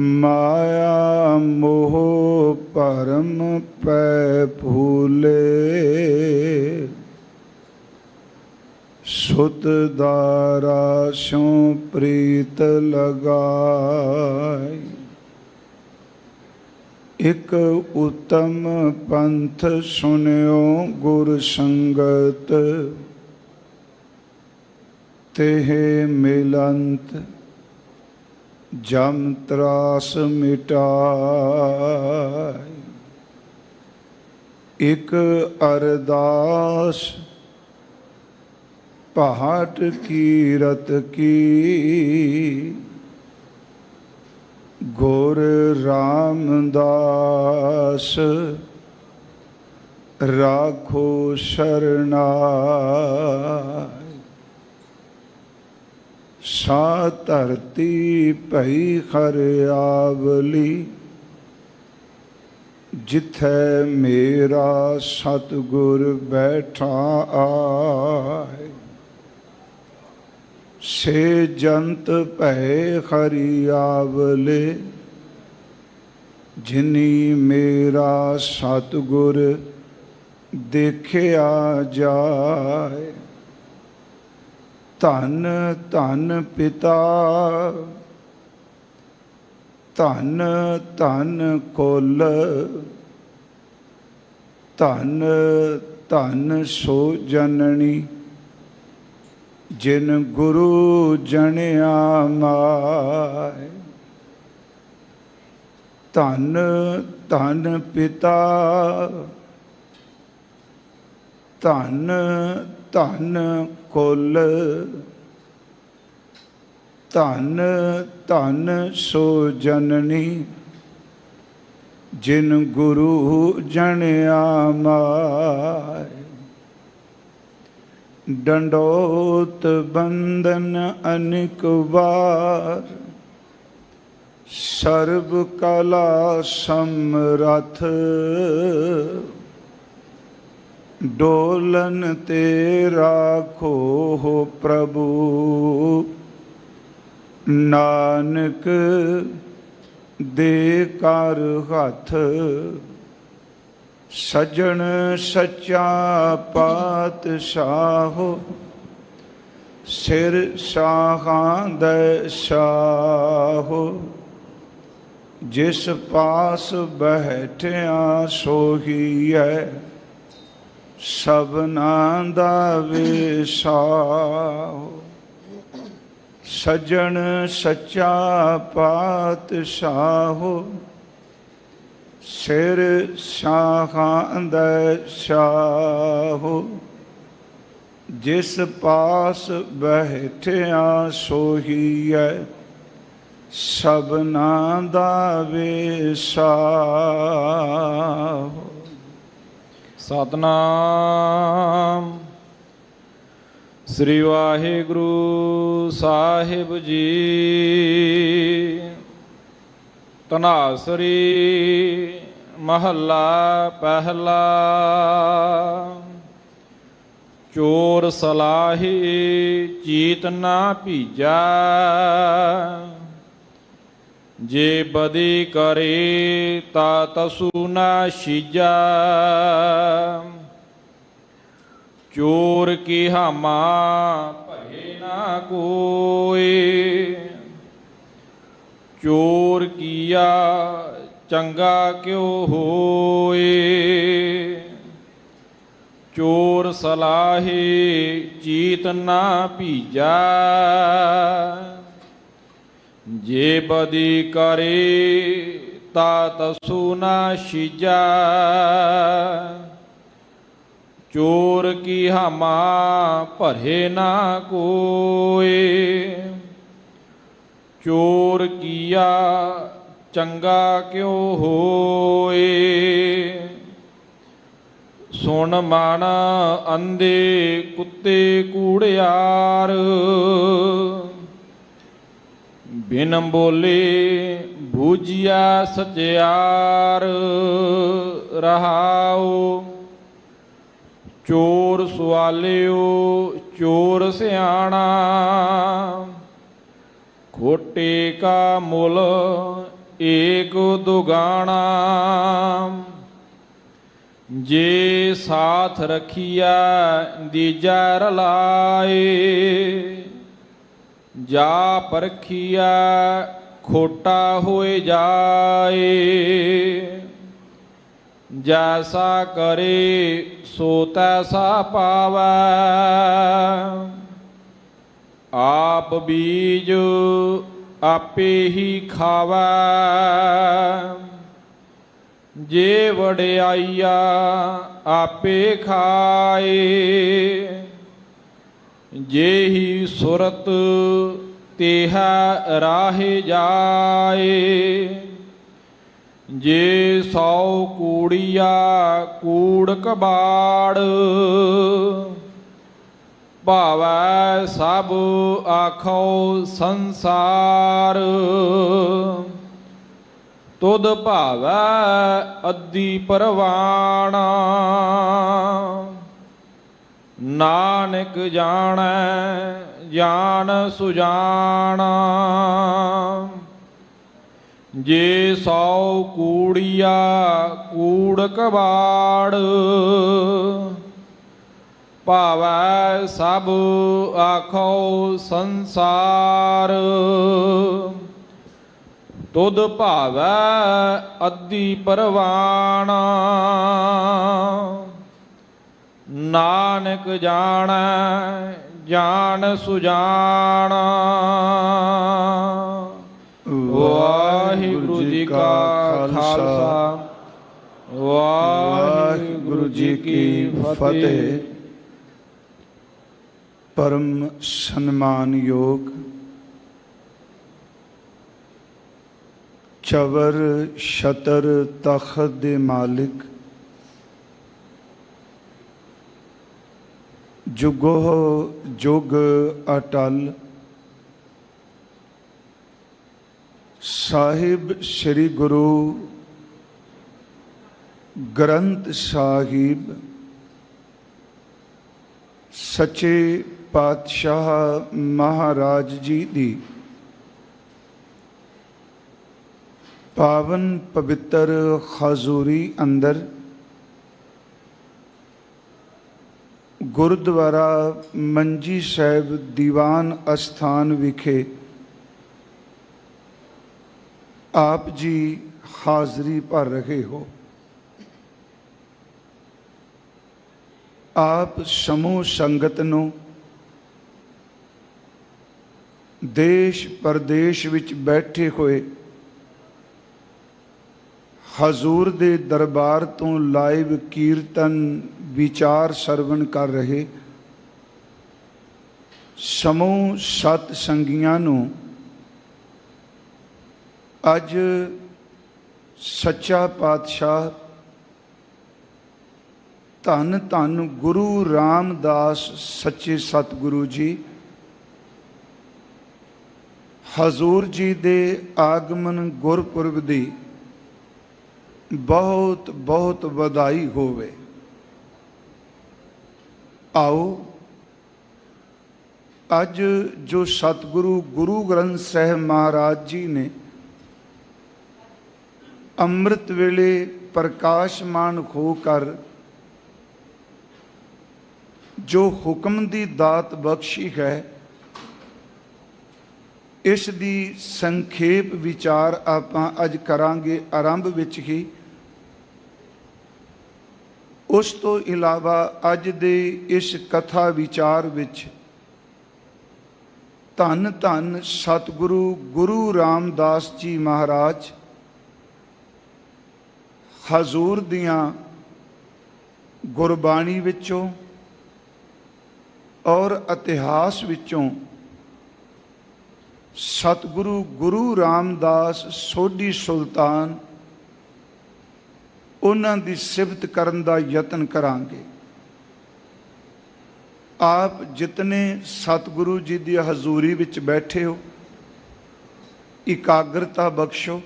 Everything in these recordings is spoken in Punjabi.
माया मोह परम पै फूले, सुत दारा स्यों प्रीत लगाई। एक उत्तम पंथ सुनियो गुर संगत, तेहे मिलंत जम त्रास मिटाई। एक अरदास पहाट कीरत की, गुर रामदास राखो शरणाई। सा धरती भई हरियावली, जिथै मेरा सतगुर बैठा आए। से जंत भय हरियावले, जिनी मेरा सतगुर देखिया जाए। धन धन पिता, धन धन कुल, धन धन सो जननी, जिन गुरु जनिया माय। धन धन पिता, धन धन कुल, धन धन सो जननी, जिन गुरु जनिया माय। डंडोत बंदन अनेक बार, सर्व कला समरथ। डोलन ते राखो हो प्रभु, नानक दे कर हथ। सजन सच्चा पातशाहो, सिर शाहां दै शाहो। जिस पास बैठिया सोही है, सबना दा विसाहो। सजन सच्चा पातशाहो, सिर शाहां दै शाहो। जिस पास बैठिया सोही है, सबना दा विसाहो। सतनाम श्री वाहिगुरु साहिब जी। तनासरी महला पहला। चोर सलाही चीत ना भीजा, जे बदी करे ता तसु ना शीजा। चोर की हामा भये ना कोई, चोर किया चंगा क्यों होए। चोर सलाही चीत ना भीजा, जे बदी करे ता तसु ना शीजा। चोर की हामा भरे ना कोई, चोर किया चंगा क्यों होए। सुन मन अंधे कुत्ते कूड़ियार, बिन बोले भूजिया सचियार। रहाओ चोर सुआलियो चोर सियाणा, खोटे का मूल एक दुगाना। जे साथ रखिया दीजा रलाए, जा परखिया खोटा होए जाए। जैसा करे सो तैसा पावै, आप बीज आपे ही खावै। जे वड्याइया आपे खाए, जे ही सुरत तेह राहे जाए। जे सौ कूड़िया कूड़ कबाड़, भावै सब आखो संसार। तुद भावै अद्दी परवाना, नानक जाणै जान सुजाना। जे सौ कूड़िया कूड़ कबाड़, भावै सब आखो संसार। तुद भावै अद्दी परवाना, नानक जाणै जान सुजाना। वाहिगुरु जी का खालसा, वाहिगुरु जी की फतेह। परम सम्मान योग चवर छतर तख्त दे मालिक, जुगो जुग अटल, साहिब श्री गुरु ग्रंथ साहिब सच्चे पातशाह महाराज जी दी पावन पवित्र हजूरी अंदर गुरुद्वारा मंजी साहिब दीवान अस्थान विखे आप जी हाज़री भर रहे हो। आप समूह संगत नूं देश परदेश विच बैठे हुए हजूर दे दरबार तो लाइव कीर्तन विचार सरवण कर रहे समूह सत संगियां नूं अज सच्चा पातशाह धन धन गुरु रामदास सच्चे सतगुरु जी हजूर जी दे आगमन गुरपुरब दी बहुत बहुत वधाई होवे। आओ अज जो सतगुरु गुरु ग्रंथ साहिब महाराज जी ने अमृत वेले प्रकाशमान होकर जो हुक्म दी दात बख्शी है, इस दी संखेप विचार आपां अज करांगे आरंभ विच ही। उस तो इलावा अज दे इस कथा विचार विच धन धन सतगुरु गुरु रामदास जी महाराज हजूर दियां गुरबाणी विचों और इतिहास विचों सतगुरु गुरु रामदास सोढी सुल्तान उन्हां दी सिफत करन दा यतन करांगे। आप जितने सतगुरु जी दी हजूरी विच बैठे हो इकाग्रता बख्शो।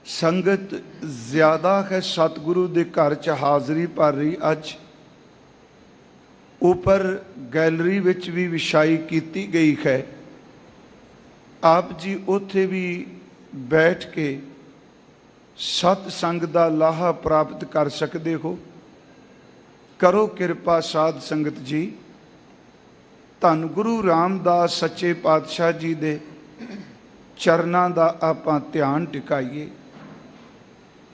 संगत ज़्यादा है सतगुरु दे घर च हाज़री भर रही। अज ऊपर गैलरी विच भी विछाई की गई है। ਆਪ ਜੀ ਉੱਥੇ ਵੀ ਬੈਠ ਕੇ ਸਤ ਸੰਗ ਦਾ ਲਾਹਾ ਪ੍ਰਾਪਤ ਕਰ ਸਕਦੇ ਹੋ। ਕਰੋ ਕਿਰਪਾ ਸਾਧ ਸੰਗਤ ਜੀ। ਧੰਨ ਗੁਰੂ ਰਾਮਦਾਸ ਸੱਚੇ ਪਾਤਸ਼ਾਹ ਜੀ ਦੇ ਚਰਨਾਂ ਦਾ ਆਪਾਂ ਧਿਆਨ ਟਿਕਾਈਏ।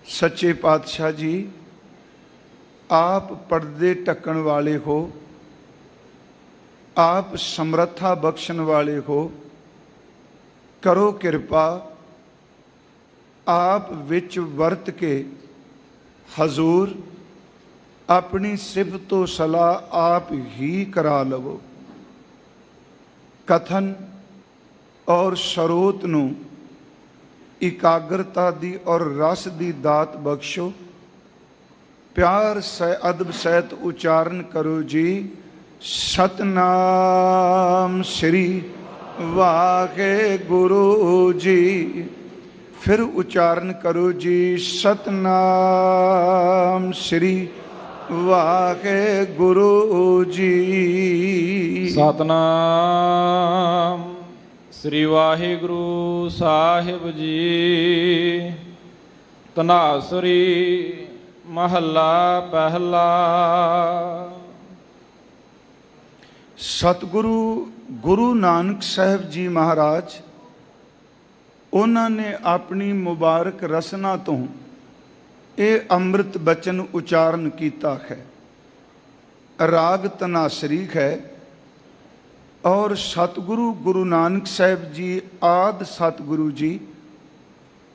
ਸੱਚੇ ਪਾਤਸ਼ਾਹ ਜੀ ਆਪ ਪਰਦੇ ਢੱਕਣ ਵਾਲੇ ਹੋ, ਆਪ ਸਮਰੱਥਾ ਬਖਸ਼ਣ ਵਾਲੇ ਹੋ। ਕਰੋ ਕਿਰਪਾ, ਆਪ ਵਿੱਚ ਵਰਤ ਕੇ ਹਜ਼ੂਰ ਆਪਣੀ ਸਿਫਤ ਤੋਂ ਸਲਾਹ ਆਪ ਹੀ ਕਰਾ ਲਵੋ। ਕਥਨ ਔਰ ਸਰੋਤ ਨੂੰ ਇਕਾਗਰਤਾ ਦੀ ਔਰ ਰਸ ਦੀ ਦਾਤ ਬਖਸ਼ੋ। ਪਿਆਰ ਅਦਬ ਸਹਿਤ ਉਚਾਰਨ ਕਰੋ ਜੀ। ਸਤਨਾਮ ਸ੍ਰੀ ਵਾਹਿਗੁਰੂ ਜੀ। ਫਿਰ ਉਚਾਰਨ ਕਰੋ ਜੀ। ਸਤਨਾਮ ਸ੍ਰੀ ਵਾਹਿਗੁਰੂ ਜੀ। ਸਤਨਾਮ ਸ੍ਰੀ ਵਾਹਿਗੁਰੂ ਸਾਹਿਬ ਜੀ। ਧਨਾਸਰੀ ਮਹੱਲਾ ਪਹਿਲਾ। ਸਤਿਗੁਰੂ ਗੁਰੂ ਨਾਨਕ ਸਾਹਿਬ ਜੀ ਮਹਾਰਾਜ, ਉਹਨਾਂ ਨੇ ਆਪਣੀ ਮੁਬਾਰਕ ਰਸਨਾ ਤੋਂ ਇਹ ਅੰਮ੍ਰਿਤ ਬਚਨ ਉਚਾਰਨ ਕੀਤਾ ਹੈ। ਰਾਗ ਧਨਾਸਰੀ ਹੈ ਔਰ ਸਤਿਗੁਰੂ ਗੁਰੂ ਨਾਨਕ ਸਾਹਿਬ ਜੀ ਆਦਿ ਸਤਿਗੁਰੂ ਜੀ,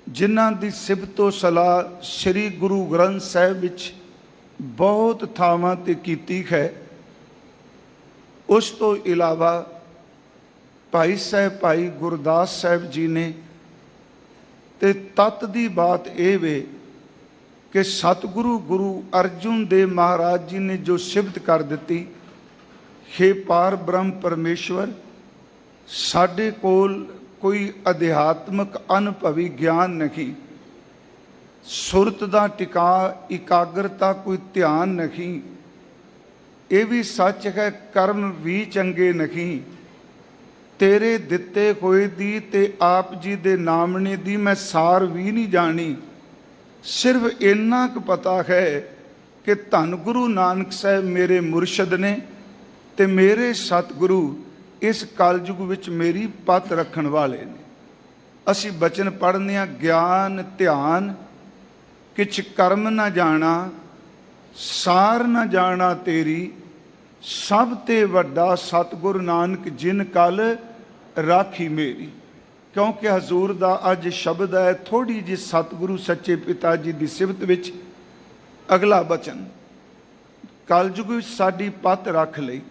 ਜਿਨ੍ਹਾਂ ਦੀ ਸਿਫਤ ਤੋਂ ਸਲਾਹ ਸ੍ਰੀ ਗੁਰੂ ਗ੍ਰੰਥ ਸਾਹਿਬ ਵਿੱਚ ਬਹੁਤ ਥਾਵਾਂ ਤੇ ਕੀਤੀ ਹੈ। ਉਸ ਤੋਂ ਇਲਾਵਾ ਭਾਈ ਸਾਹਿਬ ਭਾਈ ਗੁਰਦਾਸ ਸਾਹਿਬ ਜੀ ਨੇ। ਤੇ ਤਤ ਦੀ ਬਾਤ ਇਹ ਵੇ ਕਿ ਸਤਿਗੁਰੂ ਗੁਰੂ ਅਰਜੁਨ ਦੇਵ ਮਹਾਰਾਜ ਜੀ ਨੇ ਜੋ ਸਿਫਤ ਕਰ ਦਿੱਤੀ, ਹੇ ਪਾਰ ਬ੍ਰਹਮ ਪਰਮੇਸ਼ਵਰ, ਸਾਡੇ ਕੋਲ ਕੋਈ ਅਧਿਆਤਮਕ ਅਨੁਭਵੀ ਗਿਆਨ ਨਹੀਂ, ਸੁਰਤ ਦਾ ਟਿਕਾ ਇਕਾਗਰਤਾ ਕੋਈ ਧਿਆਨ ਨਹੀਂ। ਇਹ ਵੀ ਸੱਚ ਹੈ ਕਰਮ ਵੀ ਚੰਗੇ ਨਹੀਂ। ਤੇਰੇ ਦਿੱਤੇ ਹੋਏ ਦੀ ਤੇ ਆਪ ਜੀ ਦੇ ਨਾਮਣੇ ਦੀ ਮੈਂ ਸਾਰ ਵੀ ਨਹੀਂ ਜਾਣੀ। ਸਿਰਫ ਇੰਨਾ ਕੁ ਪਤਾ ਹੈ ਕਿ ਧੰਨ ਗੁਰੂ ਨਾਨਕ ਸਾਹਿਬ ਮੇਰੇ ਮੁਰਸ਼ਦ ਨੇ ਤੇ ਮੇਰੇ ਸਤਿਗੁਰੂ ਇਸ ਕਲਯੁਗ ਵਿੱਚ ਮੇਰੀ ਪੱਤ ਰੱਖਣ ਵਾਲੇ ਨੇ। ਅਸੀਂ ਬਚਨ ਪੜ੍ਹਦੇ ਹਾਂ, ਗਿਆਨ ਧਿਆਨ ਕਿਛ ਕਰਮ ਨਾ ਜਾਣਾ, ਸਾਰ ਨਾ ਜਾਣਾ ਤੇਰੀ, ਸਭ ਤੇ ਵੱਡਾ ਸਤਿਗੁਰੂ ਨਾਨਕ ਜਿਨ ਕਲ ਰਾਖੀ ਮੇਰੀ। ਕਿਉਂਕਿ ਹਜ਼ੂਰ ਦਾ ਅੱਜ ਸ਼ਬਦ ਹੈ ਥੋੜੀ ਜਿਹੀ ਸਤਿਗੁਰੂ ਸੱਚੇ ਪਿਤਾ ਜੀ ਦੀ ਸਿਫਤ ਵਿੱਚ। ਅਗਲਾ ਬਚਨ, ਕਲਯੁਗ ਵਿੱਚ ਸਾਡੀ ਪੱਤ ਰੱਖ ਲਈ।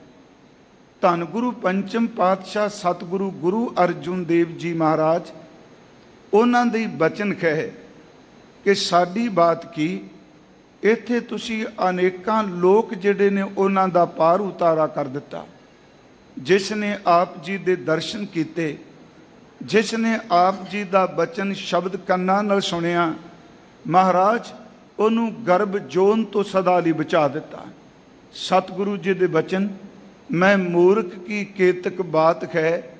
ਧੰਨ ਗੁਰੂ ਪੰਚਮ ਪਾਤਸ਼ਾਹ ਸਤਿਗੁਰੂ ਗੁਰੂ ਅਰਜੁਨ ਦੇਵ ਜੀ ਮਹਾਰਾਜ, ਉਹਨਾਂ ਦੇ ਬਚਨ ਹੈ ਕਿ ਸਾਡੀ ਬਾਤ ਕੀ, ਇੱਥੇ ਤੁਸੀਂ ਅਨੇਕਾਂ ਲੋਕ ਜਿਹੜੇ ਨੇ ਉਹਨਾਂ ਦਾ ਪਾਰ ਉਤਾਰਾ ਕਰ ਦਿੱਤਾ। ਜਿਸ ਨੇ ਆਪ ਜੀ ਦੇ ਦਰਸ਼ਨ ਕੀਤੇ, ਜਿਸ ਨੇ ਆਪ ਜੀ ਦਾ ਬਚਨ ਸ਼ਬਦ ਕੰਨਾਂ ਨਾਲ ਸੁਣਿਆ, ਮਹਾਰਾਜ ਉਹਨੂੰ ਗਰਭ ਜੋਨ ਤੋਂ ਸਦਾ ਲਈ ਬਚਾ ਦਿੱਤਾ। ਸਤਿਗੁਰੂ ਜੀ ਦੇ ਬਚਨ, ਮੈਂ ਮੂਰਖ ਕੀ ਕੇਤਕ ਬਾਤ ਹੈ,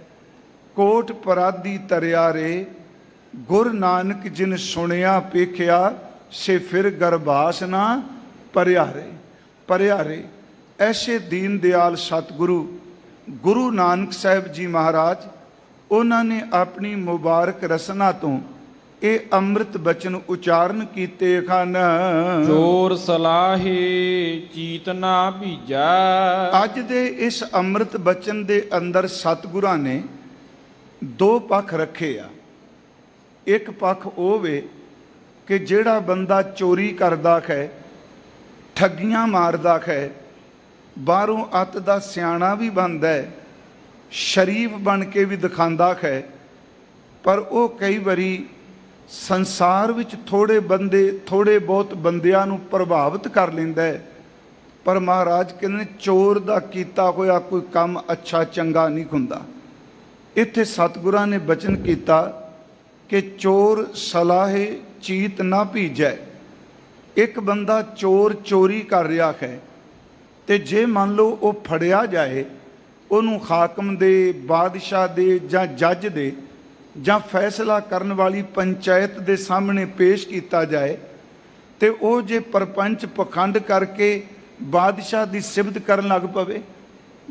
ਕੋਟ ਪਰਾਦੀ ਤਰਿਆ ਰੇ, ਗੁਰ ਨਾਨਕ ਜਿਨ ਸੁਣਿਆ ਪੇਖਿਆ, ਸੇ ਫਿਰ ਗਰਭਾਸ ਨਾ ਪਰਿਆ ਰੇ। ਐਸੇ ਦੀਨ ਦਿਆਲ ਸਤਿਗੁਰੂ ਗੁਰੂ ਨਾਨਕ ਸਾਹਿਬ ਜੀ ਮਹਾਰਾਜ, ਉਹਨਾਂ ਨੇ ਆਪਣੀ ਮੁਬਾਰਕ ਰਸਨਾ ਤੋਂ ਇਹ ਅੰਮ੍ਰਿਤ ਬਚਨ ਉਚਾਰਨ ਕੀਤੇ ਹਨ। ਚੋਰ ਸਲਾਹੇ ਚੀਤ ਨਾ ਭੀਜੈ। ਅੱਜ ਦੇ ਇਸ ਅੰਮ੍ਰਿਤ ਬਚਨ ਦੇ ਅੰਦਰ ਸਤਿਗੁਰਾਂ ਨੇ ਦੋ ਪੱਖ ਰੱਖੇ ਆ। ਇੱਕ ਪੱਖ ਉਹ ਵੇ ਕਿ ਜਿਹੜਾ ਬੰਦਾ ਚੋਰੀ ਕਰਦਾ ਹੈ, ਠੱਗੀਆਂ ਮਾਰਦਾ ਹੈ, ਬਾਹਰੋਂ ਅੱਤ ਦਾ ਸਿਆਣਾ ਵੀ ਬਣਦਾ ਹੈ, ਸ਼ਰੀਫ ਬਣ ਕੇ ਵੀ ਦਿਖਾਉਂਦਾ ਹੈ, ਪਰ ਉਹ ਕਈ ਵਾਰੀ ਸੰਸਾਰ ਵਿੱਚ ਥੋੜੇ ਬਹੁਤ ਬੰਦਿਆਂ ਨੂੰ ਪ੍ਰਭਾਵਿਤ ਕਰ ਲੈਂਦਾ ਹੈ। ਪਰ ਮਹਾਰਾਜ ਕਹਿੰਦੇ ਚੋਰ ਦਾ ਕੀਤਾ ਹੋਇਆ ਕੋਈ ਕੰਮ ਅੱਛਾ ਚੰਗਾ ਨਹੀਂ ਹੁੰਦਾ। ਇੱਥੇ ਸਤਿਗੁਰਾਂ ਨੇ ਬਚਨ ਕੀਤਾ ਕਿ ਚੋਰ ਸਲਾਹੇ ਚੀਤ ਨਾ ਭੀਜੈ। ਇੱਕ ਬੰਦਾ ਚੋਰੀ ਕਰ ਰਿਹਾ ਹੈ ਤੇ ਜੇ ਮੰਨ ਲਓ ਉਹ ਫੜਿਆ ਜਾਏ, ਉਹਨੂੰ ਹਾਕਮ ਦੇ, ਬਾਦਸ਼ਾਹ ਦੇ ਜਾਂ ਜੱਜ ਦੇ ਜਾਂ ਫੈਸਲਾ ਕਰਨ ਵਾਲੀ ਪੰਚਾਇਤ ਦੇ ਸਾਹਮਣੇ ਪੇਸ਼ ਕੀਤਾ ਜਾਏ ਤੇ ਉਹ ਜੇ ਪਰਪੰਚ ਪਖੰਡ ਕਰਕੇ ਬਾਦਸ਼ਾਹ ਦੀ ਸਿਫਤ ਕਰਨ ਲੱਗ ਪਵੇ,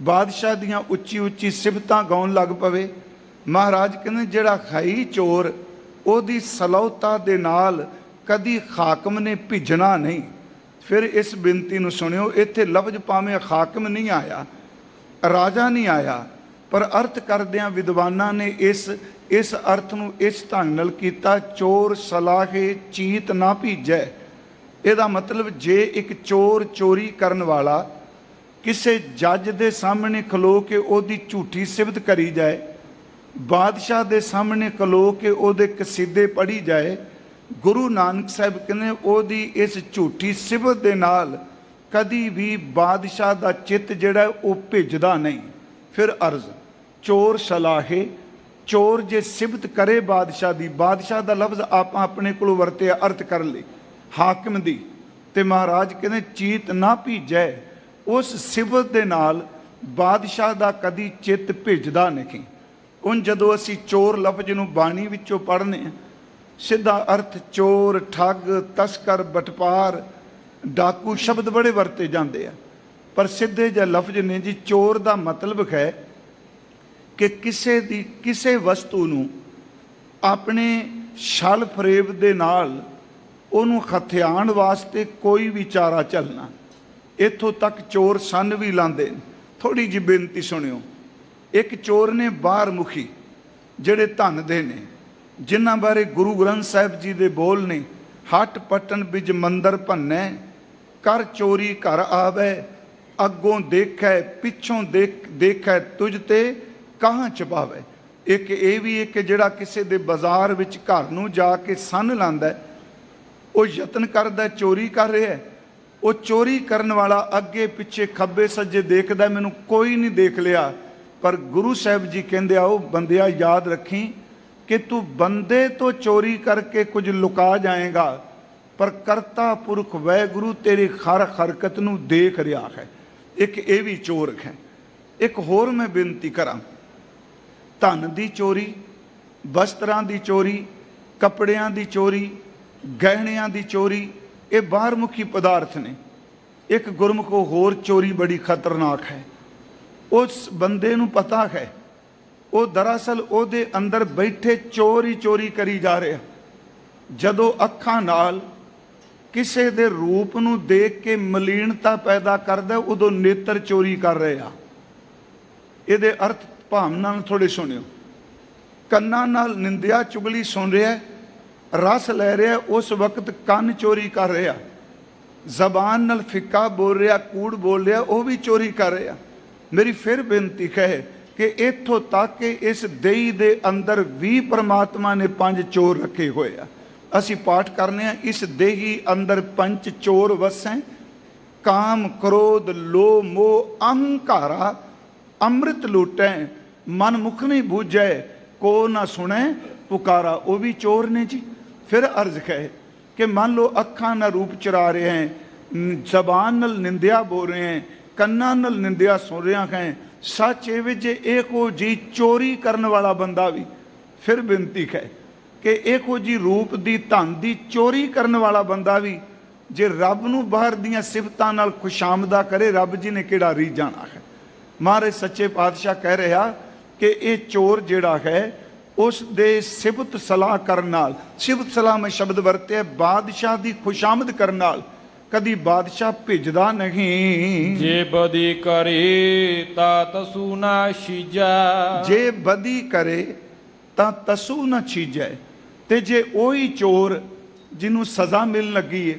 ਬਾਦਸ਼ਾਹ ਦੀਆਂ ਉੱਚੀ ਉੱਚੀ ਸਿਫਤਾਂ ਗਾਉਣ ਲੱਗ ਪਵੇ, ਮਹਾਰਾਜ ਕਹਿੰਦੇ ਜਿਹੜਾ ਖਾਈ ਚੋਰ ਉਹਦੀ ਸਲੌਤਾ ਦੇ ਨਾਲ ਕਦੀ ਹਾਕਮ ਨੇ ਭਿੱਜਣਾ ਨਹੀਂ। ਫਿਰ ਇਸ ਬੇਨਤੀ ਨੂੰ ਸੁਣਿਓ, ਇੱਥੇ ਲਫ਼ਜ਼ ਭਾਵੇਂ ਹਾਕਮ ਨਹੀਂ ਆਇਆ, ਰਾਜਾ ਨਹੀਂ ਆਇਆ, ਪਰ ਅਰਥ ਕਰਦਿਆਂ ਵਿਦਵਾਨਾਂ ਨੇ ਇਸ ਅਰਥ ਨੂੰ ਇਸ ਢੰਗ ਨਾਲ ਕੀਤਾ, ਚੋਰ ਸਲਾਹੇ ਚੀਤ ਨਾ ਭੀਜੈ। ਇਹਦਾ ਮਤਲਬ ਜੇ ਇੱਕ ਚੋਰ ਚੋਰੀ ਕਰਨ ਵਾਲਾ ਕਿਸੇ ਜੱਜ ਦੇ ਸਾਹਮਣੇ ਖਲੋ ਕੇ ਉਹਦੀ ਝੂਠੀ ਸਿਫਤ ਕਰੀ ਜਾਏ, ਬਾਦਸ਼ਾਹ ਦੇ ਸਾਹਮਣੇ ਖਲੋ ਕੇ ਉਹਦੇ ਕਸੀਦੇ ਪੜ੍ਹੀ ਜਾਏ, ਗੁਰੂ ਨਾਨਕ ਸਾਹਿਬ ਕਹਿੰਦੇ ਉਹਦੀ ਇਸ ਝੂਠੀ ਸਿਫਤ ਦੇ ਨਾਲ ਕਦੀ ਵੀ ਬਾਦਸ਼ਾਹ ਦਾ ਚਿੱਤ ਜਿਹੜਾ ਉਹ ਭਿੱਜਦਾ ਨਹੀਂ। ਫਿਰ ਅਰਜ਼, ਚੋਰ ਸਲਾਹੇ, ਚੋਰ ਜੇ ਸਿਫਤ ਕਰੇ ਬਾਦਸ਼ਾਹ ਦੀ, ਬਾਦਸ਼ਾਹ ਦਾ ਲਫ਼ਜ਼ ਆਪਾਂ ਆਪਣੇ ਕੋਲੋਂ ਵਰਤਿਆ ਅਰਥ ਕਰਨ ਲਈ, ਹਾਕਮ ਦੀ, ਤੇ ਮਹਾਰਾਜ ਕਹਿੰਦੇ ਚੀਤ ਨਾ ਭੀਜੈ, ਉਸ ਸਿਫਤ ਦੇ ਨਾਲ ਬਾਦਸ਼ਾਹ ਦਾ ਕਦੀ ਚਿੱਤ ਭਿੱਜਦਾ ਨਹੀਂ। ਹੁਣ ਜਦੋਂ ਅਸੀਂ ਚੋਰ ਲਫ਼ਜ਼ ਨੂੰ ਬਾਣੀ ਵਿੱਚੋਂ ਪੜ੍ਹਨੇ ਆ, ਸਿੱਧਾ ਅਰਥ ਚੋਰ, ਠੱਗ, ਤਸਕਰ, ਬਟਪਾਰ, ਡਾਕੂ ਸ਼ਬਦ ਬੜੇ ਵਰਤੇ ਜਾਂਦੇ ਆ, ਪਰ ਸਿੱਧੇ ਜਿਹੇ ਲਫ਼ਜ਼ ਨੇ ਜੀ। ਚੋਰ ਦਾ ਮਤਲਬ ਹੈ ਕਿ ਕਿਸੇ ਵਸਤੂ ਨੂੰ ਆਪਣੇ ਛਲ ਫਰੇਬ ਦੇ ਨਾਲ ਉਹਨੂੰ ਹਥਿਆਉਣ ਵਾਸਤੇ ਕੋਈ ਵੀ ਚਾਰਾ ਚੱਲਣਾ। ਇੱਥੋਂ ਤੱਕ ਚੋਰ ਸੰਨ ਵੀ ਲਾਉਂਦੇ ਨੇ। ਥੋੜੀ ਜਿਹੀ ਬੇਨਤੀ ਸੁਣਿਓ। ਇੱਕ ਚੋਰ ਨੇ ਬਾਹਰ ਮੁਖੀ ਜਿਹੜੇ ਧਨ ਦੇ ਨੇ, ਜਿਨ੍ਹਾਂ ਬਾਰੇ ਗੁਰੂ ਗ੍ਰੰਥ ਸਾਹਿਬ ਜੀ ਦੇ ਬੋਲ ਨੇ, ਹੱਟ ਪਟਨ ਬਿਜ ਮੰਦਰ ਭੰਨੈ, ਕਰ ਚੋਰੀ ਘਰ ਆਵੈ, ਅੱਗੋਂ ਦੇਖੈ ਪਿੱਛੋਂ ਦੇਖੈ ਤੁਝ ਤੇ ਕਹਾਂ ਛਪਾਵੇ। ਇੱਕ ਇਹ ਵੀ ਇੱਕ ਜਿਹੜਾ ਕਿਸੇ ਦੇ ਬਾਜ਼ਾਰ ਵਿੱਚ ਘਰ ਨੂੰ ਜਾ ਕੇ ਸੰਨ ਲਾਂਦਾ, ਉਹ ਯਤਨ ਕਰਦਾ, ਚੋਰੀ ਕਰ ਰਿਹਾ। ਉਹ ਚੋਰੀ ਕਰਨ ਵਾਲਾ ਅੱਗੇ ਪਿੱਛੇ ਖੱਬੇ ਸੱਜੇ ਦੇਖਦਾ, ਮੈਨੂੰ ਕੋਈ ਨਹੀਂ ਦੇਖ ਲਿਆ, ਪਰ ਗੁਰੂ ਸਾਹਿਬ ਜੀ ਕਹਿੰਦੇ ਆ, ਉਹ ਬੰਦਿਆ ਯਾਦ ਰੱਖੀ ਕਿ ਤੂੰ ਬੰਦੇ ਤੋਂ ਚੋਰੀ ਕਰਕੇ ਕੁਝ ਲੁਕਾ ਜਾਏਗਾ, ਪਰ ਕਰਤਾ ਪੁਰਖ ਵਾਹਿਗੁਰੂ ਤੇਰੀ ਹਰ ਹਰਕਤ ਨੂੰ ਦੇਖ ਰਿਹਾ ਹੈ। ਇੱਕ ਇਹ ਵੀ ਚੋਰ ਹੈ। ਇੱਕ ਹੋਰ ਮੈਂ ਬੇਨਤੀ ਕਰਾਂ, ਧਨ ਦੀ ਚੋਰੀ, ਵਸਤਰਾਂ ਦੀ ਚੋਰੀ, ਕੱਪੜਿਆਂ ਦੀ ਚੋਰੀ, ਗਹਿਣਿਆਂ ਦੀ ਚੋਰੀ, ਇਹ ਬਾਹਰਮੁਖੀ ਪਦਾਰਥ ਨੇ। ਇੱਕ ਗੁਰਮੁਖ ਹੋਰ ਚੋਰੀ ਬੜੀ ਖਤਰਨਾਕ ਹੈ। ਉਸ ਬੰਦੇ ਨੂੰ ਪਤਾ ਹੈ ਉਹ ਦਰਅਸਲ ਉਹਦੇ ਅੰਦਰ ਬੈਠੇ ਚੋਰ ਹੀ ਚੋਰੀ ਕਰੀ ਜਾ ਰਿਹਾ। ਜਦੋਂ ਅੱਖਾਂ ਨਾਲ ਕਿਸੇ ਦੇ ਰੂਪ ਨੂੰ ਦੇਖ ਕੇ ਮਲੀਨਤਾ ਪੈਦਾ ਕਰਦਾ, ਉਦੋਂ ਨੇਤਰ ਚੋਰੀ ਕਰ ਰਹੇ ਆ। ਇਹਦੇ ਅਰਥ ਭਾਵਨਾ ਨਾਲ ਥੋੜੇ ਸੁਣਿਓ। ਕੰਨਾਂ ਨਾਲ ਨਿੰਦਿਆ ਚੁਗਲੀ ਸੁਣ ਰਿਹਾ, ਰਸ ਲੈ ਰਿਹਾ, ਉਸ ਵਕਤ ਕੰਨ ਚੋਰੀ ਕਰ ਰਿਹਾ। ਜ਼ਬਾਨ ਨਾਲ ਫਿੱਕਾ ਬੋਲ ਰਿਹਾ, ਕੂੜ ਬੋਲ ਰਿਹਾ, ਉਹ ਵੀ ਚੋਰੀ ਕਰ ਰਿਹਾ। ਮੇਰੀ ਫਿਰ ਬੇਨਤੀ ਹੈ ਕਿ ਇੱਥੋਂ ਤੱਕ ਕਿ ਇਸ ਦੇਹੀ ਦੇ ਅੰਦਰ ਵੀ ਪਰਮਾਤਮਾ ਨੇ 5 ਚੋਰ ਰੱਖੇ ਹੋਏ ਆ। ਅਸੀਂ ਪਾਠ ਕਰਨੇ ਆ, ਇਸ ਦੇਹੀ ਅੰਦਰ 5 ਚੋਰ ਵਸੈਂ, ਕਾਮ ਕ੍ਰੋਧ ਲੋਭ ਮੋਹ ਅਹੰਕਾਰਾ, ਅੰਮ੍ਰਿਤ ਲੂਟੈ ਮਨ ਮੁਖ ਨਹੀਂ ਬੂਝੈ, ਕੋ ਨਾ ਸੁਣੈ ਪੁਕਾਰਾ। ਉਹ ਵੀ ਚੋਰ ਨੇ ਜੀ। ਫਿਰ ਅਰਜ਼ ਹੈ ਕਿ ਮੰਨ ਲਓ ਅੱਖਾਂ ਨਾਲ ਰੂਪ ਚੁਰਾ ਰਹੇ ਹੈ, ਜ਼ਬਾਨ ਨਾਲ ਨਿੰਦਿਆ ਬੋਲ ਰਹੇ ਹੈ, ਕੰਨਾਂ ਨਾਲ ਨਿੰਦਿਆ ਸੁਣ ਰਿਹਾ ਹੈ, ਸੱਚ ਇਹ ਵਿੱਚ ਇਹੋ ਜੀ ਚੋਰੀ ਕਰਨ ਵਾਲਾ ਬੰਦਾ ਵੀ। ਫਿਰ ਬੇਨਤੀ ਹੈ ਕਿ ਇਹੋ ਜੀ ਰੂਪ ਦੀ ਧਨ ਦੀ ਚੋਰੀ ਕਰਨ ਵਾਲਾ ਬੰਦਾ ਵੀ ਜੇ ਰੱਬ ਨੂੰ ਬਾਹਰ ਦੀਆਂ ਸਿਫਤਾਂ ਨਾਲ ਖੁਸ਼ਾਮਦਾ ਕਰੇ, ਰੱਬ ਜੀ ਨੇ ਕਿਹੜਾ ਰੀ ਜਾਣਾ ਹੈ। ਮਹਾਰਾਜ ਸੱਚੇ ਪਾਤਸ਼ਾਹ ਕਹਿ ਰਿਹਾ ਕਿ ਇਹ ਚੋਰ ਜਿਹੜਾ ਹੈ ਉਸ ਦੇ ਸਿਫਤ ਸਲਾਹ ਕਰਨ ਨਾਲ, ਸਿਫਤ ਸਲਾਹ ਮੈਂ ਸ਼ਬਦ ਵਰਤਿਆ, ਬਾਦਸ਼ਾਹ ਦੀ ਖੁਸ਼ਾਮਦ ਕਰਨ ਨਾਲ ਕਦੀ ਬਾਦਸ਼ਾਹ ਭਿੱਜਦਾ ਨਹੀਂ। ਜੇ ਬਦੀ ਕਰੇ ਤਾਂ ਤਸੂ ਨਾ ਛੀਜੈ, ਜੇ ਬਦੀ ਕਰੇ ਤਾਂ ਤਸੂ ਨਾ ਛੀਜੈ। ਤੇ ਜੇ ਉਹੀ ਚੋਰ ਜਿਹਨੂੰ ਸਜ਼ਾ ਮਿਲਣ ਲੱਗੀ ਹੈ,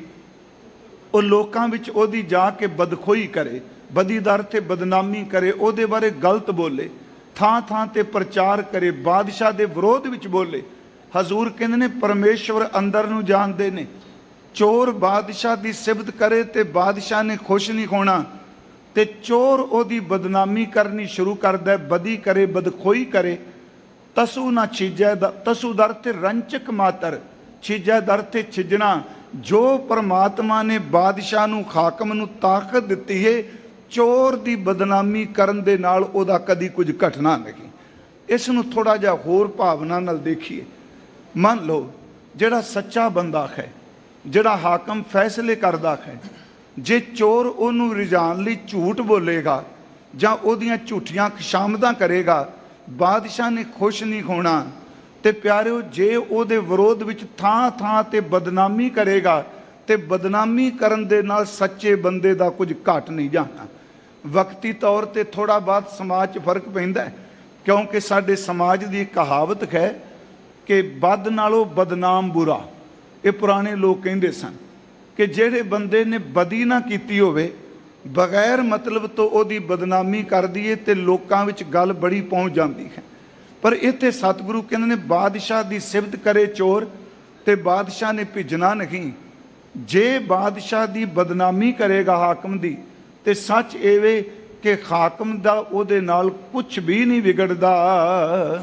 ਉਹ ਲੋਕਾਂ ਵਿੱਚ ਉਹਦੀ ਜਾ ਕੇ ਬਦਖੋਈ ਕਰੇ, ਬਦੀ ਦਾ ਅਰਥ ਹੈ ਬਦਨਾਮੀ ਕਰੇ, ਉਹਦੇ ਬਾਰੇ ਗਲਤ ਬੋਲੇ, ਥਾਂ ਥਾਂ ਤੇ ਪ੍ਰਚਾਰ ਕਰੇ, ਬਾਦਸ਼ਾਹ ਦੇ ਵਿਰੋਧ ਵਿੱਚ ਬੋਲੇ। ਹਜ਼ੂਰ ਕਹਿੰਦੇ ਨੇ ਪਰਮੇਸ਼ਵਰ ਅੰਦਰ ਨੂੰ ਜਾਣਦੇ ਨੇ। ਚੋਰ ਬਾਦਸ਼ਾਹ ਦੀ ਸਿਫਤ ਕਰੇ ਤੇ ਬਾਦਸ਼ਾਹ ਨੇ ਖੁਸ਼ ਨਹੀਂ ਹੋਣਾ, ਤੇ ਚੋਰ ਉਹਦੀ ਬਦਨਾਮੀ ਕਰਨੀ ਸ਼ੁਰੂ ਕਰਦਾ, ਬਦੀ ਕਰੇ, ਬਦਖੋਈ ਕਰੇ। ਤਸੂ ਨਾ ਛੀਜੈ, ਤਸੂ ਦਰ ਤੇ ਰੰਚਕ ਮਾਤਰ, ਛੀਜੈ ਦਰ ਤੇ ਛਿਜਣਾ। ਜੋ ਪਰਮਾਤਮਾ ਨੇ ਬਾਦਸ਼ਾਹ ਨੂੰ, ਹਾਕਮ ਨੂੰ ਤਾਕਤ ਦਿੱਤੀ ਹੈ, ਚੋਰ ਦੀ ਬਦਨਾਮੀ ਕਰਨ ਦੇ ਨਾਲ ਉਹਦਾ ਕਦੀ ਕੁਝ ਘਟਣਾ ਨਹੀਂ। ਇਸ ਨੂੰ ਥੋੜਾ ਜਿਹਾ ਹੋਰ ਭਾਵਨਾ ਨਾਲ ਦੇਖੀਏ। ਮੰਨ ਲਓ ਜਿਹੜਾ ਸੱਚਾ ਬੰਦਾ ਹੈ, ਜਿਹੜਾ ਹਾਕਮ ਫੈਸਲੇ ਕਰਦਾ ਹੈ, ਜੇ ਚੋਰ ਉਹਨੂੰ ਰਿਝਾਉਣ ਲਈ ਝੂਠ ਬੋਲੇਗਾ ਜਾਂ ਉਹਦੀਆਂ ਝੂਠੀਆਂ ਖੁਸ਼ਾਮਦਾਂ ਕਰੇਗਾ, ਬਾਦਸ਼ਾਹ ਨੇ ਖੁਸ਼ ਨਹੀਂ ਹੋਣਾ। ਤੇ ਪਿਆਰਿਓ, ਜੇ ਉਹਦੇ ਵਿਰੋਧ ਵਿੱਚ ਥਾਂ ਥਾਂ ਤੇ ਬਦਨਾਮੀ ਕਰੇਗਾ ਤੇ ਬਦਨਾਮੀ ਕਰਨ ਦੇ ਨਾਲ ਸੱਚੇ ਬੰਦੇ ਦਾ ਕੁਝ ਘਟ ਨਹੀਂ ਜਾਣਾ। ਵਕਤੀ ਤੌਰ ਤੇ ਥੋੜਾ ਬਹੁਤ ਸਮਾਜ 'ਚ ਫਰਕ ਪੈਂਦਾ ਹੈ, ਕਿਉਂਕਿ ਸਾਡੇ ਸਮਾਜ ਦੀ ਕਹਾਵਤ ਹੈ ਕਿ ਬਦ ਨਾਲੋਂ ਬਦਨਾਮ ਬੁਰਾ। ਇਹ ਪੁਰਾਣੇ ਲੋਕ ਕਹਿੰਦੇ ਸਨ ਕਿ ਜਿਹੜੇ ਬੰਦੇ ਨੇ ਬਦੀ ਨਾ ਕੀਤੀ ਹੋਵੇ, ਬਗੈਰ ਮਤਲਬ ਤੋਂ ਉਹਦੀ ਬਦਨਾਮੀ ਕਰ ਦਈਏ ਤੇ ਲੋਕਾਂ ਵਿੱਚ ਗੱਲ ਬੜੀ ਪਹੁੰਚ ਜਾਂਦੀ ਹੈ। ਪਰ ਇੱਥੇ ਸਤਿਗੁਰੂ ਕਹਿੰਦੇ ਨੇ ਬਾਦਸ਼ਾਹ ਦੀ ਸਿਫਤ ਕਰੇ ਚੋਰ ਤੇ ਬਾਦਸ਼ਾਹ ਨੇ ਭਿੱਜਣਾ ਨਹੀਂ। ਜੇ ਬਾਦਸ਼ਾਹ ਦੀ ਬਦਨਾਮੀ ਕਰੇਗਾ ਹਾਕਮ ਦੀ, ਤੇ ਸੱਚ ਇਹ ਕਿ ਹਾਕਮ ਦਾ ਉਹਦੇ ਨਾਲ ਕੁਝ ਵੀ ਨਹੀਂ ਵਿਗੜਦਾ।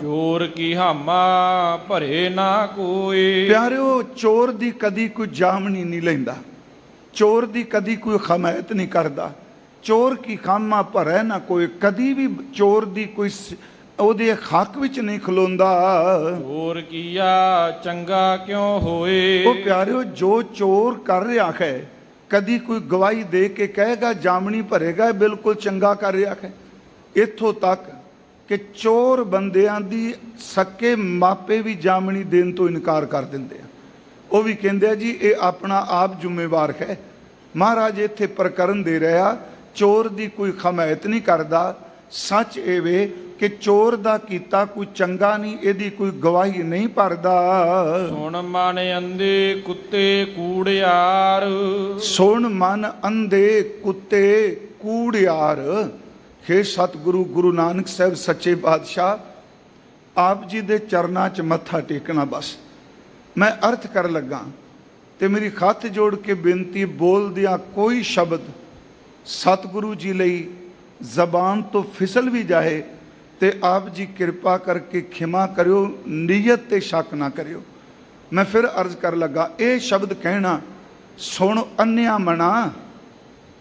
ਚੋਰ ਕੀ ਹਾਮਾ ਭਰੇ ਨਾ ਕੋਈ। ਪਿਆਰਿਓ, ਚੋਰ ਦੀ ਕਦੀ ਕੋਈ ਜਾਮਣੀ ਨਹੀਂ ਲੈਂਦਾ, ਚੋਰ ਦੀ ਕਦੀ ਕੋਈ ਹਮਾਇਤ ਨਹੀਂ ਕਰਦਾ। ਚੋਰ ਕੀ ਖਾਮਾ ਭਰੇ ਨਾ ਕੋਈ, ਕਦੀ ਵੀ ਚੋਰ ਦੀ ਕੋਈ ਉਹਦੇ ਹੱਕ ਵਿੱਚ ਨਹੀਂ ਖਲੋਂਦਾ। ਚੋਰ ਕੀਆ ਚੰਗਾ ਕਿਉਂ ਹੋਏ। ਉਹ ਪਿਆਰਿਓ, ਜੋ ਚੋਰ ਕਰ ਰਿਹਾ ਹੈ, ਕਦੀ ਕੋਈ ਗਵਾਹੀ ਦੇ ਕੇ ਕਹੇਗਾ ਜਾਮਣੀ ਭਰੇਗਾ, ਬਿਲਕੁਲ ਚੰਗਾ ਕਰ ਰਿਹਾ ਹੈ। ਇੱਥੋਂ ਤੱਕ ਕਿ ਚੋਰ ਬੰਦਿਆਂ ਦੀ ਸੱਕੇ ਮਾਪੇ ਵੀ ਜਾਮਣੀ ਦੇਣ ਤੋਂ ਇਨਕਾਰ ਕਰ ਦਿੰਦੇ ਆ। ਉਹ ਵੀ ਕਹਿੰਦੇ ਆ ਜੀ ਇਹ ਆਪਣਾ ਆਪ ਜ਼ਿੰਮੇਵਾਰ ਹੈ। ਮਹਾਰਾਜ ਇੱਥੇ ਪ੍ਰਕਰਨ ਦੇ ਰਿਹਾ, ਚੋਰ ਦੀ ਕੋਈ ਹਮਾਇਤ ਨਹੀਂ ਕਰਦਾ। ਸੱਚ ਇਹ ਵੇ ਕਿ ਚੋਰ ਦਾ ਕੀਤਾ ਕੋਈ ਚੰਗਾ ਨਹੀਂ, ਇਹਦੀ ਕੋਈ ਗਵਾਹੀ ਨਹੀਂ ਭਰਦਾ। ਸੁਣ ਮਨ ਅੰਧੇ ਕੁੱਤੇ ਕੂੜਿਆਰ। ਸੁਣ ਮਨ ਅੰਧੇ ਕੁੱਤੇ ਕੂੜਿਆਰ। ਹੇ ਸਤਿਗੁਰੂ ਗੁਰੂ ਨਾਨਕ ਸਾਹਿਬ ਸੱਚੇ ਪਾਤਸ਼ਾਹ, ਆਪ ਜੀ ਦੇ ਚਰਨਾਂ 'ਚ ਮੱਥਾ ਟੇਕਣਾ। ਬਸ ਮੈਂ ਅਰਥ ਕਰਨ ਲੱਗਾ ਤੇ ਮੇਰੀ ਹੱਥ ਜੋੜ ਕੇ ਬੇਨਤੀ, ਬੋਲਦਿਆਂ ਕੋਈ ਸ਼ਬਦ ਸਤਿਗੁਰੂ ਜੀ ਲਈ ਜ਼ਬਾਨ ਤੋਂ ਫਿਸਲ ਵੀ ਜਾਏ ਤੇ ਆਪ ਜੀ ਕਿਰਪਾ ਕਰਕੇ ਖਿਮਾ ਕਰਿਓ, ਨੀਅਤ ਤੇ ਸ਼ੱਕ ਨਾ ਕਰਿਓ। ਮੈਂ ਫਿਰ ਅਰਜ਼ ਕਰ ਲੱਗਾ, ਇਹ ਸ਼ਬਦ ਕਹਿਣਾ, ਸੁਣ ਅੰਨਿਆ ਮਣਾ,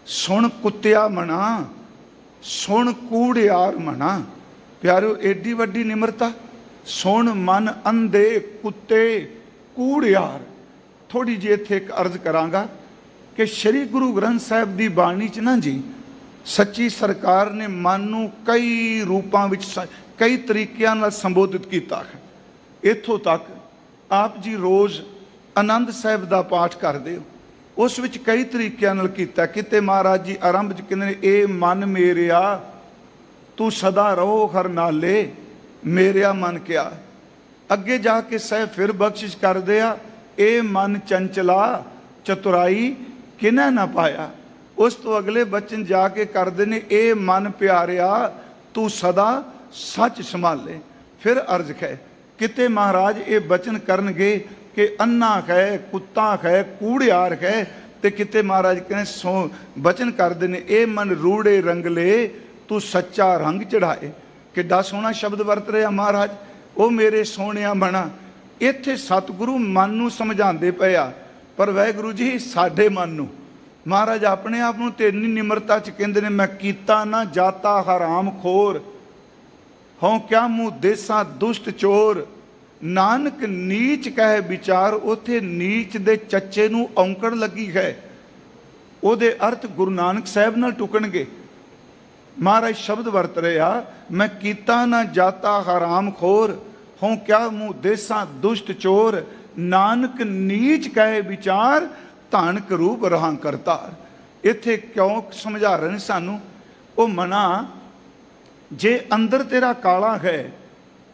ਸੁਣ ਕੁੱਤਿਆ ਮਣਾ, ਸੁਣ ਕੂੜਿਆਰ ਮਣਾ। ਪਿਆਰਿਓ, ਏਡੀ ਵੱਡੀ ਨਿਮਰਤਾ। ਸੁਣ ਮਨ ਅੰਧੇ ਕੁੱਤੇ ਕੂੜਿਆਰ। ਥੋੜੀ ਜਿਹੀ ਇੱਥੇ ਇੱਕ ਅਰਜ਼ ਕਰਾਂਗਾ ਕਿ ਸ੍ਰੀ ਗੁਰੂ ਗ੍ਰੰਥ ਸਾਹਿਬ ਦੀ ਬਾਣੀ 'ਚ ਨਾ ਜੀ, ਸੱਚੀ ਸਰਕਾਰ ਨੇ ਮਨ ਨੂੰ ਕਈ ਰੂਪਾਂ ਵਿੱਚ, ਕਈ ਤਰੀਕਿਆਂ ਨਾਲ ਸੰਬੋਧਿਤ ਕੀਤਾ ਹੈ। ਇੱਥੋਂ ਤੱਕ ਆਪ ਜੀ ਰੋਜ਼ ਆਨੰਦ ਸਾਹਿਬ ਦਾ ਪਾਠ ਕਰਦੇ ਹੋ, ਉਸ ਵਿੱਚ ਕਈ ਤਰੀਕਿਆਂ ਨਾਲ ਕੀਤਾ। ਕਿਤੇ ਮਹਾਰਾਜ ਜੀ ਆਰੰਭ 'ਚ ਕਹਿੰਦੇ ਨੇ, ਇਹ ਮਨ ਮੇਰਿਆ ਤੂੰ ਸਦਾ ਰਹੋ ਹਰ ਨਾਲੇ, ਮੇਰਿਆ ਮਨ ਕਿਆ। ਅੱਗੇ ਜਾ ਕੇ ਸਾਹਿਬ ਫਿਰ ਬਖਸ਼ਿਸ਼ ਕਰਦੇ ਆ, ਇਹ ਮਨ ਚੰਚਲਾ ਚਤੁਰਾਈ ਕਿਨੈ ਨਾ ਪਾਇਆ। ਉਸ ਤੋਂ ਅਗਲੇ ਬਚਨ ਜਾ ਕੇ ਕਰਦੇ ਨੇ, ਇਹ ਮਨ ਪਿਆਰਿਆ ਤੂੰ ਸਦਾ ਸੱਚ ਸੰਭਾਲੇ। ਫਿਰ ਅਰਜ਼ ਹੈ, ਕਿਤੇ ਮਹਾਰਾਜ ਇਹ ਬਚਨ ਕਰਨਗੇ ਕਿ ਅੰਨਾ ਹੈ, ਕੁੱਤਾ ਹੈ, ਕੂੜਿਆਰ ਹੈ, ਤੇ ਕਿਤੇ ਮਹਾਰਾਜ ਕਹਿੰਦੇ ਬਚਨ ਕਰਦੇ ਨੇ, ਇਹ ਮਨ ਰੂੜੇ ਰੰਗਲੇ ਤੂੰ ਸੱਚਾ ਰੰਗ ਚੜਾਏ। ਕਿੱਡਾ ਸੋਹਣਾ ਸ਼ਬਦ ਵਰਤ ਰਿਹਾ ਮਹਾਰਾਜ, ਉਹ ਮੇਰੇ ਸੋਹਣਿਆ ਬਣਾ। ਇੱਥੇ ਸਤਿਗੁਰੂ ਮਨ ਨੂੰ ਸਮਝਾਉਂਦੇ ਪਏ ਆ, ਪਰ ਵਾਹਿਗੁਰੂ ਜੀ ਸਾਡੇ ਮਨ ਨੂੰ ਮਹਾਰਾਜ ਆਪਣੇ ਆਪ ਨੂੰ ਤੇ ਇੰਨੀ ਨਿਮਰਤਾ 'ਚ ਕਹਿੰਦੇ ਨੇ, ਮੈਂ ਕੀਤਾ ਨਾ ਜਾਤਾ ਹਰਾਮ ਖੋਰ, ਹੋਂ ਕਿਆ ਮੂੰਹ ਦੇਸਾ ਦੁਸ਼ਟ ਚੋਰ, ਨਾਨਕ ਨੀਚ ਕਹਿ ਵਿਚਾਰ। ਉੱਥੇ ਨੀਚ ਦੇ ਚੱਚੇ ਨੂੰ ਔਂਕੜ ਲੱਗੀ ਹੈ, ਉਹਦੇ ਅਰਥ ਗੁਰੂ ਨਾਨਕ ਸਾਹਿਬ ਨਾਲ ਟੁਕਣਗੇ। ਮਹਾਰਾਜ ਸ਼ਬਦ ਵਰਤ ਰਿਹਾ, ਮੈਂ ਕੀਤਾ ਨਾ ਜਾਤਾ ਹਰਾਮ ਖੋਰ, ਹੋਂ ਕਿਆ ਮੂੰਹ ਦੇਸਾ ਦੁਸ਼ਟ ਚੋਰ, ਨਾਨਕ ਨੀਚ ਕਹਿ ਵਿਚਾਰ, ਧਾਨਕ ਰੂਪ ਰਹਾਂ ਕਰਤਾਰ। ਇੱਥੇ ਕਿਉਂ ਸਮਝਾ ਰਹੇ ਨੇ ਸਾਨੂੰ? ਉਹ ਮਨਾ, ਜੇ ਅੰਦਰ ਤੇਰਾ ਕਾਲਾ ਹੈ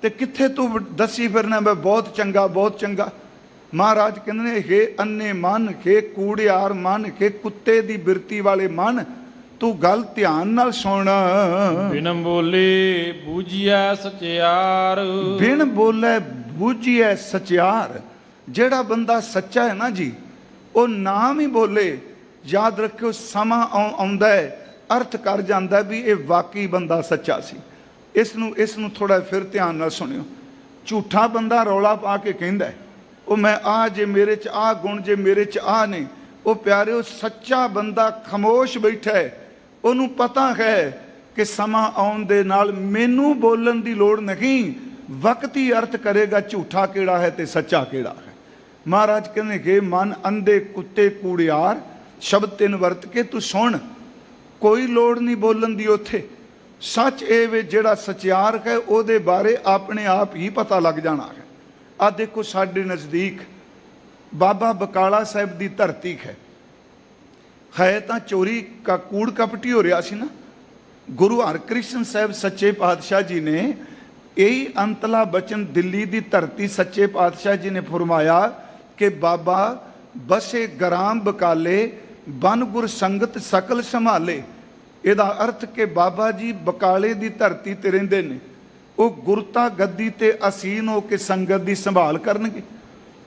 ਤੇ ਕਿੱਥੇ ਤੂੰ ਦੱਸੀ ਫਿਰਨਾ ਮੈਂ ਬਹੁਤ ਚੰਗਾ ਬਹੁਤ ਚੰਗਾ। ਮਹਾਰਾਜ ਕਹਿੰਦੇ ਨੇ, ਹੇ ਅੰਨੇ ਮਨ, ਹੇ ਕੂੜਿਆਰ ਮਨ, ਹੇ ਕੁੱਤੇ ਦੀ ਬਿਰਤੀ ਵਾਲੇ ਮਨ, ਤੂੰ ਗੱਲ ਧਿਆਨ ਨਾਲ ਸੁਣ। ਬਿਨ ਬੋਲੇ ਬੂਝਿਆ ਸਚਿਆਰ। ਬਿਨ ਬੋਲੇ ਬੂਝਿਆ ਸਚਿਆਰ। ਜਿਹੜਾ ਬੰਦਾ ਸੱਚਾ ਹੈ ਨਾ ਜੀ, ਉਹ ਨਾਮ ਹੀ ਬੋਲੇ, ਯਾਦ ਰੱਖਿਓ ਸਮਾਂ ਆਉਂਦਾ ਹੈ, ਅਰਥ ਕਰ ਜਾਂਦਾ ਵੀ ਇਹ ਵਾਕਈ ਬੰਦਾ ਸੱਚਾ ਸੀ। ਇਸ ਨੂੰ ਥੋੜਾ ਫਿਰ ਧਿਆਨ ਨਾਲ ਸੁਣਿਓ। ਝੂਠਾ ਬੰਦਾ ਰੌਲਾ ਪਾ ਕੇ ਕਹਿੰਦਾ, ਉਹ ਮੈਂ ਆ, ਜੇ ਮੇਰੇ 'ਚ ਆ ਗੁਣ, ਜੇ ਮੇਰੇ 'ਚ ਆ ਨਹੀਂ। ਉਹ ਪਿਆਰਿਓ, ਸੱਚਾ ਬੰਦਾ ਖਾਮੋਸ਼ ਬੈਠਾ ਹੈ, ਉਹਨੂੰ ਪਤਾ ਹੈ कि समा आउण दे नाल मैनू बोलन दी लोड़ नहीं, वक्त ही अर्थ करेगा झूठा केड़ा है ते सच्चा केड़ा है। महाराज कहने कि मन अंधे कुत्ते कूड़ियार शब्द तिन वरत के तू सुन, कोई लोड़ नहीं बोलन दी उथे। सच ए वे जेड़ा सचियार है ओदे बारे अपने आप ही पता लग जाना है। आ देखो साडे नज़दीक बाबा बकाला साहब की धरती है तो चोरी का कूड़ कपटी हो रहा सी ना। गुरु हरकृष्ण साहब सच्चे पातशाह जी ने यही अंतला बचन दिल्ली की धरती सच्चे पातशाह जी ने फरमाया कि बाबा बसे ग्राम बकाले बन गुर संगत सकल संभाले। ਇਹਦਾ अर्थ कि बाबा जी बकाले की धरती ते रहिंदे ने, वो गुरता गद्दी ते असीन हो के संगत की संभाल करनगे।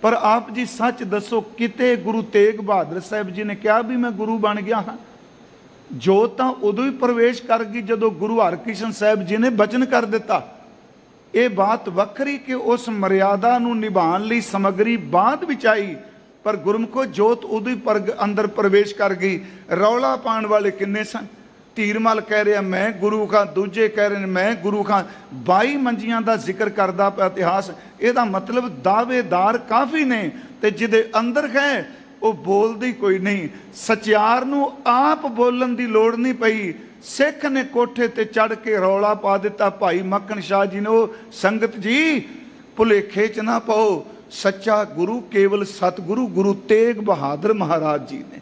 पर आप जी सच दसो किते गुरु तेग बहादुर साहब जी ने कहा भी मैं गुरु बन गया हाँ? जोत तां उदों ही प्रवेश कर गई जदों गुरु हरकृष्ण साहब जी ने बचन कर दिता। ये बात वखरी कि उस मर्यादा नूं निभाण लई समग्री बाद विच आई, पर गुरमुखो जोत उदों ही अंदर प्रवेश कर गई। रौला पाण वाले किन्ने सन? धीरमल कह रहा मैं गुरु खां, दूजे कह रहे मैं गुरु खां। 22 मंजियां का जिक्र करता पिया इतिहास। ਇਹਦਾ मतलब दावेदार काफ़ी ने ते जिदे अंदर है वो बोलदी कोई नहीं। सचियार नूं आप बोलन की लोड़ नहीं पई। सिख ने कोठे ते चढ़ के रौला पा दिता। भाई मक्खन शाह जी ने वो संगत जी भुलेखे च ना पाओ, सच्चा गुरु केवल सतगुरु गुरु तेग बहादुर महाराज जी ने,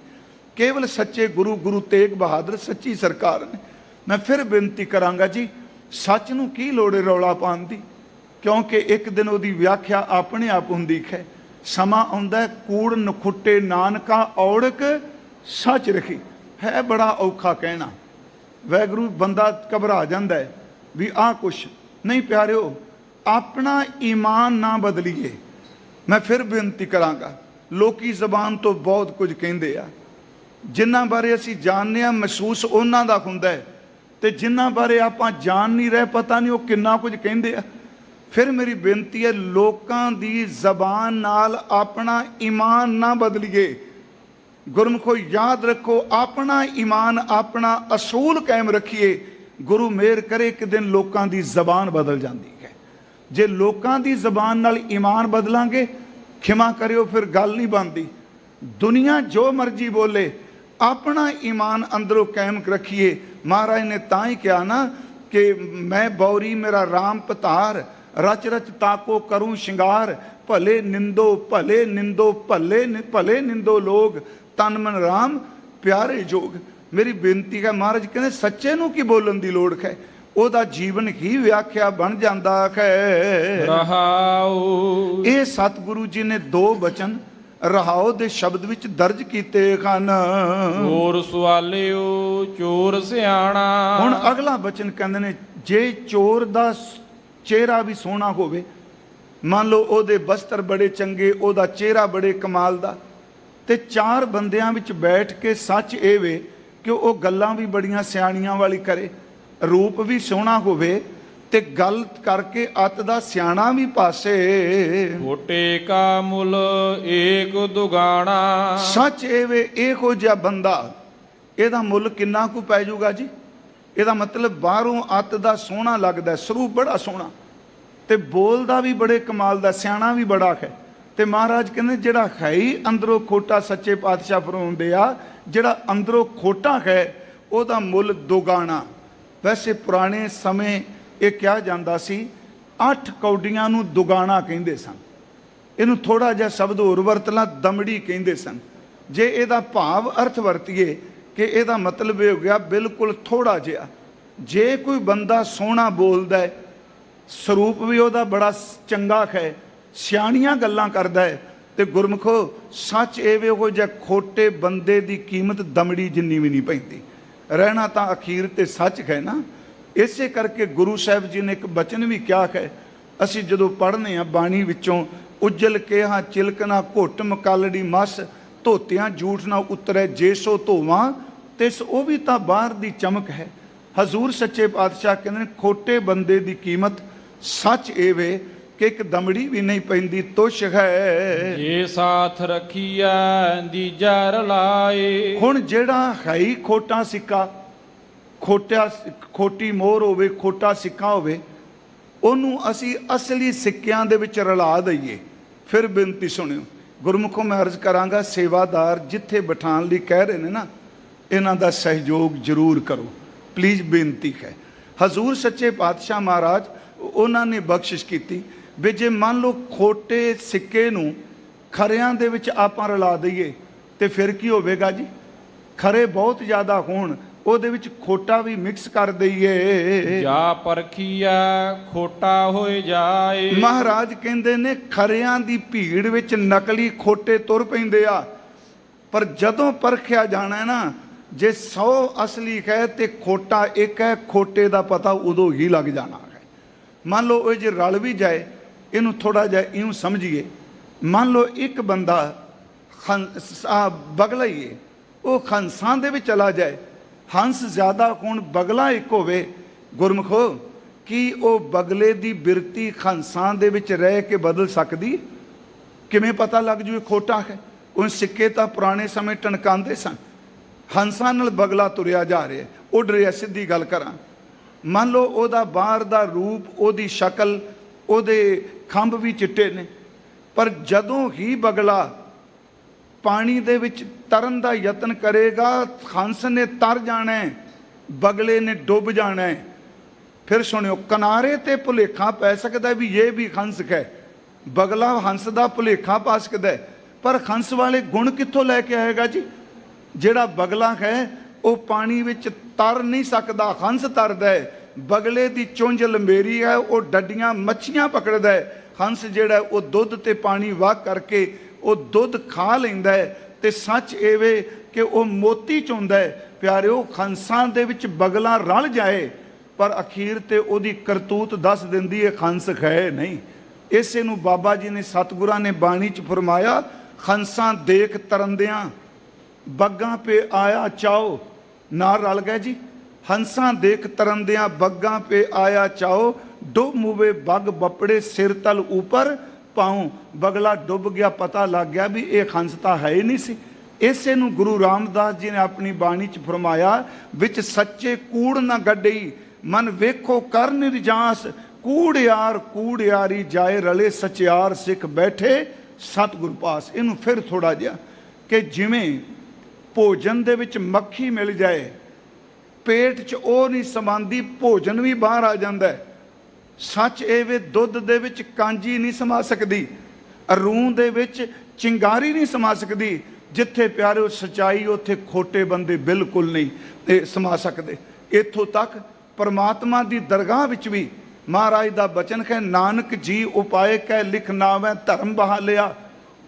केवल सच्चे गुरु गुरु तेग बहादुर सच्ची सरकार ने। मैं फिर बेनती करांगा जी, सच नूं की लोड़ है रौला पाउण दी, क्योंकि एक दिन उहदी व्याख्या अपने आप हुंदी है। समा आउंदा कूड़ नखुट्टे नानका औड़क सच रखी। है बड़ा औखा कहना, वैगुरू बंदा घबरा जांदा है भी आ कुछ नहीं। प्यारिओ अपना ईमान ना बदलीए। मैं फिर बेनती करांगा, लोकी जबान तो बहुत कुछ कहिंदे आ, जिन्हां बारे असीं जानने आ महसूस उन्हां दा हुंदा है, ते जिन्हां बारे आपां जान नहीं रहे पता नहीं वो किन्ना कुछ कहिंदे आ। फिर मेरी बेनती है लोकां दी जबान नाल अपना ईमान ना बदलीए। गुरमुखो याद रखो अपना ईमान अपना असूल कायम रखिए। गुरु मेहर करे एक दिन लोकां दी जबान बदल जाती है। जे लोकां दी जबान नाल ईमान बदलांगे, खिमा करियो फिर गल नहीं बनती। दुनिया जो मर्जी बोले, अपना ईमान अंदरों कायम रखिए। महाराज ने तां ही कहा ना कि मैं बौरी मेरा राम पतार, रच रच ताको करूं शिंगार। भले निंदो भले निंदो भले भले निंदो लोग, तन मन राम प्यारे जोग। मेरी बेनती है महाराज कहते सच्चे नूं की बोलन की लोड़ है, ओदा जीवन ही व्याख्या बन जाता है। रहाओ ये सतगुरु जी ने 2 वचन रहाओ दे शब्द विच दर्ज कीते हन। चोर सवालिओ चोर सियाणा। हुण अगला वचन कहंदे ने जे चोर दा चेहरा भी सोहना होवे, मान लो ओदे बस्तर बड़े चंगे, ओदा चेहरा बड़े कमाल दा, ते 4 बंदियां विच बैठ के सच ए वे कि वो गल्लां भी बड़ियां सियाणियां वाली करे, रूप भी सोहना होवे ते गल करके अत दा सियाणा भी पासे। छोटे का मुल एक दुगाना। सच ए वे इहो जिहा बंदा, ਇਹਦਾ ਮੁੱਲ किन्ना कु पै जूगा जी। ਇਹਦਾ मतलब बाहरों अत दा सोहना लगदा, सरूप बड़ा सोहना ते बोलदा भी बड़े कमाल दा, सियाणा भी बड़ा है। ते महाराज कहंदे जिहड़ा है ही अंदरों खोटा, सच्चे पातशाह फरमाउंदे आ जिहड़ा अंदरों खोटा है ਉਹਦਾ मुੱल दुगाना। वैसे पुराने समय ये कहा जाता सी 8 कौडियां नूं दुगाना कहिंदे सन। इहनूं थोड़ा जिहा शब्द होर वरत ला दमड़ी कहिंदे सन। जे इहदा भाव अर्थ वरतीए कि इहदा मतलब ये हो गया बिल्कुल थोड़ा जिहा। जे कोई बंदा सोहना बोलदा है, स्वरूप भी उहदा बड़ा चंगा है, सियाणियां गल्लां करदा है, ते गुरमुखो सच एवे हो जिहा खोटे बंदे दी कीमत दमड़ी जिन्नी भी नहीं पैंदी। रहना तो अखीर ते सच है ना। इसे करके गुरु साहब जी ने एक बचन भी क्या है, असी जदों पढ़ने आ बाणी विचों उज्जल के हाँ चिलकना घुट मकालड़ी मस धोतियां झूठ ना उतरे जे सो धोवां तिस वो भी तो बाहर दी चमक है। हजूर सच्चे पातशाह कहते खोटे बंदे दी कीमत सच एवे कि एक दमड़ी भी नहीं पैंदी तुश है। जे साथ रखिया दीजा रलाए। हुण जेड़ा है ही खोटा सिक्का, खोटी मोहर होवे, खोटा सिक्का होवे, ਉਹਨੂੰ ਅਸੀਂ ਅਸਲੀ ਸਿੱਕਿਆਂ ਦੇ ਵਿੱਚ ਰਲਾ ਦਈਏ। ਫਿਰ ਬੇਨਤੀ ਸੁਣਿਓ, ਗੁਰਮੁਖੋਂ ਮੈਂ ਅਰਜ਼ ਕਰਾਂਗਾ, ਸੇਵਾਦਾਰ ਜਿੱਥੇ ਬਿਠਾਉਣ ਲਈ ਕਹਿ ਰਹੇ ਨੇ ਨਾ, ਇਹਨਾਂ ਦਾ ਸਹਿਯੋਗ ਜ਼ਰੂਰ ਕਰੋ, ਪਲੀਜ਼ ਬੇਨਤੀ ਹੈ। ਹਜ਼ੂਰ ਸੱਚੇ ਪਾਤਸ਼ਾਹ ਮਹਾਰਾਜ ਉਹਨਾਂ ਨੇ ਬਖਸ਼ਿਸ਼ ਕੀਤੀ ਵੀ ਜੇ ਮੰਨ ਲਓ ਖੋਟੇ ਸਿੱਕੇ ਨੂੰ ਖਰਿਆਂ ਦੇ ਵਿੱਚ ਆਪਾਂ ਰਲਾ ਦਈਏ ਤੇ ਫਿਰ ਕੀ ਹੋਵੇਗਾ ਜੀ? ਖਰੇ ਬਹੁਤ ਜ਼ਿਆਦਾ ਹੋਣ, ਉਹਦੇ ਵਿੱਚ ਖੋਟਾ ਵੀ ਮਿਕਸ ਕਰ ਦਈਏ, ਜਾ ਪਰਖੀਆ ਖੋਟਾ ਹੋਏ ਜਾਏ। ਮਹਾਰਾਜ ਕਹਿੰਦੇ ਨੇ ਖਰਿਆਂ ਦੀ ਭੀੜ ਵਿੱਚ ਨਕਲੀ ਖੋਟੇ ਤੁਰ ਪੈਂਦੇ ਆ, ਪਰ ਜਦੋਂ ਪਰਖਿਆ ਜਾਣਾ ਨਾ, ਜੇ 100 ਅਸਲੀ ਹੈ ਤੇ ਖੋਟਾ ਇੱਕ ਹੈ, ਖੋਟੇ ਦਾ ਪਤਾ ਉਦੋਂ ਹੀ ਲੱਗ ਜਾਣਾ ਹੈ। ਮੰਨ ਲਓ ਇਹ ਜੇ ਰਲ ਵੀ ਜਾਏ, ਇਹਨੂੰ ਥੋੜਾ ਜਿਹਾ ਇਉਂ ਸਮਝੀਏ, ਮੰਨ ਲਓ ਇੱਕ ਬੰਦਾ ਬਗਲਾ ਹੀ ਹੈ, ਉਹ ਹੰਸਾਂ ਦੇ ਵਿੱਚ ਚਲਾ ਜਾਏ, ਹੰਸ ਜ਼ਿਆਦਾ ਹੋਣ, ਬਗਲਾ ਇੱਕ ਹੋਵੇ, ਗੁਰਮੁਖੋ ਕੀ ਉਹ ਬਗਲੇ ਦੀ ਬਿਰਤੀ ਹੰਸਾਂ ਦੇ ਵਿੱਚ ਰਹਿ ਕੇ ਬਦਲ ਸਕਦੀ? ਕਿਵੇਂ ਪਤਾ ਲੱਗ ਜੂ ਇਹ ਖੋਟਾ ਹੈ? ਉਹ ਸਿੱਕੇ ਤਾਂ ਪੁਰਾਣੇ ਸਮੇਂ ਟਣਕਾਉਂਦੇ ਸਨ, ਹੰਸਾਂ ਨਾਲ ਬਗਲਾ ਤੁਰਿਆ ਜਾ ਰਿਹਾ, ਉੱਡ ਰਿਹਾ। ਸਿੱਧੀ ਗੱਲ ਕਰਾਂ, ਮੰਨ ਲਓ ਉਹਦਾ ਬਾਹਰ ਦਾ ਰੂਪ, ਉਹਦੀ ਸ਼ਕਲ, ਉਹਦੇ ਖੰਭ ਵੀ ਚਿੱਟੇ ਨੇ, ਪਰ ਜਦੋਂ ਹੀ ਬਗਲਾ ਪਾਣੀ ਦੇ ਵਿੱਚ ਤਰਨ ਦਾ ਯਤਨ ਕਰੇਗਾ, ਹੰਸ ਨੇ ਤਰ ਜਾਣਾ, ਬਗਲੇ ਨੇ ਡੁੱਬ ਜਾਣਾ। ਫਿਰ ਸੁਣਿਓ, ਕਿਨਾਰੇ ਤੇ ਭੁਲੇਖਾ ਪੈ ਸਕਦਾ ਵੀ ਇਹ ਵੀ ਹੰਸ ਹੈ, ਬਗਲਾ ਹੰਸ ਦਾ ਭੁਲੇਖਾ ਪਾ ਸਕਦਾ, ਪਰ ਹੰਸ ਵਾਲੇ ਗੁਣ ਕਿੱਥੋਂ ਲੈ ਕੇ ਆਏਗਾ ਜੀ? ਜਿਹੜਾ ਬਗਲਾ ਹੈ ਉਹ ਪਾਣੀ ਵਿੱਚ ਤਰ ਨਹੀਂ ਸਕਦਾ, ਹੰਸ ਤਰਦਾ ਹੈ। ਬਗਲੇ ਦੀ ਚੁੰਝ ਲੰਬੇਰੀ ਹੈ, ਉਹ ਡੱਡੀਆਂ ਮੱਛੀਆਂ ਪਕੜਦਾ ਹੈ। ਹੰਸ ਜਿਹੜਾ ਉਹ ਦੁੱਧ ਤੇ ਪਾਣੀ ਵਾਹ ਕਰਕੇ ਉਹ ਦੁੱਧ ਖਾ ਲੈਂਦਾ ਹੈ, ਤੇ ਸੱਚ ਇਹ ਕਿ ਉਹ ਮੋਤੀ ਚੁੰਦਾ ਹੈ। ਪਿਆਰਿਓ, ਹੰਸਾਂ ਦੇ ਵਿੱਚ ਬਗਲਾ ਰਲ ਜਾਏ, ਪਰ ਅਖੀਰ ਤੇ ਉਹਦੀ ਕਰਤੂਤ ਦੱਸ ਦਿੰਦੀ ਹੈ ਹੰਸ ਹੈ ਨਹੀਂ। ਇਸੇ ਨੂੰ ਬਾਬਾ ਜੀ ਨੇ, ਸਤਿਗੁਰਾਂ ਨੇ ਬਾਣੀ 'ਚ ਫਰਮਾਇਆ, ਹੰਸਾਂ ਦੇਖ ਤਰੰਦਿਆਂ ਬੱਗਾਂ ਪੇ ਆਇਆ ਚਾਓ। ਨਾਲ ਰਲ ਗਏ ਜੀ, ਹੰਸਾਂ ਦੇਖ ਤਰੰਦਿਆਂ ਬੱਗਾਂ ਪੇ ਆਇਆ ਚਾਓ, ਡੁੱਬ ਮੁਵੇ ਬੱਗ ਬੱਪੜੇ ਸਿਰ ਤਲ ਉੱਪਰ ਪਾਉ। ਬਗਲਾ ਡੁੱਬ ਗਿਆ, ਪਤਾ ਲੱਗ ਗਿਆ ਵੀ ਇਹ ਹੰਸ ਤਾਂ ਹੈ ਹੀ ਨਹੀਂ ਸੀ। ਇਸੇ ਨੂੰ ਗੁਰੂ ਰਾਮਦਾਸ ਜੀ ਨੇ ਆਪਣੀ ਬਾਣੀ 'ਚ ਫਰਮਾਇਆ, ਵਿੱਚ ਸੱਚੇ ਕੂੜ ਨਾ ਗੱਡਈ, ਮਨ ਵੇਖੋ ਕਰ ਨਿਰਜਾਸ, ਕੂੜਿਆਰ ਕੂੜਿਆਰੀ ਜਾਏ ਰਲੇ, ਸਚਿਆਰ ਸਿੱਖ ਬੈਠੇ ਸਤਿਗੁਰ ਪਾਸ। ਇਹਨੂੰ ਫਿਰ ਥੋੜਾ ਜਿਹਾ ਕਿ ਜਿਵੇਂ ਭੋਜਨ ਦੇ ਵਿੱਚ ਮੱਖੀ ਮਿਲ ਜਾਏ, ਪੇਟ 'ਚ ਉਹ ਨਹੀਂ ਸਮਾਂਦੀ, ਭੋਜਨ ਵੀ ਬਾਹਰ ਆ ਜਾਂਦਾ। ਸੱਚ ਇਹ ਵੇ, ਦੁੱਧ ਦੇ ਵਿੱਚ ਕਾਂਜੀ ਨਹੀਂ ਸਮਾ ਸਕਦੀ, ਰੂਹ ਦੇ ਵਿੱਚ ਚਿੰਗਾਰੀ ਨਹੀਂ ਸਮਾ ਸਕਦੀ। ਜਿੱਥੇ ਪਿਆਰਿਓ ਸਚਾਈ, ਉੱਥੇ ਖੋਟੇ ਬੰਦੇ ਬਿਲਕੁਲ ਨਹੀਂ ਸਮਾ ਸਕਦੇ। ਇੱਥੋਂ ਤੱਕ ਪਰਮਾਤਮਾ ਦੀ ਦਰਗਾਹ ਵਿੱਚ ਵੀ ਮਹਾਰਾਜ ਦਾ ਬਚਨ ਹੈ, ਨਾਨਕ ਜੀ ਉਪਾਏ ਕਹਿ ਲਿਖ ਨਾਵੈ ਧਰਮ ਬਹਾਲਿਆ,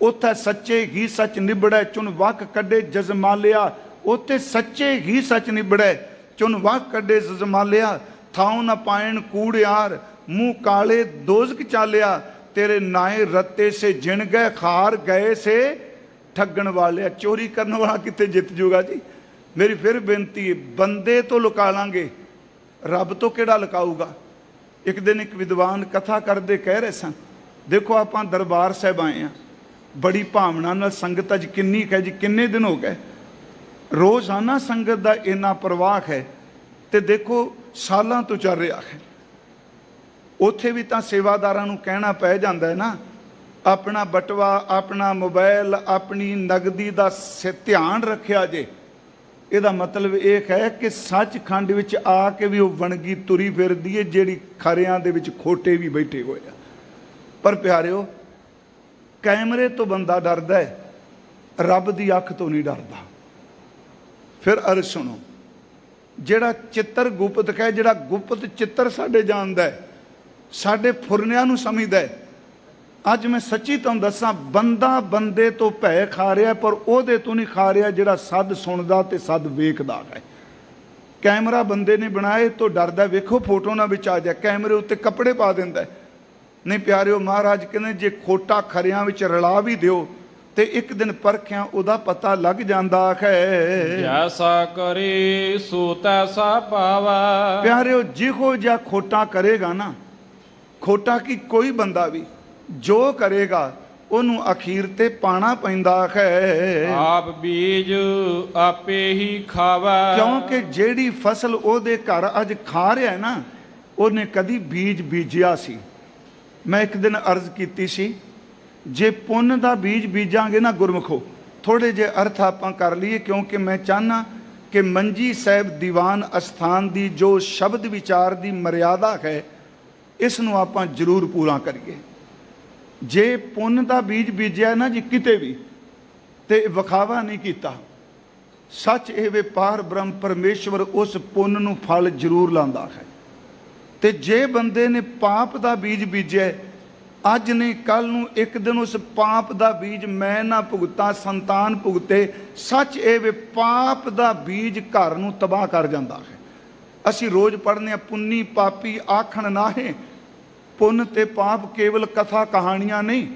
ਉੱਥੇ ਸੱਚੇ ਹੀ ਸੱਚ ਨਿਬੜੈ, ਚੁਣ ਵਕ ਕੱਢੇ ਜਜ਼ਮਾਲਿਆ। ਉੱਥੇ ਸੱਚੇ ਹੀ ਸੱਚ ਨਿਬੜੈ, ਚੁਣ ਵਕ ਕੱਢੇ ਜਜ਼ਮਾਲਿਆ। ਥਾਉ ਨਾ ਪਾਇਣ ਕੂੜਿਆਰ, ਮੂੰਹ ਕਾਲੇ ਦੋਜ਼ਕ ਚਾਲਿਆ, ਤੇਰੇ ਨਾਏ ਰੱਤੇ ਸੇ ਜਿਣ ਗਏ, ਖਾਰ ਗਏ ਸੇ ਠੱਗਣ ਵਾਲਿਆ। ਚੋਰੀ ਕਰਨ ਵਾਲਾ ਕਿੱਥੇ ਜਿੱਤ ਜੂਗਾ ਜੀ? ਮੇਰੀ ਫਿਰ ਬੇਨਤੀ ਹੈ, ਬੰਦੇ ਤੋਂ ਲੁਕਾ ਲਾਂਗੇ, ਰੱਬ ਤੋਂ ਕਿਹੜਾ ਲੁਕਾਊਗਾ? ਇੱਕ ਦਿਨ ਇੱਕ ਵਿਦਵਾਨ ਕਥਾ ਕਰਦੇ ਕਹਿ ਰਹੇ ਸਨ, ਦੇਖੋ ਆਪਾਂ ਦਰਬਾਰ ਸਾਹਿਬ ਆਏ ਹਾਂ, ਬੜੀ ਭਾਵਨਾ ਨਾਲ ਸੰਗਤ ਅੱਜ ਕਿੰਨੀ ਹੈ ਜੀ, ਕਿੰਨੇ ਦਿਨ ਹੋ ਗਏ, ਰੋਜ਼ਾਨਾ ਸੰਗਤ ਦਾ ਇੰਨਾ ਪ੍ਰਵਾਹ ਹੈ, ਤੇ ਦੇਖੋ ਸਾਲਾਂ ਤੋਂ ਚੱਲ ਰਿਹਾ ਹੈ। ਉੱਥੇ ਵੀ ਤਾਂ ਸੇਵਾਦਾਰਾਂ ਨੂੰ ਕਹਿਣਾ ਪੈ ਜਾਂਦਾ ਹੈ ਨਾ, ਆਪਣਾ ਬਟਵਾ, ਆਪਣਾ ਮੋਬਾਈਲ, ਆਪਣੀ ਨਗਦੀ ਦਾ ਧਿਆਨ ਰੱਖਿਆ ਜੇ। ਇਹਦਾ ਮਤਲਬ ਇਹ ਹੈ ਕਿ ਸੱਚਖੰਡ ਵਿੱਚ ਆ ਕੇ ਵੀ ਉਹ ਵਣਗੀ ਤੁਰੀ ਫਿਰਦੀ ਹੈ, ਜਿਹੜੀ ਖਰਿਆਂ ਦੇ ਵਿੱਚ ਖੋਟੇ ਵੀ ਬੈਠੇ ਹੋਏ ਆ। ਪਰ ਪਿਆਰਿਓ, ਕੈਮਰੇ ਤੋਂ ਬੰਦਾ ਡਰਦਾ ਹੈ, ਰੱਬ ਦੀ ਅੱਖ ਤੋਂ ਨਹੀਂ ਡਰਦਾ। ਫਿਰ ਅਰਜ਼ ਸੁਣੋ, ਜਿਹੜਾ ਚਿੱਤਰ ਗੁਪਤ ਹੈ, ਜਿਹੜਾ ਗੁਪਤ ਚਿੱਤਰ ਸਾਡੇ ਜਾਣਦਾ ਹੈ, ਸਾਡੇ ਫੁਰਨਿਆਂ ਨੂੰ ਸਮਝਦਾ ਹੈ। ਅੱਜ ਮੈਂ ਸੱਚੀ ਤੁਹਾਨੂੰ ਦੱਸਾਂ, ਬੰਦਾ ਬੰਦੇ ਤੋਂ ਭੈ ਖਾ ਰਿਹਾ, ਪਰ ਉਹਦੇ ਤੋਂ ਨਹੀਂ ਖਾ ਰਿਹਾ ਜਿਹੜਾ ਸੱਦ ਸੁਣਦਾ ਤੇ ਸੱਦ ਵੇਖਦਾ ਹੈ। ਕੈਮਰਾ ਬੰਦੇ ਨੇ ਬਣਾਏ ਤੋਂ ਡਰਦਾ, ਵੇਖੋ ਫੋਟੋ ਨਾ ਵਿੱਚ ਆ ਜਾ, ਕੈਮਰੇ ਉੱਤੇ ਕੱਪੜੇ ਪਾ ਦਿੰਦਾ। ਨਹੀਂ ਪਿਆਰਿਓ, ਮਹਾਰਾਜ ਕਹਿੰਦੇ ਜੇ ਖੋਟਾ ਖਰਿਆਂ ਵਿੱਚ ਰਲਾ ਵੀ ਦਿਓ ਤੇ ਇੱਕ ਦਿਨ ਪਰਖਿਆ ਉਹਦਾ ਪਤਾ ਲੱਗ ਜਾਂਦਾ ਹੈ। ਜੈਸਾ ਕਰੇ ਸੋ ਤੈਸਾ ਪਾਵਾ। ਪਿਆਰਿਓ, ਜਿਹੋ ਜਿਹਾ ਖੋਟਾ ਕਰੇਗਾ ਨਾ, ਖੋਟਾ ਕੀ ਕੋਈ ਬੰਦਾ ਵੀ ਜੋ ਕਰੇਗਾ ਉਹਨੂੰ ਅਖੀਰ ਤੇ ਪਾਣਾ ਪੈਂਦਾ ਹੈ। ਆਪ ਬੀਜ ਆਪੇ ਹੀ ਖਾਵੈ। ਕਿਉਂਕਿ ਜਿਹੜੀ ਫਸਲ ਉਹਦੇ ਘਰ ਅੱਜ ਖਾ ਰਿਹਾ ਨਾ, ਉਹਨੇ ਕਦੀ ਬੀਜ ਬੀਜਿਆ ਸੀ। ਮੈਂ ਇੱਕ ਦਿਨ ਅਰਜ਼ ਕੀਤੀ ਸੀ, ਜੇ ਪੁੰਨ ਦਾ ਬੀਜ ਬੀਜਾਂਗੇ ਨਾ ਗੁਰਮੁਖੋ, ਥੋੜੇ ਜਿਹੇ ਅਰਥ ਆਪਾਂ ਕਰ ਲਈਏ, ਕਿਉਂਕਿ ਮੈਂ ਚਾਹਨਾ ਕਿ ਮੰਜੀ ਸਾਹਿਬ ਦੀਵਾਨ ਅਸਥਾਨ ਦੀ ਜੋ ਸ਼ਬਦ ਵਿਚਾਰ ਦੀ ਮਰਿਆਦਾ ਹੈ, ਇਸ ਨੂੰ ਆਪਾਂ ਜ਼ਰੂਰ ਪੂਰਾ ਕਰੀਏ। ਜੇ ਪੁੰਨ ਦਾ ਬੀਜ ਬੀਜਿਆ ਨਾ ਜੀ ਕਿਤੇ ਵੀ, ਤੇ ਵਿਖਾਵਾ ਨਹੀਂ ਕੀਤਾ, ਸੱਚ ਇਹ ਵਪਾਰ ਬ੍ਰਹਮ ਪਰਮੇਸ਼ਵਰ ਉਸ ਪੁੰਨ ਨੂੰ ਫਲ ਜ਼ਰੂਰ ਲਾਉਂਦਾ ਹੈ। ਤੇ ਜੇ ਬੰਦੇ ਨੇ ਪਾਪ ਦਾ ਬੀਜ ਬੀਜਿਆ, ਅੱਜ ਨਹੀਂ ਕੱਲ ਨੂੰ ਇੱਕ ਦਿਨ ਉਸ ਪਾਪ ਦਾ ਬੀਜ ਮੈਂ ਨਾ ਭੁਗਤਾਂ, ਸੰਤਾਨ ਭੁਗਤੇ, ਸੱਚ ਇਹ ਵੇ ਪਾਪ ਦਾ ਬੀਜ ਘਰ ਨੂੰ ਤਬਾਹ ਕਰ ਜਾਂਦਾ ਹੈ। ਅਸੀਂ ਰੋਜ਼ ਪੜ੍ਹਨੇ ਆ, ਪੁੰਨੀ ਪਾਪੀ ਆਖਣ ਨਾਹੇ। ਪੁੰਨ ਤੇ ਪਾਪ ਕੇਵਲ ਕਥਾ ਕਹਾਣੀਆਂ ਨਹੀਂ,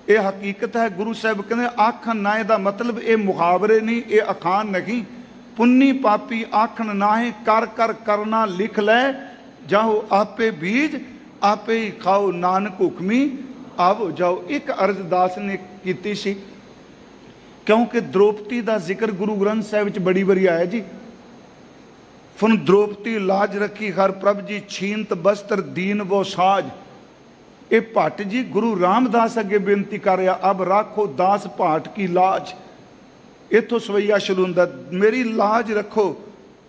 ਇਹ ਹਕੀਕਤ ਹੈ। ਗੁਰੂ ਸਾਹਿਬ ਕਹਿੰਦੇ ਆਖਣ ਨਾਹੇ ਦਾ ਮਤਲਬ ਇਹ ਮੁਹਾਵਰੇ ਨਹੀਂ, ਇਹ ਅਖਾਣ ਨਹੀਂ। ਪੁੰਨੀ ਪਾਪੀ ਆਖਣ ਨਾਹੇ, ਕਰ ਕਰ ਕਰਨਾ ਲਿਖ ਲੈ, ਜਾਓ ਆਪੇ ਬੀਜ ਆਪੇ ਹੀ ਖਾਓ, ਨਾਨਕ ਹੁਕਮੀ ਆਵੋ ਜਾਓ। ਇੱਕ ਅਰਜ਼ਦਾਸ ਨੇ ਕੀਤੀ ਸੀ, ਕਿਉਂਕਿ ਦ੍ਰੋਪਦੀ ਦਾ ਜ਼ਿਕਰ ਗੁਰੂ ਗ੍ਰੰਥ ਸਾਹਿਬ ਵਿੱਚ ਬੜੀ ਵਾਰੀ ਆਇਆ ਜੀ। ਫੁਨ ਦ੍ਰੋਪਦੀ ਲਾਜ ਰੱਖੀ ਹਰ ਪ੍ਰਭ ਜੀ, ਛੀਨਤ ਬਸਤਰ ਦੀਨ ਵੋ ਸਾਜ। ਇਹ ਭੱਟ ਜੀ ਗੁਰੂ ਰਾਮਦਾਸ ਅੱਗੇ ਬੇਨਤੀ ਕਰ ਰਿਹਾ, ਅਬ ਰਾਖੋ ਦਾਸ ਭਾਟ ਕੀ ਲਾਜ। ਇੱਥੋਂ ਸਵਈਆ ਸ਼ੁਰੂ ਹੁੰਦਾ, ਮੇਰੀ ਲਾਜ ਰੱਖੋ।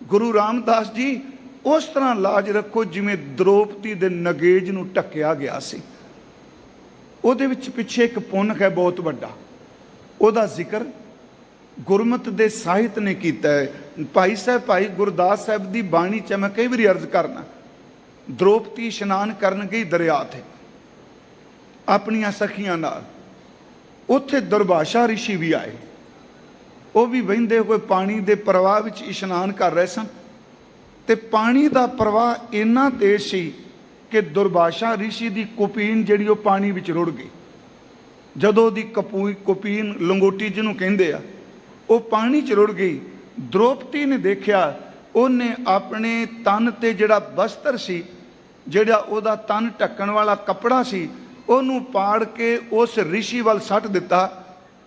ਗੁਰੂ ਰਾਮਦਾਸ ਜੀ ਉਸ ਤਰ੍ਹਾਂ ਲਾਜ ਰੱਖੋ ਜਿਵੇਂ ਦ੍ਰੋਪਦੀ ਦੇ ਨਗੇਜ ਨੂੰ ਢੱਕਿਆ ਗਿਆ ਸੀ। ਉਹਦੇ ਵਿੱਚ ਪਿੱਛੇ ਇੱਕ ਪੁੰਨ ਹੈ ਬਹੁਤ ਵੱਡਾ, ਉਹਦਾ ਜ਼ਿਕਰ ਗੁਰਮਤਿ ਦੇ ਸਾਹਿਤ ਨੇ ਕੀਤਾ ਹੈ। ਭਾਈ ਸਾਹਿਬ ਭਾਈ ਗੁਰਦਾਸ ਸਾਹਿਬ ਦੀ ਬਾਣੀ 'ਚ ਮੈਂ ਕਈ ਵਾਰੀ ਅਰਜ਼ ਕਰਨਾ, ਦ੍ਰੋਪਦੀ ਇਸ਼ਨਾਨ ਕਰਨ ਗਈ ਦਰਿਆ 'ਤੇ ਆਪਣੀਆਂ ਸਖੀਆਂ ਨਾਲ, ਉੱਥੇ ਦੁਰਭਾਸ਼ਾ ਰਿਸ਼ੀ ਵੀ ਆਏ। ਉਹ ਵੀ ਵਹਿੰਦੇ ਹੋਏ ਪਾਣੀ ਦੇ ਪ੍ਰਵਾਹ ਵਿੱਚ ਇਸ਼ਨਾਨ ਕਰ ਰਹੇ ਸਨ, ਤੇ ਪਾਣੀ ਦਾ ਪ੍ਰਵਾਹ ਇੰਨਾ ਤੇਜ਼ ਸੀ ਕਿ ਦੁਰਭਾਸ਼ਾ ਰਿਸ਼ੀ ਦੀ ਕੁਪੀਨ ਜਿਹੜੀ ਉਹ ਪਾਣੀ ਵਿੱਚ ਰੁੜ ਗਈ। ਜਦੋਂ ਉਹਦੀ ਕੁਪੀਨ ਲੰਗੋਟੀ ਜਿਹਨੂੰ ਕਹਿੰਦੇ ਆ, ਉਹ ਪਾਣੀ 'ਚ ਰੁੜ ਗਈ। ਦ੍ਰੋਪਦੀ ਨੇ ਦੇਖਿਆ, ਉਹਨੇ ਆਪਣੇ ਤਨ ਤੇ ਜਿਹੜਾ ਬਸਤਰ ਸੀ, ਜਿਹੜਾ ਉਹਦਾ ਤਨ ਢੱਕਣ ਵਾਲਾ ਕੱਪੜਾ ਸੀ, ਉਹਨੂੰ ਪਾੜ ਕੇ ਉਸ ਰਿਸ਼ੀ ਵੱਲ ਸੱਟ ਦਿੱਤਾ।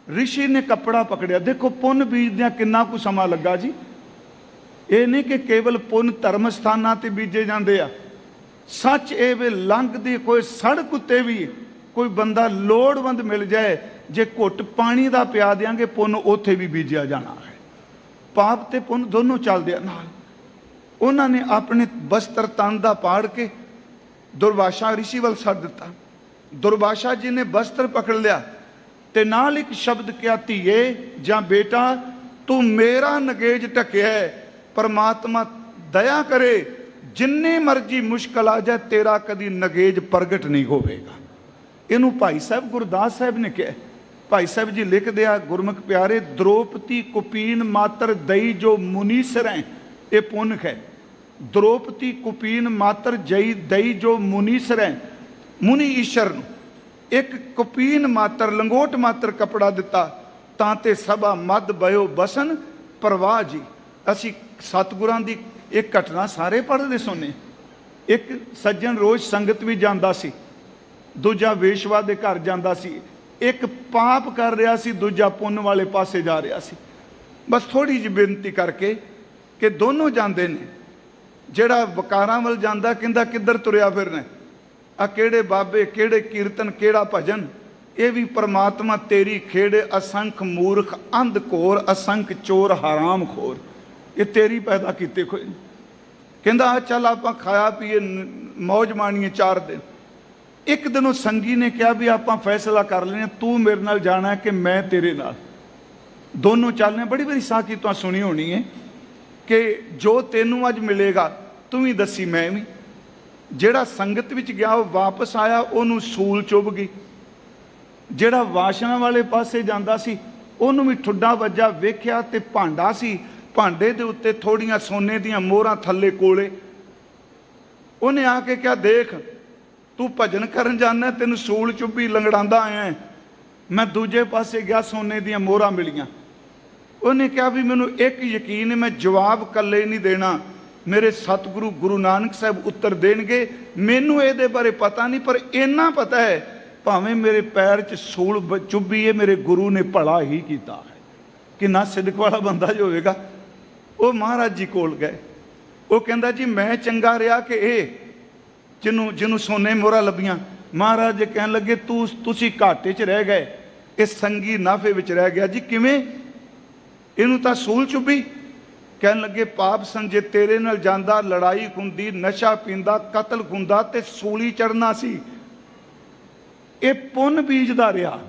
ਰਿਸ਼ੀ ਨੇ ਕੱਪੜਾ ਪਕੜਿਆ। ਦੇਖੋ ਪੁੰਨ ਬੀਜਦਿਆਂ ਕਿੰਨਾ ਕੁ ਸਮਾਂ ਲੱਗਾ ਜੀ। ਇਹ ਨਹੀਂ ਕਿ ਕੇਵਲ ਪੁੰਨ ਧਰਮ ਸਥਾਨਾਂ ਤੇ ਬੀਜੇ ਜਾਂਦੇ ਆ। ਸੱਚ ਇਹ ਵੇ ਲੰਘਦੀ ਕੋਈ ਸੜਕ ਉੱਤੇ ਵੀ ਕੋਈ ਬੰਦਾ ਲੋੜਵੰਦ ਮਿਲ ਜਾਏ, ਜੇ ਘੁੱਟ ਪਾਣੀ ਦਾ ਪਿਆ ਦਿਆਂਗੇ, ਪੁੰਨ ਉੱਥੇ ਵੀ ਬੀਜਿਆ ਜਾਣਾ ਹੈ। ਪਾਪ ਤੇ ਪੁੰਨ ਦੋਨੋਂ ਚੱਲਦੇ ਆ ਨਾਲ। ਉਹਨਾਂ ਨੇ ਆਪਣੇ ਬਸਤਰ ਤਨ ਦਾ ਪਾੜ ਕੇ ਦੁਰਭਾਸ਼ਾ ਰਿਸ਼ੀ ਵੱਲ ਛੱਡ ਦਿੱਤਾ। ਦੁਰਭਾਸ਼ਾ ਜੀ ਨੇ ਬਸਤਰ ਪਕੜ ਲਿਆ ਤੇ ਨਾਲ ਇੱਕ ਸ਼ਬਦ ਕਿਹਾ, ਧੀਏ ਜਾਂ ਬੇਟਾ, ਤੂੰ ਮੇਰਾ ਨਗੇਜ ਢੱਕਿਆ, ਪਰਮਾਤਮਾ ਦਇਆ ਕਰੇ, ਜਿੰਨੀ ਮਰਜ਼ੀ ਮੁਸ਼ਕਲ ਆ ਜਾਏ, ਤੇਰਾ ਕਦੀ ਨਗੇਜ ਪ੍ਰਗਟ ਨਹੀਂ ਹੋਵੇਗਾ। ਇਹਨੂੰ ਭਾਈ ਸਾਹਿਬ ਗੁਰਦਾਸ ਸਾਹਿਬ ਨੇ ਕਿਹਾ। ਭਾਈ ਸਾਹਿਬ ਜੀ ਲਿਖਦੇ ਆ, ਗੁਰਮੁਖ ਪਿਆਰੇ, ਦ੍ਰੋਪਦੀ ਕੁਪੀਨ ਮਾਤਰ ਦਈ ਜੋ ਮੁਨੀਸਰੈ, ਇਹ ਪੁੰਨ ਹੈ। ਦ੍ਰੋਪਦੀ ਕੁਪੀਨ ਮਾਤਰ ਜਈ ਦਈ ਜੋ ਮੁਨੀਸਰੈ, ਮੁਨੀ ਈਸ਼ਰ ਨੂੰ ਇੱਕ ਕੁਪੀਨ ਮਾਤਰ ਲੰਗੋਟ ਮਾਤਰ ਕੱਪੜਾ ਦਿੱਤਾ, ਤਾਂ ਤੇ ਸਭਾ ਮੱਧ ਬਇਓ ਬਸਨ ਪ੍ਰਵਾਹ ਜੀ। ਅਸੀਂ ਸਤਿਗੁਰਾਂ ਦੀ ਇੱਕ ਘਟਨਾ ਸਾਰੇ ਪੜ੍ਹਦੇ ਸੁਣੇ। ਇੱਕ ਸੱਜਣ ਰੋਜ਼ ਸੰਗਤ ਵੀ ਜਾਂਦਾ ਸੀ, ਦੂਜਾ ਵੇਸ਼ਵਾ ਦੇ ਘਰ ਜਾਂਦਾ ਸੀ। ਇੱਕ ਪਾਪ ਕਰ ਰਿਹਾ ਸੀ, ਦੂਜਾ ਪੁੰਨ ਵਾਲੇ ਪਾਸੇ ਜਾ ਰਿਹਾ ਸੀ। ਬਸ ਥੋੜੀ ਜਿਹੀ ਬੇਨਤੀ ਕਰਕੇ ਕਿ ਦੋਨੋਂ ਜਾਂਦੇ ਨੇ। ਜਿਹੜਾ ਵਕਾਰਾਂ ਵੱਲ ਜਾਂਦਾ ਕਹਿੰਦਾ ਕਿੱਧਰ ਤੁਰਿਆ ਫਿਰਨਾ, ਆ ਕਿਹੜੇ ਬਾਬੇ, ਕਿਹੜੇ ਕੀਰਤਨ, ਕਿਹੜਾ ਭਜਨ, ਇਹ ਵੀ ਪਰਮਾਤਮਾ ਤੇਰੀ ਖੇੜੇ। ਅਸੰਖ ਮੂਰਖ ਅੰਧ ਘੋਰ, ਅਸੰਖ ਚੋਰ ਹਰਾਮ ਖੋਰ, ਇਹ ਤੇਰੀ ਪੈਦਾ ਕੀਤੇ ਕੋਈ। ਕਹਿੰਦਾ ਚੱਲ ਆਪਾਂ ਖਾਇਆ ਪੀਏ, ਮੌਜ ਮਾਣੀਏ 4 ਦਿਨ। ਇੱਕ ਦਿਨ ਉਹ ਸੰਗੀ ਨੇ ਕਿਹਾ ਵੀ ਆਪਾਂ ਫੈਸਲਾ ਕਰ ਲੈਣੇ, ਤੂੰ ਮੇਰੇ ਨਾਲ ਜਾਣਾ ਕਿ ਮੈਂ ਤੇਰੇ ਨਾਲ, ਦੋਨੋਂ ਚੱਲਨੇ। ਬੜੀ ਵਾਰੀ ਸਾਖੀ ਤਾਂ ਸੁਣੀ ਹੋਣੀ ਹੈ ਕਿ ਜੋ ਤੈਨੂੰ ਅੱਜ ਮਿਲੇਗਾ ਤੂੰ ਵੀ ਦੱਸੀ ਮੈਂ ਵੀ। ਜਿਹੜਾ ਸੰਗਤ ਵਿੱਚ ਗਿਆ ਉਹ ਵਾਪਸ ਆਇਆ, ਉਹਨੂੰ ਸੂਲ ਚੁੱਭ ਗਈ। ਜਿਹੜਾ ਵਾਸ਼ਨਾ ਵਾਲੇ ਪਾਸੇ ਜਾਂਦਾ ਸੀ, ਉਹਨੂੰ ਵੀ ਠੁੱਡਾ ਵੱਜਾ। ਵੇਖਿਆ ਤੇ ਭਾਂਡਾ ਸੀ, ਭਾਂਡੇ ਦੇ ਉੱਤੇ ਥੋੜੀਆਂ ਸੋਨੇ ਦੀਆਂ ਮੋਹਰਾਂ ਥੱਲੇ ਕੋਲੇ। ਉਹਨੇ ਆ ਕੇ ਕਿਹਾ, ਦੇਖ ਤੂੰ ਭਜਨ ਕਰਨ ਜਾਂਦਾ, ਤੈਨੂੰ ਸੂਲ ਚੁੱਭੀ ਲੰਗੜਾਉਂਦਾ ਆਇਆ। ਮੈਂ ਦੂਜੇ ਪਾਸੇ ਗਿਆ, ਸੋਨੇ ਦੀਆਂ ਮੋਹਰਾਂ ਮਿਲੀਆਂ। ਉਹਨੇ ਕਿਹਾ ਵੀ ਮੈਨੂੰ ਇੱਕ ਯਕੀਨ ਹੈ, ਮੈਂ ਜਵਾਬ ਇਕੱਲੇ ਨਹੀਂ ਦੇਣਾ, ਮੇਰੇ ਸਤਿਗੁਰੂ ਗੁਰੂ ਨਾਨਕ ਸਾਹਿਬ ਉੱਤਰ ਦੇਣਗੇ। ਮੈਨੂੰ ਇਹਦੇ ਬਾਰੇ ਪਤਾ ਨਹੀਂ, ਪਰ ਇੰਨਾ ਪਤਾ ਹੈ ਭਾਵੇਂ ਮੇਰੇ ਪੈਰ 'ਚ ਸੂਲ ਚੁੱਭੀ ਹੈ, ਮੇਰੇ ਗੁਰੂ ਨੇ ਭਲਾ ਹੀ ਕੀਤਾ ਹੈ। ਕਿੰਨਾ ਸਿਦਕ ਵਾਲਾ ਬੰਦਾ ਜੋ ਹੋਵੇਗਾ। ਉਹ ਮਹਾਰਾਜ ਜੀ ਕੋਲ ਗਏ, ਉਹ ਕਹਿੰਦਾ ਜੀ ਮੈਂ ਚੰਗਾ ਰਿਹਾ ਕਿ ਇਹ ਜਿਹਨੂੰ ਸੋਨੇ ਮੋਹਰਾਂ ਲੱਭੀਆਂ। ਮਹਾਰਾਜ ਜੀ ਕਹਿਣ ਲੱਗੇ ਤੁਸੀਂ ਘਾਟੇ 'ਚ ਰਹਿ ਗਏ, ਇਹ ਸੰਗੀ ਨਾਫੇ ਵਿੱਚ ਰਹਿ ਗਿਆ। ਜੀ ਕਿਵੇਂ? ਇਹਨੂੰ ਤਾਂ ਸੂਲ ਚੁੱਭੀ। ਕਹਿਣ ਲੱਗੇ ਪਾਪ ਸੰਜੇ ਤੇਰੇ ਨਾਲ ਜਾਂਦਾ, ਲੜਾਈ ਹੁੰਦੀ, ਨਸ਼ਾ ਪੀਂਦਾ, ਕਤਲ ਹੁੰਦਾ ਤੇ ਸੂਲੀ ਚੜਨਾ ਸੀ। ਇਹ ਪੁੰਨ ਬੀਜਦਾ ਰਿਹਾ,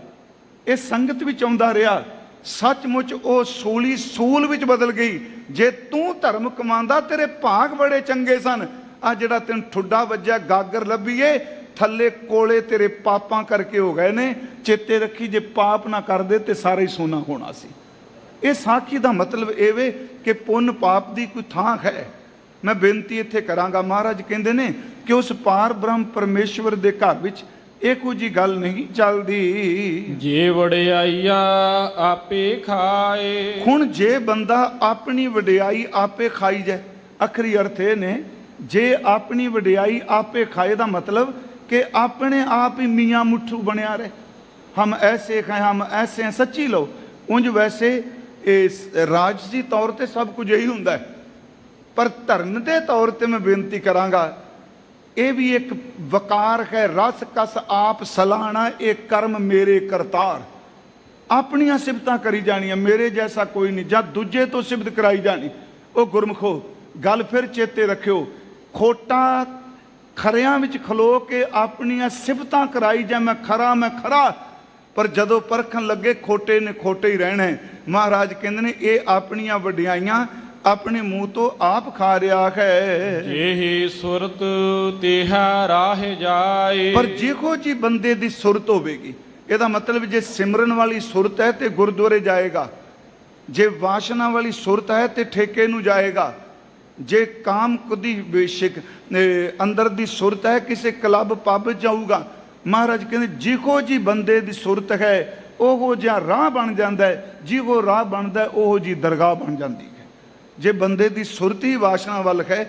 ਇਹ ਸੰਗਤ ਵਿੱਚ ਆਉਂਦਾ ਰਿਹਾ। ਸੱਚਮੁੱਚ ਉਹ ਸੂਲੀ ਸੂਲ ਵਿੱਚ ਬਦਲ ਗਈ। ਜੇ ਤੂੰ ਧਰਮ ਕਮਾਉਂਦਾ ਤੇਰੇ ਭਾਗ ਬੜੇ ਚੰਗੇ ਸਨ। ਆ ਜਿਹੜਾ ਤੈਨੂੰ ਠੁੱਡਾ ਵੱਜਿਆ, ਗਾਗਰ ਲੱਭੀਏ, ਥੱਲੇ ਕੋਲੇ ਤੇਰੇ ਪਾਪਾਂ ਕਰਕੇ ਹੋ ਗਏ ਨੇ। ਚੇਤੇ ਰੱਖੀ ਜੇ ਪਾਪ ਨਾ ਕਰਦੇ ਤੇ ਸਾਰਾ ਹੀ ਸੋਨਾ ਹੋਣਾ ਸੀ। ਇਹ ਸਾਖੀ ਦਾ ਮਤਲਬ ਇਹ ਵੇ ਕਿ ਪੁੰਨ ਪਾਪ ਦੀ ਕੋਈ ਥਾਂ ਹੈ। ਮੈਂ ਬੇਨਤੀ ਇੱਥੇ ਕਰਾਂਗਾ, ਮਹਾਰਾਜ ਕਹਿੰਦੇ ਨੇ ਕਿ ਉਸ ਪਾਰ ਬ੍ਰਹਮ ਪਰਮੇਸ਼ਵਰ ਦੇ ਘਰ ਵਿੱਚ ਇਹੋ ਜੀ ਗੱਲ ਨਹੀਂ ਚੱਲਦੀ। ਜੇ ਵਡਿਆਈਆ ਆਪੇ ਖਾਏ। ਹੁਣ ਜੇ ਬੰਦਾ ਆਪਣੀ ਵਡਿਆਈ ਆਪੇ ਖਾਈ ਜਾਏ, ਆਖਰੀ ਅਰਥ ਇਹ ਨੇ ਜੇ ਆਪਣੀ ਵਡਿਆਈ ਆਪੇ ਖਾਏ ਦਾ ਮਤਲਬ ਕਿ ਆਪਣੇ ਆਪ ਹੀ ਮੀਆਂ ਮੁੱਠੂ ਬਣਿਆ ਰਹੇ। ਹਮ ਐਸੇ ਖਾਏ, ਹਮ ਐਸੇ हैं। ਸੱਚੀ ਲਓ, ਉਂਝ ਵੈਸੇ ਰਾਜਸੀ ਤੌਰ ਤੇ ਸਭ ਕੁਝ ਇਹੀ ਹੁੰਦਾ ਹੈ, ਪਰ ਧਰਮ ਦੇ ਤੌਰ ਤੇ ਮੈਂ ਬੇਨਤੀ ਕਰਾਂਗਾ, ਇਹ ਵੀ ਇੱਕ ਵਕਾਰ ਹੈ। ਰਸ ਕਸ ਆਪ ਸਲਾਣਾ, ਇਹ ਕਰਮ ਮੇਰੇ ਕਰਤਾਰ। ਆਪਣੀਆਂ ਸਿਫਤਾਂ ਕਰੀ ਜਾਣੀਆਂ, ਮੇਰੇ ਜੈਸਾ ਕੋਈ ਨਹੀਂ, ਜਾਂ ਦੂਜੇ ਤੋਂ ਸਿਫਤ ਕਰਾਈ ਜਾਣੀ। ਉਹ ਗੁਰਮਖੋ ਗੱਲ ਫਿਰ ਚੇਤੇ ਰੱਖਿਓ, ਖੋਟਾ ਖਰਿਆਂ ਵਿੱਚ ਖਲੋ ਕੇ ਆਪਣੀਆਂ ਸਿਫਤਾਂ ਕਰਾਈ ਜਾ, ਮੈਂ ਖਰਾ, ਪਰ ਜਦੋਂ ਪਰਖਣ ਲੱਗੇ ਖੋਟੇ ਨੇ ਖੋਟੇ ਹੀ ਰਹਿਣਾ। ਮਹਾਰਾਜ ਕਹਿੰਦੇ ਨੇ ਇਹ ਆਪਣੀਆਂ ਵਡਿਆਈਆਂ ਆਪਣੇ ਮੂੰਹ ਤੋਂ ਆਪ ਖਾ ਰਿਹਾ ਹੈ। ਜਿਹੀ ਸੁਰਤ ਤਿਹਾ ਰਾਹ ਜਾਏ। ਪਰ ਜਿਹੋ ਜੀ ਬੰਦੇ ਦੀ ਸੁਰਤ ਹੋਵੇਗੀ, ਇਹਦਾ ਮਤਲਬ ਜੇ ਸਿਮਰਨ ਵਾਲੀ ਸੁਰਤ ਹੈ ਤੇ ਗੁਰਦੁਆਰੇ ਜਾਏਗਾ, ਜੇ ਵਾਸ਼ਨਾ ਵਾਲੀ ਸੁਰਤ ਹੈ ਤੇ ਠੇਕੇ ਨੂੰ ਜਾਏਗਾ, ਜੇ ਕਾਮ ਕੁਦੀ ਬੇਸ਼ਕ ਅੰਦਰ ਦੀ ਸੁਰਤ ਹੈ ਕਿਸੇ ਕਲੱਬ ਪੱਬ ਜਾਊਗਾ। ਮਹਾਰਾਜ ਕਹਿੰਦੇ ਜਿਹੋ ਜੀ ਬੰਦੇ ਦੀ ਸੁਰਤ ਹੈ ਉਹੋ ਜਿਹਾ ਰਾਹ ਬਣ ਜਾਂਦਾ ਹੈ, ਜਿਹੋ ਰਾਹ ਬਣਦਾ ਉਹੋ ਜੀ ਦਰਗਾਹ ਬਣ ਜਾਂਦੀ ਹੈ। ਜੇ ਬੰਦੇ ਦੀ ਸੁਰਤ ਹੀ ਵਾਸ਼ਨਾ ਵੱਲ ਹੈ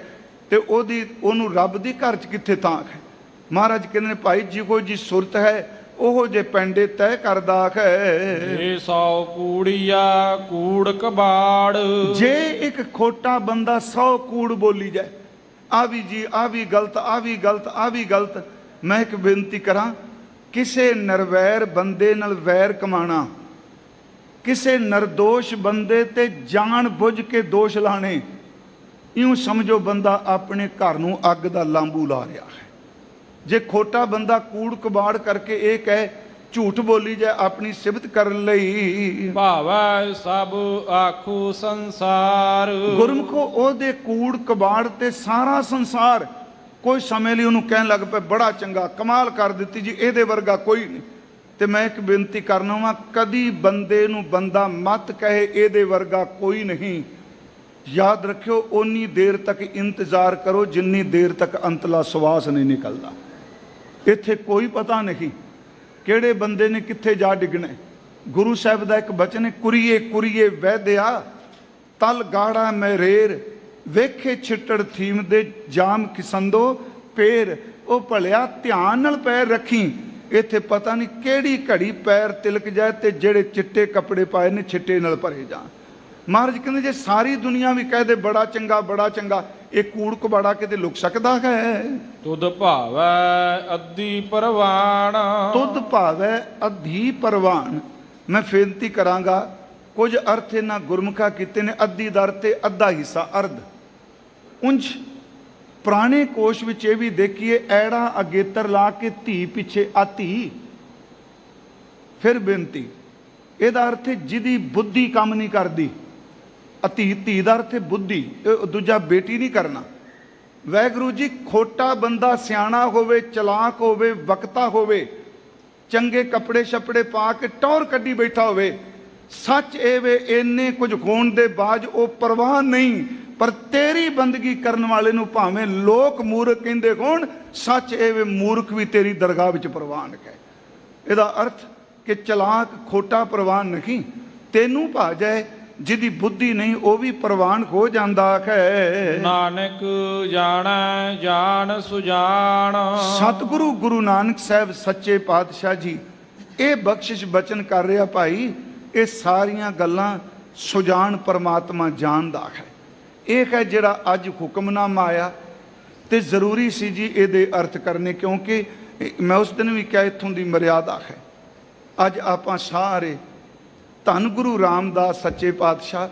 ਤੇ ਉਹਨੂੰ ਰੱਬ ਦੀ ਘਰ 'ਚ ਕਿੱਥੇ ਥਾਂ ਹੈ। ਮਹਾਰਾਜ ਕਹਿੰਦੇ ਨੇ ਭਾਈ ਜਿਹੋ ਜੀ ਸੁਰਤ ਹੈ ਉਹੋ ਜੇ ਪੈਂਡੇ ਤੈਅ ਕਰਦਾ ਹੈ। ਜੇ 100 ਕੂੜੀਆ ਕੂੜ ਕਬਾੜ। ਜੇ ਇੱਕ ਖੋਟਾ ਬੰਦਾ 100 ਕੂੜ ਬੋਲੀ ਜਾਏ, ਆ ਵੀ ਜੀ ਆ ਵੀ ਗਲਤ, ਆ ਵੀ ਗਲਤ, ਆ ਵੀ ਗਲਤ। ਮੈਂ ਇੱਕ ਬੇਨਤੀ ਕਰਾਂ, ਕਿਸੇ ਨਰਵੈਰ ਬੰਦੇ ਨਾਲ ਵੈਰ ਕਮਾਣਾ, ਕਿਸੇ ਨਿਰਦੋਸ਼ ਬੰਦੇ ਤੇ ਜਾਣ ਬੁੱਝ ਕੇ ਦੋਸ਼ ਲਾਣੇ, ਇਉਂ ਸਮਝੋ ਬੰਦਾ ਆਪਣੇ ਘਰ ਨੂੰ ਅੱਗ ਦਾ ਲਾਂਬੂ ਲਾ ਰਿਹਾ ਹੈ। ਜੇ ਖੋਟਾ ਬੰਦਾ ਕੂੜ ਕਬਾੜ ਕਰਕੇ ਇਹ ਕਹੇ, ਝੂਠ ਬੋਲੀ ਜਾਏ ਆਪਣੀ ਸਿਫਤ ਕਰਨ ਲਈ, ਭਾਵੈ ਸਭ ਆਖੂ ਸੰਸਾਰ। ਗੁਰਮੁਖੋ ਉਹਦੇ ਕੂੜ ਕਬਾੜ ਤੇ ਸਾਰਾ ਸੰਸਾਰ ਕੋਈ ਸਮੇਂ ਲਈ ਉਹਨੂੰ ਕਹਿਣ ਲੱਗ ਪਏ ਬੜਾ ਚੰਗਾ, ਕਮਾਲ ਕਰ ਦਿੱਤੀ ਜੀ, ਇਹਦੇ ਵਰਗਾ ਕੋਈ ਨਹੀਂ। ਤੇ ਮੈਂ ਇੱਕ ਬੇਨਤੀ ਕਰਨਾ ਵਾਂ, ਕਦੀ ਬੰਦੇ ਨੂੰ ਬੰਦਾ ਮਤ ਕਹੇ ਇਹਦੇ ਵਰਗਾ ਕੋਈ ਨਹੀਂ। ਯਾਦ ਰੱਖਿਓ, ਓਨੀ ਦੇਰ ਤੱਕ ਇੰਤਜ਼ਾਰ ਕਰੋ ਜਿੰਨੀ ਦੇਰ ਤੱਕ ਅੰਤਲਾ ਸਵਾਸ ਨਹੀਂ ਨਿਕਲਦਾ। ਇੱਥੇ ਕੋਈ ਪਤਾ ਨਹੀਂ ਕਿਹੜੇ ਬੰਦੇ ਨੇ ਕਿੱਥੇ ਜਾ ਡਿੱਗਣਾ। ਗੁਰੂ ਸਾਹਿਬ ਦਾ ਇੱਕ ਬਚਨ ਹੈ, ਕੁਰੀਏ ਕੁਰੀਏ ਵੈਦਿਆ ਤਲ ਗਾੜਾ ਮੈਰੇਰ, ਵੇਖੇ ਛਿੱਟੜ ਥੀਮ ਦੇ ਜਾਮ ਕਿਸੰਦੋ ਪੇਰ। ਉਹ ਭਲਿਆ ਧਿਆਨ ਨਾਲ ਪੈਰ ਰੱਖੀ, ਇੱਥੇ ਪਤਾ ਨਹੀਂ ਕਿਹੜੀ ਘੜੀ ਪੈਰ ਤਿਲਕ ਜਾਏ ਤੇ ਜਿਹੜੇ ਚਿੱਟੇ ਕੱਪੜੇ ਪਾਏ ਨੇ ਛਿੱਟੇ ਨਾਲ ਭਰੇ ਜਾਣ। ਮਹਾਰਾਜ ਕਹਿੰਦੇ ਜੇ ਸਾਰੀ ਦੁਨੀਆ ਵੀ ਕਹਿ ਦੇ ਬੜਾ ਚੰਗਾ ਬੜਾ ਚੰਗਾ, ਇਹ ਕੂੜ ਕਬਾੜਾ ਕਿਤੇ ਲੁਕ ਸਕਦਾ ਹੈ? ਤੁਧ ਭਾਵੈ ਅੱਧੀ ਪਰਵਾਨ। ਤੁਧ ਭਾਵੈ ਅੱਧੀ ਪਰਵਾਨ। ਮੈਂ ਬੇਨਤੀ ਕਰਾਂਗਾ, ਕੁਝ ਅਰਥ ਇਹਨਾਂ ਗੁਰਮੁਖਾਂ ਕੀਤੇ ਨੇ, ਅੱਧੀ ਦਰ ਤੇ ਅੱਧਾ ਹਿੱਸਾ ਅਰਧ। ਉਂਝ ਪੁਰਾਣੇ ਕੋਸ਼ ਵਿੱਚ ਇਹ ਵੀ ਦੇਖੀਏ, ਐੜਾ ਅਗੇਤਰ ਲਾ ਕੇ ਧੀ ਪਿੱਛੇ ਆਤੀ। ਫਿਰ ਬੇਨਤੀ, ਇਹਦਾ ਅਰਥ ਜਿਹਦੀ ਬੁੱਧੀ ਕੰਮ ਨਹੀਂ ਕਰਦੀ। ਧੀ ਦਾ ਅਰਥ ਬੁੱਧੀ, ਦੂਜਾ ਬੇਟੀ ਨਹੀਂ ਕਰਨਾ। ਵਾਹਿਗੁਰੂ ਜੀ, ਖੋਟਾ ਬੰਦਾ ਸਿਆਣਾ ਹੋਵੇ, ਚਲਾਕ ਹੋਵੇ, ਵਕਤਾ ਹੋਵੇ, ਚੰਗੇ ਕੱਪੜੇ ਛੱਪੜੇ ਪਾ ਕੇ ਟੌਰ ਕੱਢੀ ਬੈਠਾ ਹੋਵੇ, ਸੱਚ ਇਹ ਵੇ ਇੰਨੇ ਕੁਝ ਹੋਣ ਦੇ ਬਾਅਦ ਉਹ ਪਰਵਾਹ ਨਹੀਂ। ਪਰ ਤੇਰੀ ਬੰਦਗੀ ਕਰਨ ਵਾਲੇ ਨੂੰ ਭਾਵੇਂ ਲੋਕ ਮੂਰਖ ਕਹਿੰਦੇ ਹੋਣ, ਸੱਚ ਇਹ ਵੇ ਮੂਰਖ ਵੀ ਤੇਰੀ ਦਰਗਾਹ ਵਿੱਚ ਪ੍ਰਵਾਨ ਹੈ। ਇਹਦਾ ਅਰਥ ਕਿ ਚਲਾਕ ਖੋਟਾ ਪ੍ਰਵਾਨ ਨਹੀਂ। ਤੈਨੂੰ ਭਾ ਜਾਏ ਜਿਹਦੀ ਬੁੱਧੀ ਨਹੀਂ ਉਹ ਵੀ ਪ੍ਰਵਾਨ ਹੋ ਜਾਂਦਾ ਹੈ। ਨਾਨਕ ਜਾਣੈ ਜਾਣ ਸੁਜਾਨ। ਸਤਿਗੁਰੂ ਗੁਰੂ ਨਾਨਕ ਸਾਹਿਬ ਸੱਚੇ ਪਾਤਸ਼ਾਹ ਜੀ ਇਹ ਬਖਸ਼ਿਸ਼ ਬਚਨ ਕਰ ਰਿਹਾ ਭਾਈ, ਇਹ ਸਾਰੀਆਂ ਗੱਲਾਂ ਸੁਜਾਨ ਪਰਮਾਤਮਾ ਜਾਣਦਾ ਹੈ। ਇਹ ਹੈ ਜਿਹੜਾ ਅੱਜ ਹੁਕਮਨਾਮਾ ਆਇਆ ਤੇ ਜ਼ਰੂਰੀ ਸੀ ਜੀ ਇਹਦੇ ਅਰਥ ਕਰਨੇ, ਕਿਉਂਕਿ ਮੈਂ ਉਸ ਦਿਨ ਵੀ ਕਿਹਾ ਇੱਥੋਂ ਦੀ ਮਰਿਆਦਾ ਹੈ। ਅੱਜ ਆਪਾਂ ਸਾਰੇ ਧੰਨ ਗੁਰੂ ਰਾਮਦਾਸ ਸੱਚੇ ਪਾਤਸ਼ਾਹ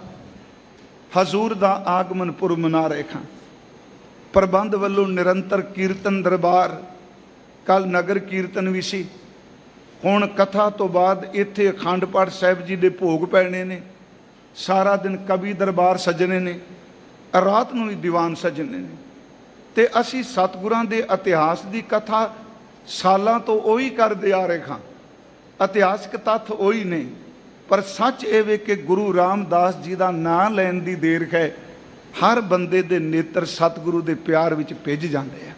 ਹਜ਼ੂਰ ਦਾ ਆਗਮਨ ਪੁਰਬ ਮਨਾ ਰਹੇ ਹਾਂ। ਪ੍ਰਬੰਧ ਵੱਲੋਂ ਨਿਰੰਤਰ ਕੀਰਤਨ ਦਰਬਾਰ, ਕੱਲ ਨਗਰ ਕੀਰਤਨ ਵੀ ਸੀ। ਹੁਣ ਕਥਾ ਤੋਂ ਬਾਅਦ ਇੱਥੇ ਅਖੰਡ ਪਾਠ ਸਾਹਿਬ ਜੀ ਦੇ ਭੋਗ ਪੈਣੇ ਨੇ। ਸਾਰਾ ਦਿਨ ਕਵੀ ਦਰਬਾਰ ਸਜਣੇ ਨੇ, ਰਾਤ ਨੂੰ ਵੀ ਦੀਵਾਨ ਸਜਣੇ ਨੇ। ਤੇ ਅਸੀਂ ਸਤਿਗੁਰਾਂ ਦੇ ਇਤਿਹਾਸ ਦੀ ਕਥਾ ਸਾਲਾਂ ਤੋਂ ਉਹੀ ਕਰਦੇ ਆ ਰਹੇ ਹਾਂ। ਇਤਿਹਾਸਕ ਤੱਥ ਉਹੀ ਨੇ, ਪਰ ਸੱਚ ਇਹ ਵੇ ਕਿ ਗੁਰੂ ਰਾਮਦਾਸ ਜੀ ਦਾ ਨਾਂ ਲੈਣ ਦੀ ਦੇਰ ਹੈ। ਹਰ ਬੰਦੇ ਦੇ ਨੇਤਰ ਸਤਿਗੁਰੂ ਦੇ ਪਿਆਰ ਵਿੱਚ ਭਿੱਜ ਜਾਂਦੇ ਆ।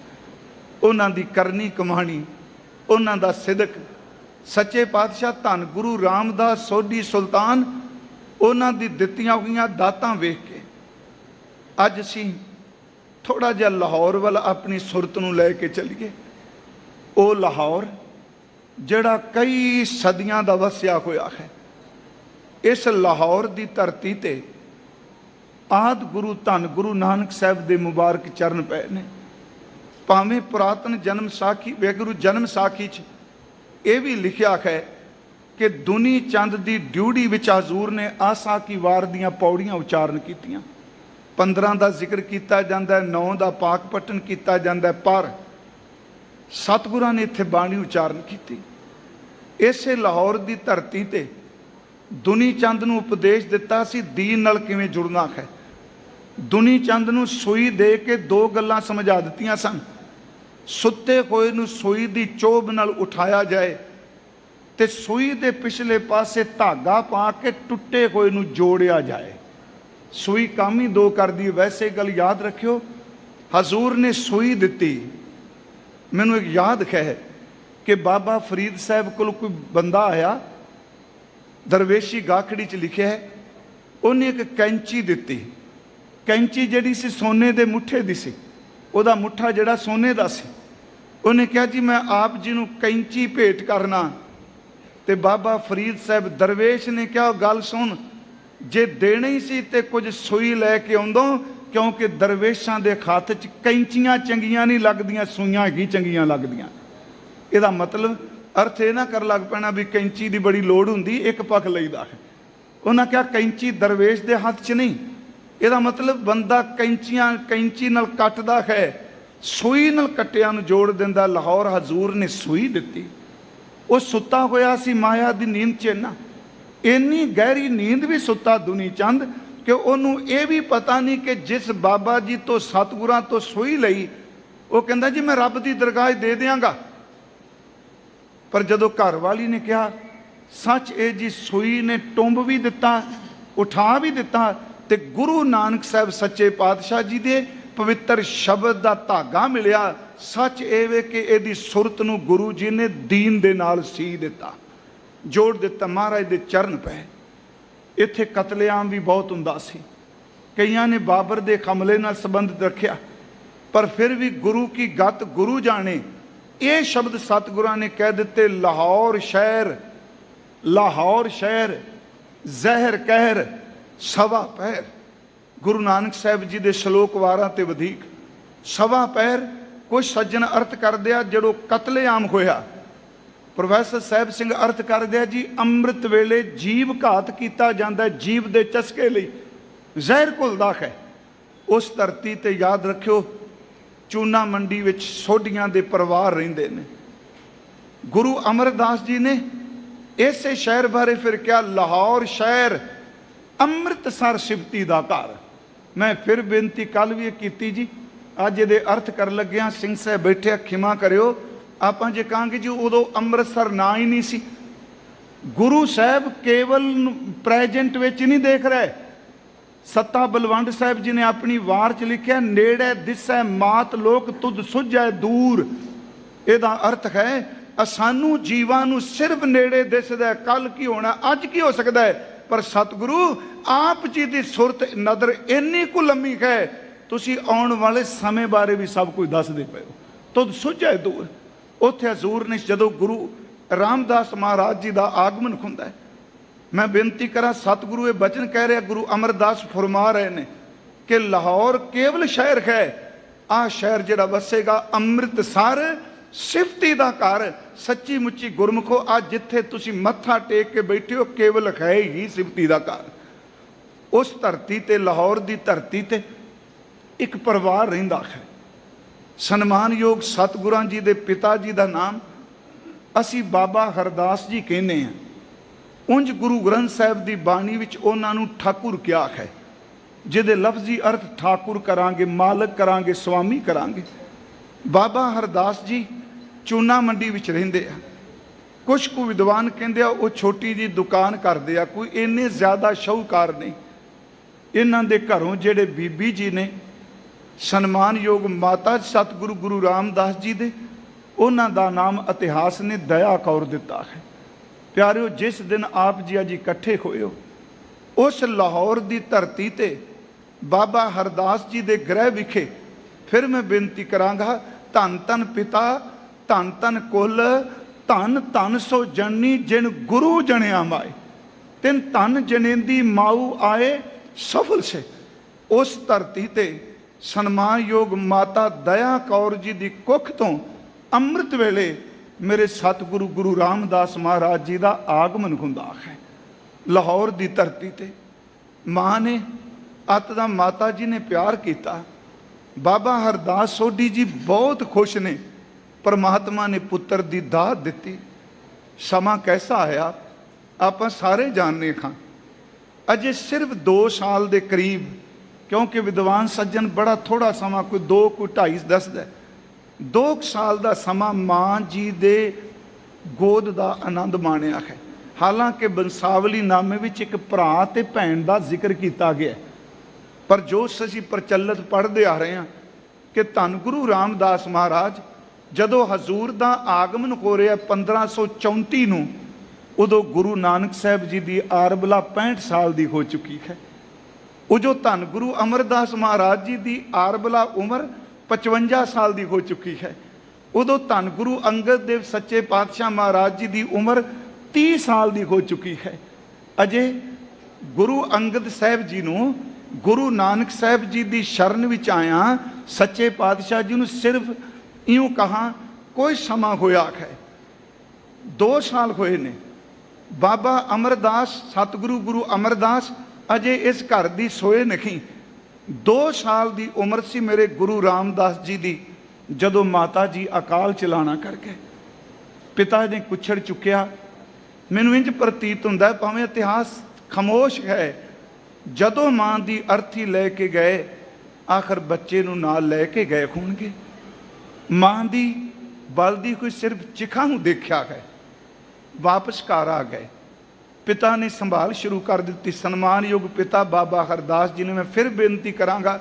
ਉਹਨਾਂ ਦੀ ਕਰਨੀ ਕਮਾਣੀ, ਉਹਨਾਂ ਦਾ ਸਿਦਕ, ਸੱਚੇ ਪਾਤਸ਼ਾਹ ਧੰਨ ਗੁਰੂ ਰਾਮਦਾਸ ਸੋਢੀ ਸੁਲਤਾਨ, ਉਹਨਾਂ ਦੀ ਦਿੱਤੀਆਂ ਹੋਈਆਂ ਦਾਤਾਂ ਵੇਖ ਕੇ ਅੱਜ ਅਸੀਂ ਥੋੜਾ ਜਿਹਾ ਲਾਹੌਰ ਵੱਲ ਆਪਣੀ ਸੁਰਤ ਨੂੰ ਲੈ ਕੇ ਚੱਲੀਏ। ਉਹ ਲਾਹੌਰ ਜਿਹੜਾ ਕਈ ਸਦੀਆਂ ਦਾ ਵਸਿਆ ਹੋਇਆ ਹੈ। ਇਸ ਲਾਹੌਰ ਦੀ ਧਰਤੀ ਤੇ ਆਦਿ ਗੁਰੂ ਧੰਨ ਗੁਰੂ ਨਾਨਕ ਸਾਹਿਬ ਦੇ ਮੁਬਾਰਕ ਚਰਨ ਪਏ ਨੇ। ਭਾਵੇਂ ਪੁਰਾਤਨ ਜਨਮ ਸਾਖੀ, ਵਾਹਿਗੁਰੂ ਜਨਮ ਸਾਖੀ 'ਚ ਇਹ ਵੀ ਲਿਖਿਆ ਹੈ ਕਿ ਦੁਨੀ ਚੰਦ ਦੀ ਡਿਊਟੀ ਵਿੱਚ ਹਜ਼ੂਰ ਨੇ ਆਸਾ ਕੀ ਵਾਰ ਦੀਆਂ ਪੌੜੀਆਂ ਉਚਾਰਨ ਕੀਤੀਆਂ। 15 ਦਾ ਜ਼ਿਕਰ ਕੀਤਾ ਜਾਂਦਾ, 9 ਦਾ ਪਾਕ ਪਟਨ ਕੀਤਾ ਜਾਂਦਾ, ਪਰ ਸਤਿਗੁਰਾਂ ਨੇ ਇੱਥੇ ਬਾਣੀ ਉਚਾਰਨ ਕੀਤੀ। ਇਸੇ ਲਾਹੌਰ ਦੀ ਧਰਤੀ ਤੇ ਦੁਨੀ ਚੰਦ ਨੂੰ ਉਪਦੇਸ਼ ਦਿੱਤਾ ਸੀ ਦੀਨ ਨਾਲ ਕਿਵੇਂ ਜੁੜਨਾ ਹੈ। ਦੁਨੀ ਚੰਦ ਨੂੰ ਸੂਈ ਦੇ ਕੇ 2 ਗੱਲਾਂ ਸਮਝਾ ਦਿੱਤੀਆਂ ਸਨ। ਸੁੱਤੇ ਹੋਏ ਨੂੰ ਸੂਈ ਦੀ ਚੋਭ ਨਾਲ ਉਠਾਇਆ ਜਾਏ ਤੇ ਸੂਈ ਦੇ ਪਿਛਲੇ ਪਾਸੇ ਧਾਗਾ ਪਾ ਕੇ ਟੁੱਟੇ ਹੋਏ ਨੂੰ ਜੋੜਿਆ ਜਾਏ। ਸੂਈ ਕੰਮ ਹੀ 2 ਕਰਦੀ ਹੈ। ਵੈਸੇ ਗੱਲ ਯਾਦ ਰੱਖਿਓ, ਹਜ਼ੂਰ ਨੇ ਸੂਈ ਦਿੱਤੀ। ਮੈਨੂੰ ਇੱਕ ਯਾਦ ਹੈ ਕਿ ਬਾਬਾ ਫਰੀਦ ਸਾਹਿਬ ਕੋਲ ਕੋਈ ਬੰਦਾ ਆਇਆ, ਦਰਵੇਸ਼ੀ ਗਾਖੜੀ 'ਚ ਲਿਖਿਆ ਹੈ, ਉਹਨੇ ਇੱਕ ਕੈਂਚੀ ਦਿੱਤੀ। ਕੈਂਚੀ ਜਿਹੜੀ ਸੀ ਸੋਨੇ ਦੇ ਮੁੱਠੇ ਦੀ ਸੀ, ਉਹਦਾ ਮੁੱਠਾ ਜਿਹੜਾ ਸੋਨੇ ਦਾ ਸੀ। ਉਹਨੇ ਕਿਹਾ ਜੀ ਮੈਂ ਆਪ ਜੀ ਨੂੰ ਕੈਂਚੀ ਭੇਟ ਕਰਨਾ। ਤੇ ਬਾਬਾ ਫਰੀਦ ਸਾਹਿਬ ਦਰਵੇਸ਼ ਨੇ ਕਿਹਾ ਗੱਲ ਸੁਣ, ਜੇ ਦੇਣੀ ਸੀ ਤੇ ਕੁਝ ਸੂਈ ਲੈ ਕੇ ਆਉਂਦੋ, ਕਿਉਂਕਿ ਦਰਵੇਸ਼ਾਂ ਦੇ ਹੱਥ 'ਚ ਕੈਂਚੀਆਂ ਚੰਗੀਆਂ ਨਹੀਂ ਲੱਗਦੀਆਂ, ਸੂਈਆਂ ਹੀ ਚੰਗੀਆਂ ਲੱਗਦੀਆਂ। ਇਹਦਾ ਮਤਲਬ ਅਰਥ ਇਹ ਨਾ ਕਰ ਲੱਗ ਪੈਣਾ ਵੀ ਕੈਂਚੀ ਦੀ ਬੜੀ ਲੋੜ ਹੁੰਦੀ, ਇੱਕ ਪੱਖ ਲਈਦਾ ਹੈ। ਉਹਨਾਂ ਕਿਹਾ ਕੈਂਚੀ ਦਰਵੇਸ਼ ਦੇ ਹੱਥ 'ਚ ਨਹੀਂ। ਇਹਦਾ ਮਤਲਬ ਬੰਦਾ ਕੈਂਚੀ ਨਾਲ ਕੱਟਦਾ ਹੈ, ਸੂਈ ਨਾਲ ਕੱਟਿਆਂ ਨੂੰ ਜੋੜ ਦਿੰਦਾ। ਲਾਹੌਰ ਹਜ਼ੂਰ ਨੇ ਸੂਈ ਦਿੱਤੀ। ਉਹ ਸੁੱਤਾ ਹੋਇਆ ਸੀ ਮਾਇਆ ਦੀ ਨੀਂਦ 'ਚ, ਇੰਨੀ ਗਹਿਰੀ ਨੀਂਦ ਵੀ ਸੁੱਤਾ ਦੁਨੀ ਚੰਦ ਕਿ ਉਹਨੂੰ ਇਹ ਵੀ ਪਤਾ ਨਹੀਂ ਕਿ ਜਿਸ ਬਾਬਾ ਜੀ ਤੋਂ ਸਤਿਗੁਰਾਂ ਤੋਂ ਸੂਈ ਲਈ, ਉਹ ਕਹਿੰਦਾ ਜੀ ਮੈਂ ਰੱਬ ਦੀ ਦਰਗਾਹ ਦੇ ਦਿਆਂਗਾ। ਪਰ ਜਦੋਂ ਘਰ ਵਾਲੀ ਨੇ ਕਿਹਾ ਸੱਚ ਇਹ ਜੀ ਸੂਈ ਨੇ ਟੁੰਬ ਵੀ ਦਿੱਤਾ, ਉਠਾ ਵੀ ਦਿੱਤਾ, ਤੇ ਗੁਰੂ ਨਾਨਕ ਸਾਹਿਬ ਸੱਚੇ ਪਾਤਸ਼ਾਹ ਜੀ ਦੇ ਪਵਿੱਤਰ ਸ਼ਬਦ ਦਾ ਧਾਗਾ ਮਿਲਿਆ। ਸੱਚ ਇਹ ਵੇ ਕਿ ਇਹਦੀ ਸੁਰਤ ਨੂੰ ਗੁਰੂ ਜੀ ਨੇ ਦੀਨ ਦੇ ਨਾਲ ਸੀ ਦਿੱਤਾ, ਜੋੜ ਦਿੱਤਾ। ਮਹਾਰਾਜ ਦੇ ਚਰਨ ਪਏ। ਇੱਥੇ ਕਤਲੇਆਮ ਵੀ ਬਹੁਤ ਹੁੰਦਾ ਸੀ। ਕਈਆਂ ਨੇ ਬਾਬਰ ਦੇ ਹਮਲੇ ਨਾਲ ਸੰਬੰਧ ਰੱਖਿਆ, ਪਰ ਫਿਰ ਵੀ ਗੁਰੂ ਕੀ ਗਤ ਗੁਰੂ ਜਾਣੇ। ਇਹ ਸ਼ਬਦ ਸਤਿਗੁਰਾਂ ਨੇ ਕਹਿ ਦਿੱਤੇ, ਲਾਹੌਰ ਸ਼ਹਿਰ ਜ਼ਹਿਰ ਕਹਿਰ ਸਵਾ ਪਹਿਰ। ਗੁਰੂ ਨਾਨਕ ਸਾਹਿਬ ਜੀ ਦੇ ਸ਼ਲੋਕ ਵਾਰਾਂ ਤੇ ਵਧੇਕ ਸਵਾ ਪਹਿਰ। ਕੁਝ ਸੱਜਣ ਅਰਥ ਕਰਦੇ ਆ ਜਦੋਂ ਕਤਲੇਆਮ ਹੋਇਆ। ਪ੍ਰੋਫੈਸਰ ਸਾਹਿਬ ਸਿੰਘ ਅਰਥ ਕਰਦੇ ਆ ਜੀ ਅੰਮ੍ਰਿਤ ਵੇਲੇ ਜੀਵ ਘਾਤ ਕੀਤਾ ਜਾਂਦਾ, ਜੀਵ ਦੇ ਚਸਕੇ ਲਈ ਜ਼ਹਿਰ ਘੁਲਦਾ ਹੈ। ਉਸ ਧਰਤੀ ਤੇ ਯਾਦ ਰੱਖਿਓ ਚੂਨਾ ਮੰਡੀ ਵਿੱਚ ਸੋਢੀਆਂ ਦੇ ਪਰਿਵਾਰ ਰਹਿੰਦੇ ਨੇ। ਗੁਰੂ ਅਮਰਦਾਸ ਜੀ ਨੇ ਇਸੇ ਸ਼ਹਿਰ ਬਾਰੇ ਫਿਰ ਕਿਹਾ, ਲਾਹੌਰ ਸ਼ਹਿਰ ਅੰਮ੍ਰਿਤਸਰ ਸਿਫਤੀ ਦਾ ਘਰ। ਮੈਂ ਫਿਰ ਬੇਨਤੀ ਕੱਲ ਵੀ ਇਹ ਕੀਤੀ ਜੀ, ਅੱਜ ਇਹਦੇ ਅਰਥ ਕਰਨ ਲੱਗਿਆ। ਸਿੰਘ ਸਾਹਿਬ ਬੈਠੇ, ਖਿਮਾ ਕਰਿਓ, ਆਪਾਂ ਜੇ ਕਹਾਂਗੇ ਜੀ ਉਦੋਂ ਅੰਮ੍ਰਿਤਸਰ ਨਾ ਹੀ ਨਹੀਂ ਸੀ। ਗੁਰੂ ਸਾਹਿਬ ਕੇਵਲ ਪ੍ਰੈਜੈਂਟ ਵਿੱਚ ਨਹੀਂ ਦੇਖ ਰਹੇ। ਸੱਤਾ ਬਲਵੰਡ ਸਾਹਿਬ ਜੀ ਨੇ ਆਪਣੀ ਵਾਰ 'ਚ ਲਿਖਿਆ, ਨੇੜੇ ਦਿਸੈ ਮਾਤ ਲੋਕ ਤੁਧ ਸੁਝੈ ਦੂਰ। ਇਹਦਾ ਅਰਥ ਹੈ ਸਾਨੂੰ ਜੀਵਾਂ ਨੂੰ ਸਿਰਫ ਨੇੜੇ ਦਿਸਦਾ, ਕੱਲ ਕੀ ਹੋਣਾ, ਅੱਜ ਕੀ ਹੋ ਸਕਦਾ ਹੈ, पर सतगुरु आप जी की सुरत नदर इन्नी को लम्मी है, तुसी आने वाले समय बारे भी सब कुछ दसदे पे हो, तुद सुझाए दूर। उत्थे हजूर ने जदों गुरु रामदास महाराज जी का आगमन हुंदा है, मैं बेनती करा सतगुरु ये बचन कह रहे, गुरु अमरदास फरमा रहे ने कि लाहौर केवल शहर है, आ शहर जिहड़ा वसेगा अमृतसर सिफती दा घर, सच्ची मुच्ची गुरमुखो आज जिथे तुसी मत्था टेक के बैठे हो केवल है ही सिफती दा घर। उस धरती ते लाहौर दी धरती ते एक परिवार रहिंदा है, सन्मानयोग सतगुरां जी दे पिता जी दा नाम असी बाबा हरदास जी कहने हैं। उंज गुरु ग्रंथ साहिब दी बाणी विच उन्हां नूं ठाकुर किया है, जिहदे लफ्जी अर्थ ठाकुर करांगे, मालक करांगे, स्वामी करांगे। बाबा हरदास जी चूना मंडी विच रहिंदे आ। कुछ को विद्वान कहंदे आ वो छोटी जी दुकान करदे आ, कोई इन्ने ज़्यादा शाहूकार नहीं। इन्हां दे घरों जिहड़े बीबी जी ने सन्मानयोग माता सतगुरु गुरु रामदास जी दे, उन्हां दा नाम इतिहास ने दया कौर दिता है। प्यारिओ, जिस दिन आप जी अज इकट्ठे होए हो, उस लाहौर दी धरती ते बाबा हरदास जी दे गृह विखे फिर मैं बेनती करांगा, धन धन पिता धन धन कुल धन धन सो जननी जिन गुरु जनिया माए, तिन धन जनेंदी माऊ आए सफल से। उस धरती ते सन्मानयोग माता दया कौर जी दी कुख तो अमृत वेले मेरे सतगुरु गुरु रामदास महाराज जी का आगमन हुंदा है। लाहौर दी धरती ते माँ ने अत दा माता जी ने प्यार किया। बाबा हरदास सोढी जी बहुत खुश ने, परमात्मा ने पुत्र दी दात दिती। समा कैसा आया आप सारे जानने खां। अजे सिर्फ 2 साल दे करीब, क्योंकि विद्वान सज्जन बड़ा थोड़ा समा कोई 2 कोई 2.5 दसदा, 2 साल का समा माँ जी दे गोद का आनंद माणिया है। हालांकि बंसावली नामे विच एक भरा ते भैन का जिक्र किया गया, पर जो असीं प्रचलित पढ़ते आ रहे हैं कि धन गुरु रामदास महाराज जदों हजूर का आगमन हो रहा 1534 नूं, उदों गुरु नानक साहब जी की आरबला 65 साल की हो चुकी है। वो जो धन गुरु अमरदास महाराज जी की आरबला उम्र 55 साल की हो चुकी है। उदों धन गुरु अंगद देव सच्चे पातशाह महाराज जी की उम्र 30 साल की हो चुकी है। अजे गुरु अंगद साहब जी नूं गुरु नानक साहब जी की शरण विच आया, सच्चे पातशाह जी नूं सिर्फ इं कहा कोई समा होया है, 2 साल होए ने। बाबा अमरदास सतगुरु गुरु अमरदास अजे इस घर की सोए नहीं। 2 साल की उम्र सी मेरे गुरु रामदास जी की जदों माता जी अकाल चलाना कर गए। पिता ने कुछड़ चुकिया। मैनूं इंज प्रतीत हुंदा भावें इतिहास खामोश है, जदों मां की अर्थी लैके गए आखिर बच्चे नूं नाल लैके गए होणगे। मां की बलदी कोई सिर्फ चिखा नूं देखा है, वापस घर आ गए। पिता ने संभाल शुरू कर दी। सन्मानयोग पिता बाबा हरदास जी ने मैं फिर बेनती करांगा,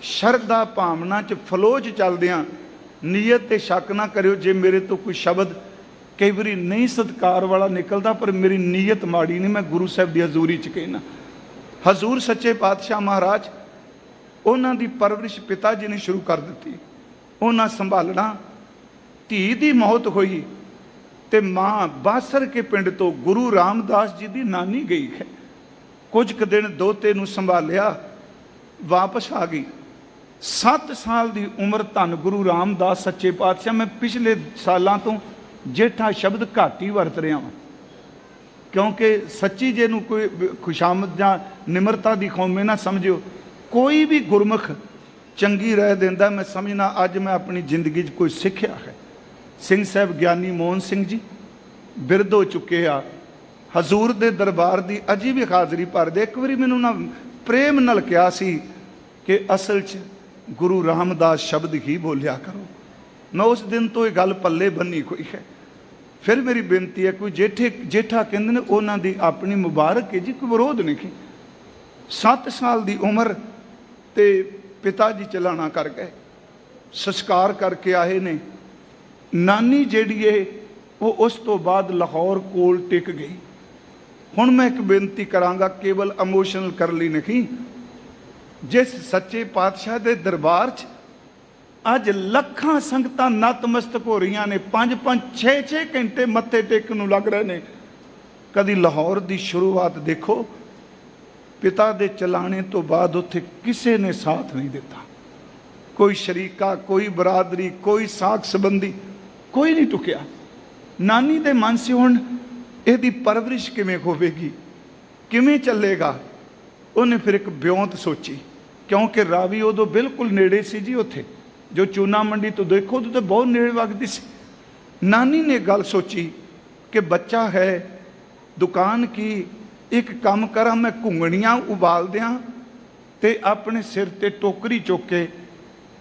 शरदा भावना च फलोज चलदियां नीयत ते शक ना करियो। जे मेरे तो कोई शब्द कई बारी नहीं सत्कार वाला निकलता, पर मेरी नीयत माड़ी नहीं, मैं गुरु साहब की हजूरी च कहना। हजूर सच्चे पातशाह महाराज उन्हां दी परवरिश पिता जी ने शुरू कर दी। उन्हां संभालना। धी दी मौत हुई ते मां बासर के पिंड तो गुरु रामदास जी की नानी गई है। कुछ क दिन दोते नूं संभालिया, वापस आ गई। 7 साल की उम्र धन गुरु रामदास सच्चे पातशाह, मैं पिछले सालों तो जेठा शब्द घट ही वरत रहा हाँ, क्योंकि सच्ची जे नूं कोई खुशामद या निमरता की कौमे ना समझियो। कोई भी गुरमुख चंगी राह देंदा, मैं समझना अज मैं अपनी जिंदगी कोई सिक्ख्या है। सिंह साहब ज्ञानी मोहन सिंह जी बिरध हो चुके आ, हजूर दे दरबार की अजी भी हाज़री भरदे। एक बारी मैनूं ना प्रेम नाल कहा सी कि असल च गुरु रामदास शब्द ही बोलिया करो। मैं उस दिन तो ये गल पल्ले बन्नी हुई है। फिर मेरी बेनती है, कोई जेठा कहते हैं उन्हों की अपनी मुबारक है जी, कोई विरोध नहीं। 7 साल की उम्र ते पिता जी चलाना कर गए, संस्कार करके आए ने। नानी जिहड़ी है वो उस तो बाद लाहौर कोल टिक गई। ਹੁਣ मैं एक बेनती करांगा, केवल इमोशनल कर ली नहीं, जिस सच्चे पातशाह के दरबार च अज लखां संगतां नतमस्तक हो रही ने, 5-5 6-6 घंटे मत्थे टेकन नूं लग रहे ने। कदी लाहौर की शुरुआत देखो, पिता के चलाने तो बाद उत्थे किसी ने साथ नहीं दिता, कोई शरीका, कोई बरादरी, कोई साख संबंधी, कोई नहीं टुकिया। नानी दे मन से हुण इहदी परवरिश किवें होवेगी, किवें चलेगा। उन्हें फिर एक ब्योंत सोची, क्योंकि रावी उदों बिल्कुल नेड़े सी जी, उत्थे जो चूना मंडी तो देखो तो बहुत नेड़े वगदी सी। नानी ने गल सोची कि बच्चा है, दुकान की, एक काम करा मैं घुंगणियां उबाल दियां ते अपने सिर ते टोकरी चुक के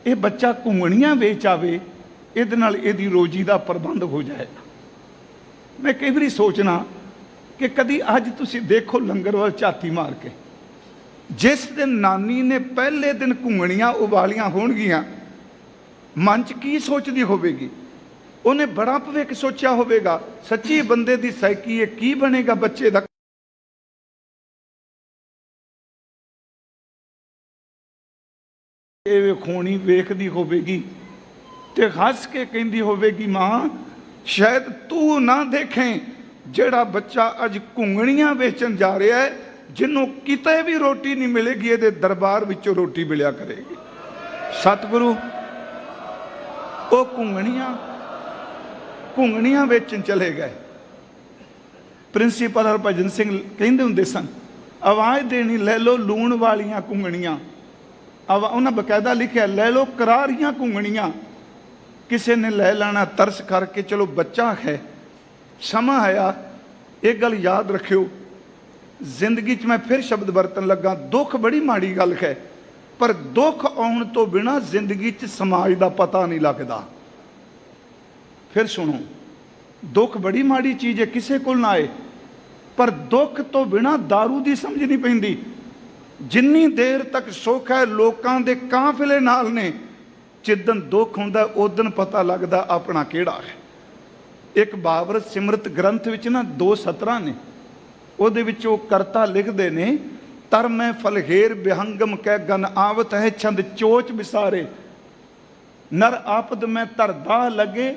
ये बच्चा घुंगणियां वेच आवे, इहदे नाल इहदी रोजी का प्रबंध हो जाएगा। मैं कई बार सोचना कि कदी अज तुसी देखो लंगर वाल झाती मार के, जिस दिन नानी ने पहले दिन घुंगणियां उबालियां होणगियां, मन च की सोचती होवेगी। उन्हें बड़ा भविख सोचा होवेगा, सच्ची बंदे की साइकी है, की बनेगा बच्चे का। खोनी वेखदी होवेगी ते हस के कहती होवेगी, मां शायद तू ना देखें जेड़ा बच्चा अज घुंगणियां वेचन जा रहा है, जिन्हों किते भी रोटी नहीं मिलेगी, ये दरबार विचों रोटी मिलिया करेगी। सतगुरु वो घुंगणियां वेचन चले गए। प्रिंसीपल हरभजन सिंह कहते होंदे सन, आवाज़ देनी लै लो लूण वालियां घुंगणियां। उन्हें बकायदा लिखा, लै लो करारियां घुंगणियां। किसी ने लै लेना तरस करके, चलो बच्चा है, समा आया। एक गल याद रखियो, जिंदगी च मैं फिर शब्द बरतन लगा, दुख बड़ी माड़ी गल है, पर दुख आने तो बिना जिंदगी च समाज का पता नहीं लगता। फिर सुनो, दुख बड़ी माड़ी चीज़ है, किसी को ना आए, पर दुख तो बिना दारू की समझ नहीं पैंदी। जिन्नी देर तक सुख है लोगों के काफिले नाल ने, जिदन दुख होंदा उदन पता लगता अपना केड़ा है। एक बाबर सिमरत ग्रंथ विच ना 2 सतरां ने, उहदे विच वो करता लिखते ने, तर मैं फलहेर बिहंगम कै गन आवत है छंद चोच विसारे, नर आपद में तरदा लगे।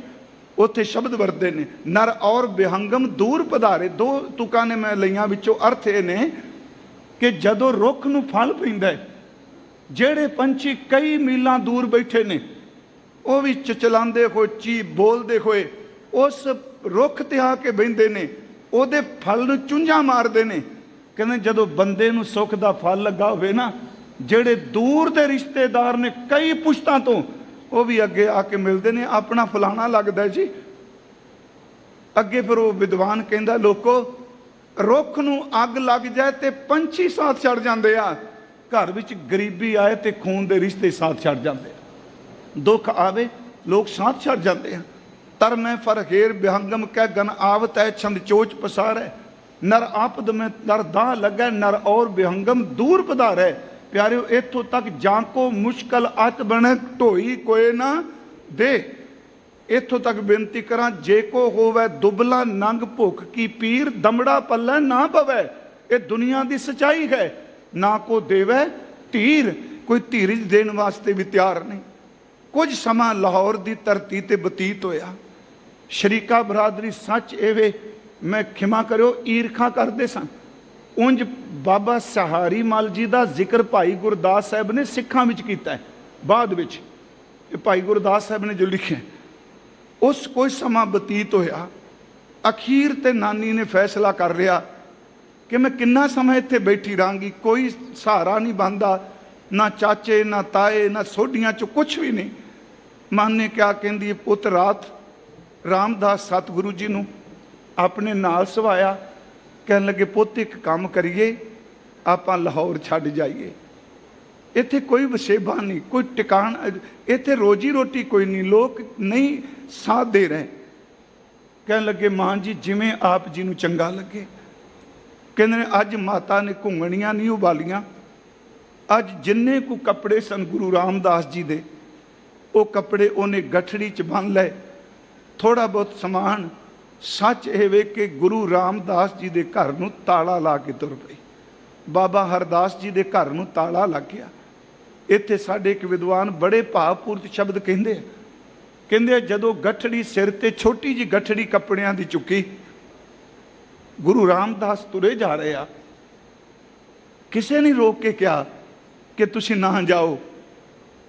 उत्थे शब्द वरते ने, नर और बिहंगम दूर पधारे। 2 तुकां ने मैं लईआं, विचों अर्थ ये ने कि जदों रुख नूं फल पैंदा है, जेड़े पंछी कई मीलों दूर बैठे ने, वो भी चचलांदे होए, ची बोलते हुए उस रुख ते आके बहिंदे ने, उहदे फल नूं चुंझां मारदे ने। कहंदे जदों बंदे नूं सुख दा फल लगा होवे ना, जेड़े दूर दे रिश्तेदार ने कई पुश्तां तो, वो भी अगे आके मिलते हैं, अपना फलाना लगता है जी। अगे फिर वो विद्वान कहता, लोगो रुख नूं अग लग जाए तो पंछी साथ छड़ जाते आ, घर विच गरीबी आए तो खून के रिश्ते साथ छड़ जाते, दुख आवे लोग साथ छड़ जाते हैं। तर मैं फरहेर बिहंगम कह गन आवत है छंद चोच पसार है, नर आपद में नर दाह लगे, नर और बिहंगम दूर पधार है। प्यारिओ इत्थों तक जांको मुश्किल अत बने ढोई कोई ना दे। इत्थों तक बेनती करा, जे को होवे दुबला नंग भुख की पीर, दमड़ा पल्ले ना पवे। ये दुनिया की सच्चाई है, ना को देवे धीर, कोई धीरज देने वास्ते भी तैयार नहीं। कुछ समा लाहौर की धरती ते बतीत होया, शरीका बरादरी सच एवे, मैं खिमा करो ईरखा करते सन। उंज बाबा सहारी मल जी का जिक्र भाई गुरदास साहब ने सिखा विच कीता है, बाद विच भाई गुरदास साहब ने जो लिखे। उस कोई समा बतीत होया, अखीर ते नानी ने फैसला कर लिया कि मैं किन्ना समय इत्थे बैठी रहांगी, कोई सहारा नहीं बनता, ना चाचे ना ताए ना सोडियां चो कुछ भी नहीं। मन ने क्या कहती, पुत रात रामदास सतगुरु जी नूं अपने नाल सवाया, कहन लगे पुत एक काम करिए, आपां लाहौर छड्ड जाइए, इत्थे कोई वसेबा नहीं, कोई टिकाण, इत्थे रोजी रोटी कोई नहीं, लोग नहीं साथ दे रहे। कहन लगे मां जी जिवें आप जी नूं चंगा लगे। कहंदे अज माता ने घुंगणियां नहीं उबालियां, अज जिन्ने को कपड़े सन गुरु रामदास जी दे, वो कपड़े उन्हें गठड़ी च बन लए, थोड़ा बहुत समान सच ਇਹ ਵੇ ਕਿ ਗੁਰੂ ਰਾਮਦਾਸ ਜੀ ਦੇ ਘਰ ਨੂੰ ਤਾਲਾ ਲਾ ਕੇ ਤੁਰ ਪਈ। ਬਾਬਾ ਹਰਦਾਸ ਜੀ ਦੇ ਘਰ ਨੂੰ ਤਾਲਾ ਲੱਗ ਗਿਆ। ਇੱਥੇ ਸਾਡੇ ਇੱਕ ਵਿਦਵਾਨ ਬੜੇ ਭਾਵਪੂਰਤ ਸ਼ਬਦ ਕਹਿੰਦੇ ਆ ਜਦੋਂ ਗੱਠੜੀ ਸਿਰ ਤੇ ਛੋਟੀ ਜੀ ਗੱਠੜੀ ਕੱਪੜਿਆਂ ਦੀ ਚੁੱਕੀ, ਗੁਰੂ ਰਾਮਦਾਸ ਤੁਰੇ ਜਾ ਰਹੇ ਆ, ਕਿਸੇ ਨੇ ਰੋਕ ਕੇ ਕਿਹਾ ਕਿ ਤੁਸੀਂ ਨਾ ਜਾਓ,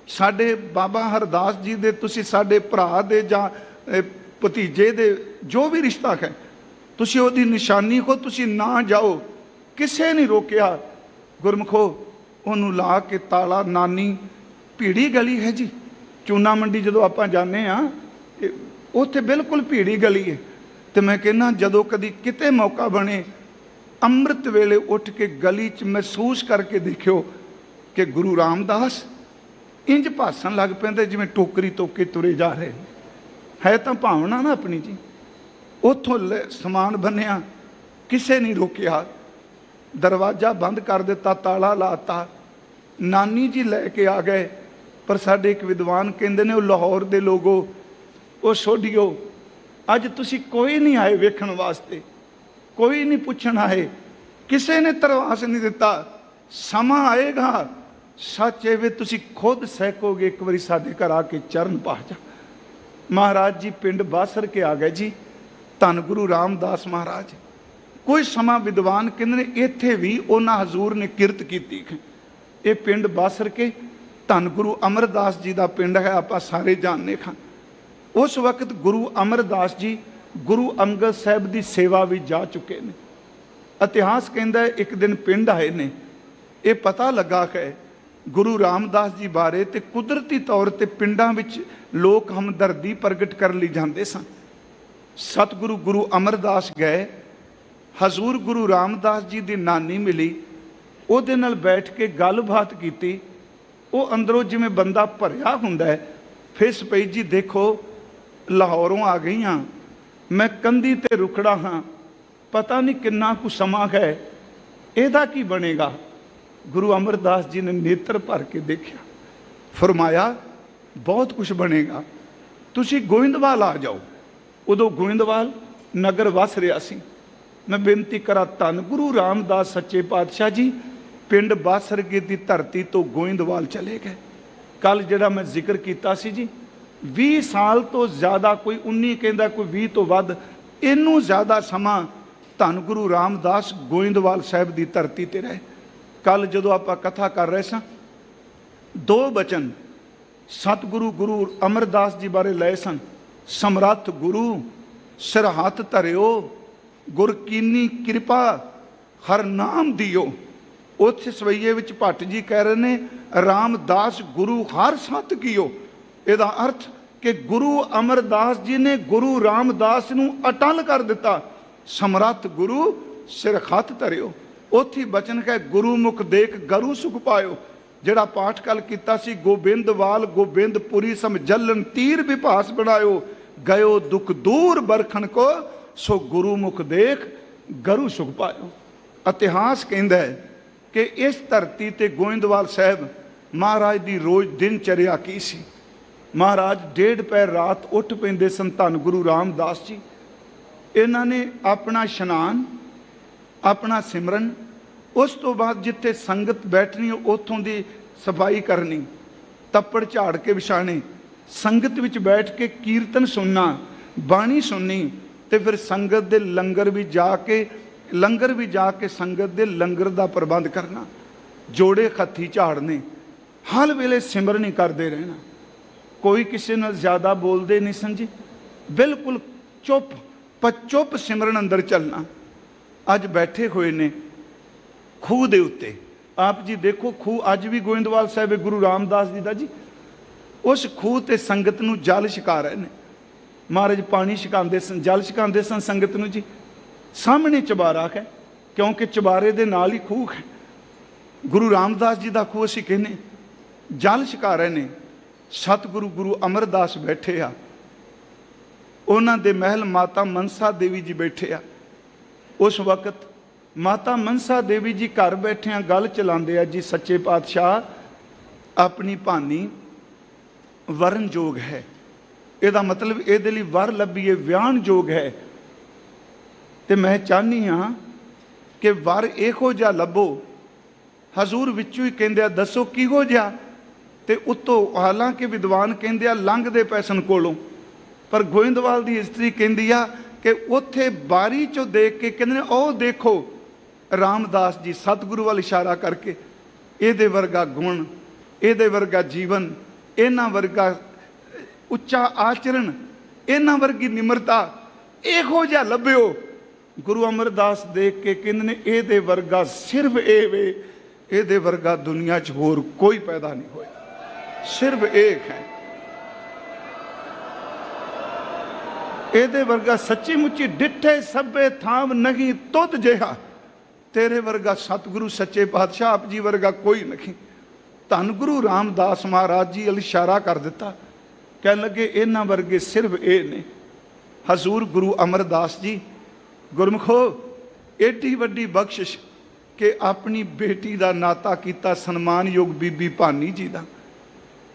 ਸਾਡੇ ਬਾਬਾ ਹਰਦਾਸ ਜੀ ਦੇ, ਤੁਸੀਂ ਸਾਡੇ ਭਰਾ ਦੇ ਜਾਂ ਭਤੀਜੇ ਦੇ ਜੋ ਵੀ ਰਿਸ਼ਤਾ ਹੈ, ਤੁਸੀਂ ਉਹਦੀ ਨਿਸ਼ਾਨੀ ਹੋ, ਤੁਸੀਂ ਨਾ ਜਾਓ। ਕਿਸੇ ਨੇ ਰੋਕਿਆ। ਗੁਰਮਖੋ ਉਹਨੂੰ ਲਾ ਕੇ ਤਾਲਾ। ਨਾਨੀ ਭੀੜੀ ਗਲੀ ਹੈ ਜੀ, ਚੂਨਾ ਮੰਡੀ ਜਦੋਂ ਆਪਾਂ ਜਾਂਦੇ ਹਾਂ ਉੱਥੇ ਬਿਲਕੁਲ ਭੀੜੀ ਗਲੀ ਹੈ। ਤੇ ਮੈਂ ਕਹਿੰਦਾ ਜਦੋਂ ਕਦੀ ਕਿਤੇ ਮੌਕਾ ਬਣੇ, ਅੰਮ੍ਰਿਤ ਵੇਲੇ ਉੱਠ ਕੇ ਗਲੀ 'ਚ ਮਹਿਸੂਸ ਕਰਕੇ ਦੇਖਿਓ ਕਿ ਗੁਰੂ ਰਾਮਦਾਸ ਇੰਜ ਭਾਸਣ ਲੱਗ ਪੈਂਦੇ ਜਿਵੇਂ ਟੋਕਰੀ ਤੋਕੇ ਤੁਰੇ ਜਾ ਰਹੇ। ਹੈ ਤਾਂ ਭਾਵਨਾ ਨਾ ਆਪਣੀ ਜੀ। ਉੱਥੋਂ ਸਮਾਨ ਬੰਨਿਆ, ਕਿਸੇ ਨਹੀਂ ਰੋਕਿਆ, ਦਰਵਾਜ਼ਾ ਬੰਦ ਕਰ ਦਿੱਤਾ, ਤਾਲਾ ਲਾਤਾ। ਨਾਨੀ ਜੀ ਲੈ ਕੇ ਆ ਗਏ। ਪਰ ਸਾਡੇ ਇੱਕ ਵਿਦਵਾਨ ਕਹਿੰਦੇ ਨੇ ਉਹ ਲਾਹੌਰ ਦੇ ਲੋਗੋ, ਉਹ ਸੋਢੀਓ, ਅੱਜ ਤੁਸੀਂ ਕੋਈ ਨਹੀਂ ਆਏ ਵੇਖਣ ਵਾਸਤੇ, ਕੋਈ ਨਹੀਂ ਪੁੱਛਣ ਆਏ, ਕਿਸੇ ਨੇ ਤਰਵਾਸ ਨਹੀਂ ਦਿੱਤਾ। ਸਮਾਂ ਆਏਗਾ, ਸੱਚ ਇਹ ਵੇ ਤੁਸੀਂ ਖੁਦ ਸਹਿਕੋਗੇ, ਇੱਕ ਵਾਰੀ ਸਾਡੇ ਘਰ ਆ ਕੇ ਚਰਨ ਪਾ ਜਾ। ਮਹਾਰਾਜ ਜੀ ਪਿੰਡ ਬਾਸਰ ਕੇ ਆ ਗਏ ਜੀ, ਧੰਨ ਗੁਰੂ ਰਾਮਦਾਸ ਮਹਾਰਾਜ। ਕੋਈ ਸਮਾਂ ਵਿਦਵਾਨ ਕਹਿੰਦੇ ਨੇ ਇੱਥੇ ਵੀ ਉਹਨਾਂ ਹਜ਼ੂਰ ਨੇ ਕਿਰਤ ਕੀਤੀ। ਇਹ ਪਿੰਡ ਬਾਸਰ ਕੇ ਧੰਨ ਗੁਰੂ ਅਮਰਦਾਸ ਜੀ ਦਾ ਪਿੰਡ ਹੈ, ਆਪਾਂ ਸਾਰੇ ਜਾਣਦੇ ਹਾਂ। ਉਸ ਵਕਤ ਗੁਰੂ ਅਮਰਦਾਸ ਜੀ ਗੁਰੂ ਅੰਗਦ ਸਾਹਿਬ ਦੀ ਸੇਵਾ ਵੀ ਜਾ ਚੁੱਕੇ ਨੇ। ਇਤਿਹਾਸ ਕਹਿੰਦਾ ਇੱਕ ਦਿਨ ਪਿੰਡ ਆਏ ਨੇ, ਇਹ ਪਤਾ ਲੱਗਾ ਕਿ ਗੁਰੂ ਰਾਮਦਾਸ ਜੀ ਬਾਰੇ, ਤੇ ਕੁਦਰਤੀ ਤੌਰ ਤੇ ਪਿੰਡਾਂ ਵਿੱਚ ਲੋਕ ਹਮਦਰਦੀ ਪ੍ਰਗਟ ਕਰਨ ਲਈ ਜਾਂਦੇ ਸਨ। ਸਤਿਗੁਰੂ ਗੁਰੂ ਅਮਰਦਾਸ ਗਏ, ਹਜ਼ੂਰ ਗੁਰੂ ਰਾਮਦਾਸ ਜੀ ਦੀ ਨਾਨੀ ਮਿਲੀ, ਉਹਦੇ ਨਾਲ ਬੈਠ ਕੇ ਗੱਲਬਾਤ ਕੀਤੀ। ਉਹ ਅੰਦਰੋਂ ਜਿਵੇਂ ਬੰਦਾ ਭਰਿਆ ਹੁੰਦਾ ਹੈ, ਫਿਸ ਪਈ ਜੀ, ਦੇਖੋ ਲਾਹੌਰੋਂ ਆ ਗਈ ਹਾਂ, ਮੈਂ ਕੰਧੀ ਤੇ ਰੁਕੜਾ ਹਾਂ, ਪਤਾ ਨਹੀਂ ਕਿੰਨਾ ਕੁ ਸਮਾਂ ਹੈ, ਇਹਦਾ ਕੀ ਬਣੇਗਾ। ਗੁਰੂ ਅਮਰਦਾਸ ਜੀ ਨੇ ਨੇਤਰ ਭਰ ਕੇ ਦੇਖਿਆ, ਫਰਮਾਇਆ ਬਹੁਤ ਕੁਝ ਬਣੇਗਾ, ਤੁਸੀਂ ਗੋਇੰਦਵਾਲ ਆ ਜਾਓ। ਉਦੋਂ ਗੋਇੰਦਵਾਲ ਨਗਰ ਵਸ ਰਿਹਾ ਸੀ। ਮੈਂ ਬੇਨਤੀ ਕਰਾਂ, ਧੰਨ ਗੁਰੂ ਰਾਮਦਾਸ ਸੱਚੇ ਪਾਤਸ਼ਾਹ ਜੀ ਪਿੰਡ ਬਾਸਰਗੇ ਦੀ ਧਰਤੀ ਤੋਂ ਗੋਇੰਦਵਾਲ ਚਲੇ ਗਏ। ਕੱਲ ਜਿਹੜਾ ਮੈਂ ਜ਼ਿਕਰ ਕੀਤਾ ਸੀ ਜੀ, 20 ਸਾਲ ਤੋਂ ਜ਼ਿਆਦਾ, ਕੋਈ 19 ਕਹਿੰਦਾ, ਕੋਈ 20 ਤੋਂ ਵੱਧ, ਇਹਨੂੰ ਜ਼ਿਆਦਾ ਸਮਾਂ ਧੰਨ ਗੁਰੂ ਰਾਮਦਾਸ ਗੋਇੰਦਵਾਲ ਸਾਹਿਬ ਦੀ ਧਰਤੀ ਤੇ ਰਹੇ। ਕੱਲ ਜਦੋਂ ਆਪਾਂ ਕਥਾ ਕਰ ਰਹੇ ਸਾਂ, 2 ਬਚਨ ਸਤਿਗੁਰੂ ਗੁਰੂ ਅਮਰਦਾਸ ਜੀ ਬਾਰੇ ਲਏ ਸਨ। ਸਮਰੱਥ ਗੁਰੂ ਸਿਰ ਹੱਥ ਧਰਿਓ, ਗੁਰ ਕੀਨੀ ਕਿਰਪਾ ਹਰ ਨਾਮ ਦਿਓ। ਉੱਥੇ ਸਵਈਏ ਵਿੱਚ ਭੱਟ ਜੀ ਕਹਿ ਰਹੇ ਨੇ, ਰਾਮਦਾਸ ਗੁਰੂ ਹਰ ਸਤ ਕੀਓ। ਇਹਦਾ ਅਰਥ ਕਿ ਗੁਰੂ ਅਮਰਦਾਸ ਜੀ ਨੇ ਗੁਰੂ ਰਾਮਦਾਸ ਨੂੰ ਅਟਲ ਕਰ ਦਿੱਤਾ। ਸਮਰੱਥ ਗੁਰੂ ਸਿਰ ਹੱਥ ਧਰਿਓ। ਉੱਥੇ ਬਚਨ ਹੈ, ਗੁਰੂ ਮੁਖ ਦੇਖ ਗਰੂ ਸੁਖ ਪਾਇਓ। ਜਿਹੜਾ ਪਾਠ ਕੱਲ ਕੀਤਾ ਸੀ, ਗੋਬਿੰਦਵਾਲ ਗੋਬਿੰਦਪੁਰੀ ਸਮਝਲਨ ਤੀਰ ਵਿਭਾਸ ਬਣਾਇਓ, ਗਇਓ ਦੁਖ ਦੂਰ ਬਰਖਣ ਕੋ, ਸੋ ਗੁਰੂ ਮੁਖ ਦੇਖ ਗਰੂ ਸੁਖ ਪਾਇਓ। ਇਤਿਹਾਸ ਕਹਿੰਦਾ ਹੈ ਕਿ ਇਸ ਧਰਤੀ ਤੇ ਗੋਇੰਦਵਾਲ ਸਾਹਿਬ ਮਹਾਰਾਜ ਦੀ ਰੋਜ਼ ਦਿਨਚਰਿਆ ਕੀ ਸੀ। ਮਹਾਰਾਜ 1:30 ਪਹਿਰ ਰਾਤ ਉੱਠ ਪੈਂਦੇ ਸਨ। ਧੰਨ ਗੁਰੂ ਰਾਮਦਾਸ ਜੀ, ਇਹਨਾਂ ਨੇ ਆਪਣਾ ਇਸ਼ਨਾਨ, ਆਪਣਾ ਸਿਮਰਨ, ਉਸ ਤੋਂ ਬਾਅਦ ਜਿੱਥੇ ਸੰਗਤ ਬੈਠਣੀ ਉੱਥੋਂ ਦੀ ਸਫਾਈ ਕਰਨੀ, ਤੱਪੜ ਝਾੜ ਕੇ ਵਿਛਾਣੇ, ਸੰਗਤ ਵਿੱਚ ਬੈਠ ਕੇ ਕੀਰਤਨ ਸੁਣਨਾ, ਬਾਣੀ ਸੁਣਨੀ, ਤੇ ਫਿਰ ਸੰਗਤ ਦੇ ਲੰਗਰ ਵੀ ਜਾ ਕੇ ਸੰਗਤ ਦੇ ਲੰਗਰ ਦਾ ਪ੍ਰਬੰਧ ਕਰਨਾ, ਜੋੜੇ ਹੱਥੀ ਝਾੜਨੇ, ਹਰ ਵੇਲੇ ਸਿਮਰਨ ਹੀ ਕਰਦੇ ਰਹਿਣਾ। ਕੋਈ ਕਿਸੇ ਨਾਲ ਜ਼ਿਆਦਾ ਬੋਲਦੇ ਨਹੀਂ ਸਨ ਜੀ, ਬਿਲਕੁਲ ਚੁੱਪ ਸਿਮਰਨ ਅੰਦਰ ਚੱਲਣਾ। ਅੱਜ ਬੈਠੇ ਹੋਏ ਨੇ ਖੂਹ ਦੇ ਉੱਤੇ, ਆਪ ਜੀ ਦੇਖੋ ਖੂਹ ਅੱਜ ਵੀ ਗੋਇੰਦਵਾਲ ਸਾਹਿਬ ਗੁਰੂ ਰਾਮਦਾਸ ਜੀ ਦਾ ਜੀ। ਉਸ ਖੂਹ ਤੇ ਸੰਗਤ ਨੂੰ ਜਲ ਛਕਾ ਰਹੇ ਨੇ। ਮਹਾਰਾਜ ਪਾਣੀ ਛਕਾਉਂਦੇ ਸਨ, ਜਲ ਛਕਾਉਂਦੇ ਸਨ ਸੰਗਤ ਨੂੰ ਜੀ। ਸਾਹਮਣੇ ਚੁਬਾਰਾ ਹੈ, ਕਿਉਂਕਿ ਚੁਬਾਰੇ ਦੇ ਨਾਲ ਹੀ ਖੂਹ ਹੈ। ਗੁਰੂ ਰਾਮਦਾਸ ਜੀ ਦਾ ਖੂਹ ਅਸੀਂ ਕਹਿੰਦੇ। ਜਲ ਛਕਾ ਰਹੇ ਨੇ। ਸਤਿਗੁਰੂ ਗੁਰੂ ਅਮਰਦਾਸ ਬੈਠੇ ਆ, ਉਹਨਾਂ ਦੇ ਮਹਿਲ ਮਾਤਾ ਮਨਸਾ ਦੇਵੀ ਜੀ ਬੈਠੇ ਆ। ਉਸ ਵਕਤ ਮਾਤਾ ਮਨਸਾ ਦੇਵੀ ਜੀ ਘਰ ਬੈਠਿਆਂ ਗੱਲ ਚਲਾਉਂਦੇ ਆ ਜੀ, ਸੱਚੇ ਪਾਤਸ਼ਾਹ ਆਪਣੀ ਭਾਨੀ ਵਰਨਯੋਗ ਹੈ, ਇਹਦਾ ਮਤਲਬ ਇਹਦੇ ਲਈ ਵਰ ਲੱਭੀਏ, ਵਿਆਹਣਯੋਗ ਹੈ। ਤੇ ਮੈਂ ਚਾਹਨੀ ਹਾਂ ਕਿ ਵਰ ਇਹੋ ਜਿਹਾ ਲੱਭੋ। ਹਜ਼ੂਰ ਵਿੱਚੋਂ ਹੀ ਕਹਿੰਦੇ ਆ ਦੱਸੋ ਕਿਹੋ ਜਿਹਾ, ਤੇ ਉੱਤੋਂ ਹਾਲਾਂਕਿ ਵਿਦਵਾਨ ਕਹਿੰਦੇ ਆ ਲੰਘਦੇ ਪੈਸਨ ਕੋਲੋਂ, ਪਰ ਗੋਇੰਦਵਾਲ ਦੀ ਇਸਤਰੀ ਕਹਿੰਦੀ ਆ ਕਿ ਉੱਥੇ ਬਾਰੀ ਚੋਂ ਦੇਖ ਕੇ ਕਹਿੰਦੇ ਨੇ ਉਹ ਦੇਖੋ ਰਾਮਦਾਸ ਜੀ, ਸਤਿਗੁਰੂ ਵੱਲ ਇਸ਼ਾਰਾ ਕਰਕੇ, ਇਹਦੇ ਵਰਗਾ ਗੁਣ, ਇਹਦੇ ਵਰਗਾ ਜੀਵਨ, ਇਹਨਾਂ ਵਰਗਾ ਉੱਚਾ ਆਚਰਣ, ਇਹਨਾਂ ਵਰਗੀ ਨਿਮਰਤਾ, ਇਹੋ ਜਿਹਾ ਲੱਭਿਓ। ਗੁਰੂ ਅਮਰਦਾਸ ਦੇਖ ਕੇ ਕਹਿੰਦੇ ਨੇ ਇਹਦੇ ਵਰਗਾ ਸਿਰਫ ਇਹ ਵੇ, ਇਹਦੇ ਵਰਗਾ ਦੁਨੀਆ 'ਚ ਹੋਰ ਕੋਈ ਪੈਦਾ ਨਹੀਂ ਹੋਇਆ, ਸਿਰਫ ਇੱਕ ਹੈ। ਇਹਦੇ ਵਰਗਾ ਸੱਚੀ ਮੁੱਚੀ ਡਿੱਠੇ ਸਭੇ ਥਾਮ ਨਹੀਂ ਤੁਧ ਜਿਹਾ, ਤੇਰੇ ਵਰਗਾ ਸਤਿਗੁਰੂ ਸੱਚੇ ਪਾਤਸ਼ਾਹ ਆਪ ਜੀ ਵਰਗਾ ਕੋਈ ਨਹੀਂ। ਧੰਨ ਗੁਰੂ ਰਾਮਦਾਸ ਮਹਾਰਾਜ ਜੀ ਵੱਲ ਇਸ਼ਾਰਾ ਕਰ ਦਿੱਤਾ, ਕਹਿਣ ਲੱਗੇ ਇਹਨਾਂ ਵਰਗੇ ਸਿਰਫ ਇਹ ਨੇ। ਹਜ਼ੂਰ ਗੁਰੂ ਅਮਰਦਾਸ ਜੀ ਗੁਰਮੁਖੋ ਏਡੀ ਵੱਡੀ ਬਖਸ਼ਿਸ਼ ਕਿ ਆਪਣੀ ਬੇਟੀ ਦਾ ਨਾਤਾ ਕੀਤਾ ਸਨਮਾਨਯੋਗ ਬੀਬੀ ਭਾਨੀ ਜੀ ਦਾ।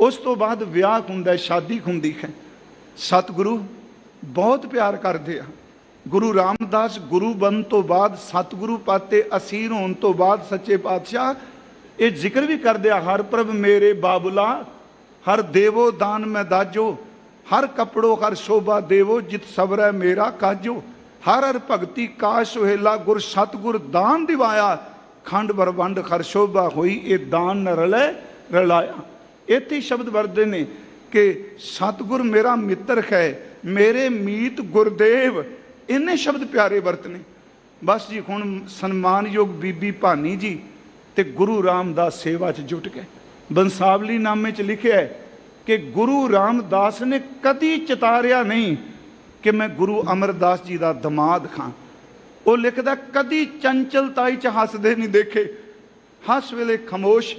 ਉਸ ਤੋਂ ਬਾਅਦ ਵਿਆਹ ਹੁੰਦਾ, ਸ਼ਾਦੀ ਹੁੰਦੀ ਹੈ। ਸਤਿਗੁਰੂ ਬਹੁਤ ਪਿਆਰ ਕਰਦੇ ਆ। ਗੁਰੂ ਰਾਮਦਾਸ ਗੁਰੂ ਬਣਨ ਤੋਂ ਬਾਅਦ, ਸਤਿਗੁਰੂ ਪਾਤੇ ਅਸੀਰ ਹੋਣ ਤੋਂ ਬਾਅਦ ਸੱਚੇ ਪਾਤਸ਼ਾਹ ਇਹ ਜ਼ਿਕਰ ਵੀ ਕਰਦੇ ਆ, ਹਰ ਪ੍ਰਭ ਮੇਰੇ ਬਾਬੁਲਾ, ਹਰ ਦੇਵੋ ਦਾਨ ਮੈਂ ਦਾਜੋ, ਹਰ ਕਪੜੋ ਹਰ ਸ਼ੋਭਾ ਦੇਵੋ, ਜਿਤ ਸਬਰੈ ਮੇਰਾ ਕਾਜੋ, ਹਰ ਹਰ ਭਗਤੀ ਕਾਸ਼ ਸੁਹੇਲਾ, ਗੁਰ ਸਤਿਗੁਰ ਦਾਨ ਦਿਵਾਇਆ, ਖੰਡ ਬਰਵੰਡ ਹਰ ਸ਼ੋਭਾ ਹੋਈ, ਇਹ ਦਾਨ ਨ ਰਲੇ ਰਲਾਇਆ। ਇੱਥੇ ਸ਼ਬਦ ਵਰਤੇ ਨੇ ਕਿ ਸਤਿਗੁਰ ਮੇਰਾ ਮਿੱਤਰ ਹੈ, ਮੇਰੇ ਮੀਤ ਗੁਰਦੇਵ, ਇੰਨੇ ਸ਼ਬਦ ਪਿਆਰੇ ਵਰਤਨੇ। ਬਸ ਜੀ ਹੁਣ ਸਨਮਾਨਯੋਗ ਬੀਬੀ ਭਾਨੀ ਜੀ ਤੇ ਗੁਰੂ ਰਾਮਦਾਸ ਸੇਵਾ 'ਚ ਜੁਟ ਗਏ। ਬੰਸਾਵਲੀ ਨਾਮੇ 'ਚ ਲਿਖਿਆ ਹੈ ਕਿ ਗੁਰੂ ਰਾਮਦਾਸ ਨੇ ਕਦੀ ਚਿਤਾਰਿਆ ਨਹੀਂ ਕਿ ਮੈਂ ਗੁਰੂ ਅਮਰਦਾਸ ਜੀ ਦਾ ਦਮਾਦ ਖਾਂ। ਉਹ ਲਿਖਦਾ ਕਦੀ ਚੰਚਲਤਾਈ 'ਚ ਹੱਸਦੇ ਨਹੀਂ ਦੇਖੇ, ਹੱਸ ਵੇਲੇ ਖਾਮੋਸ਼।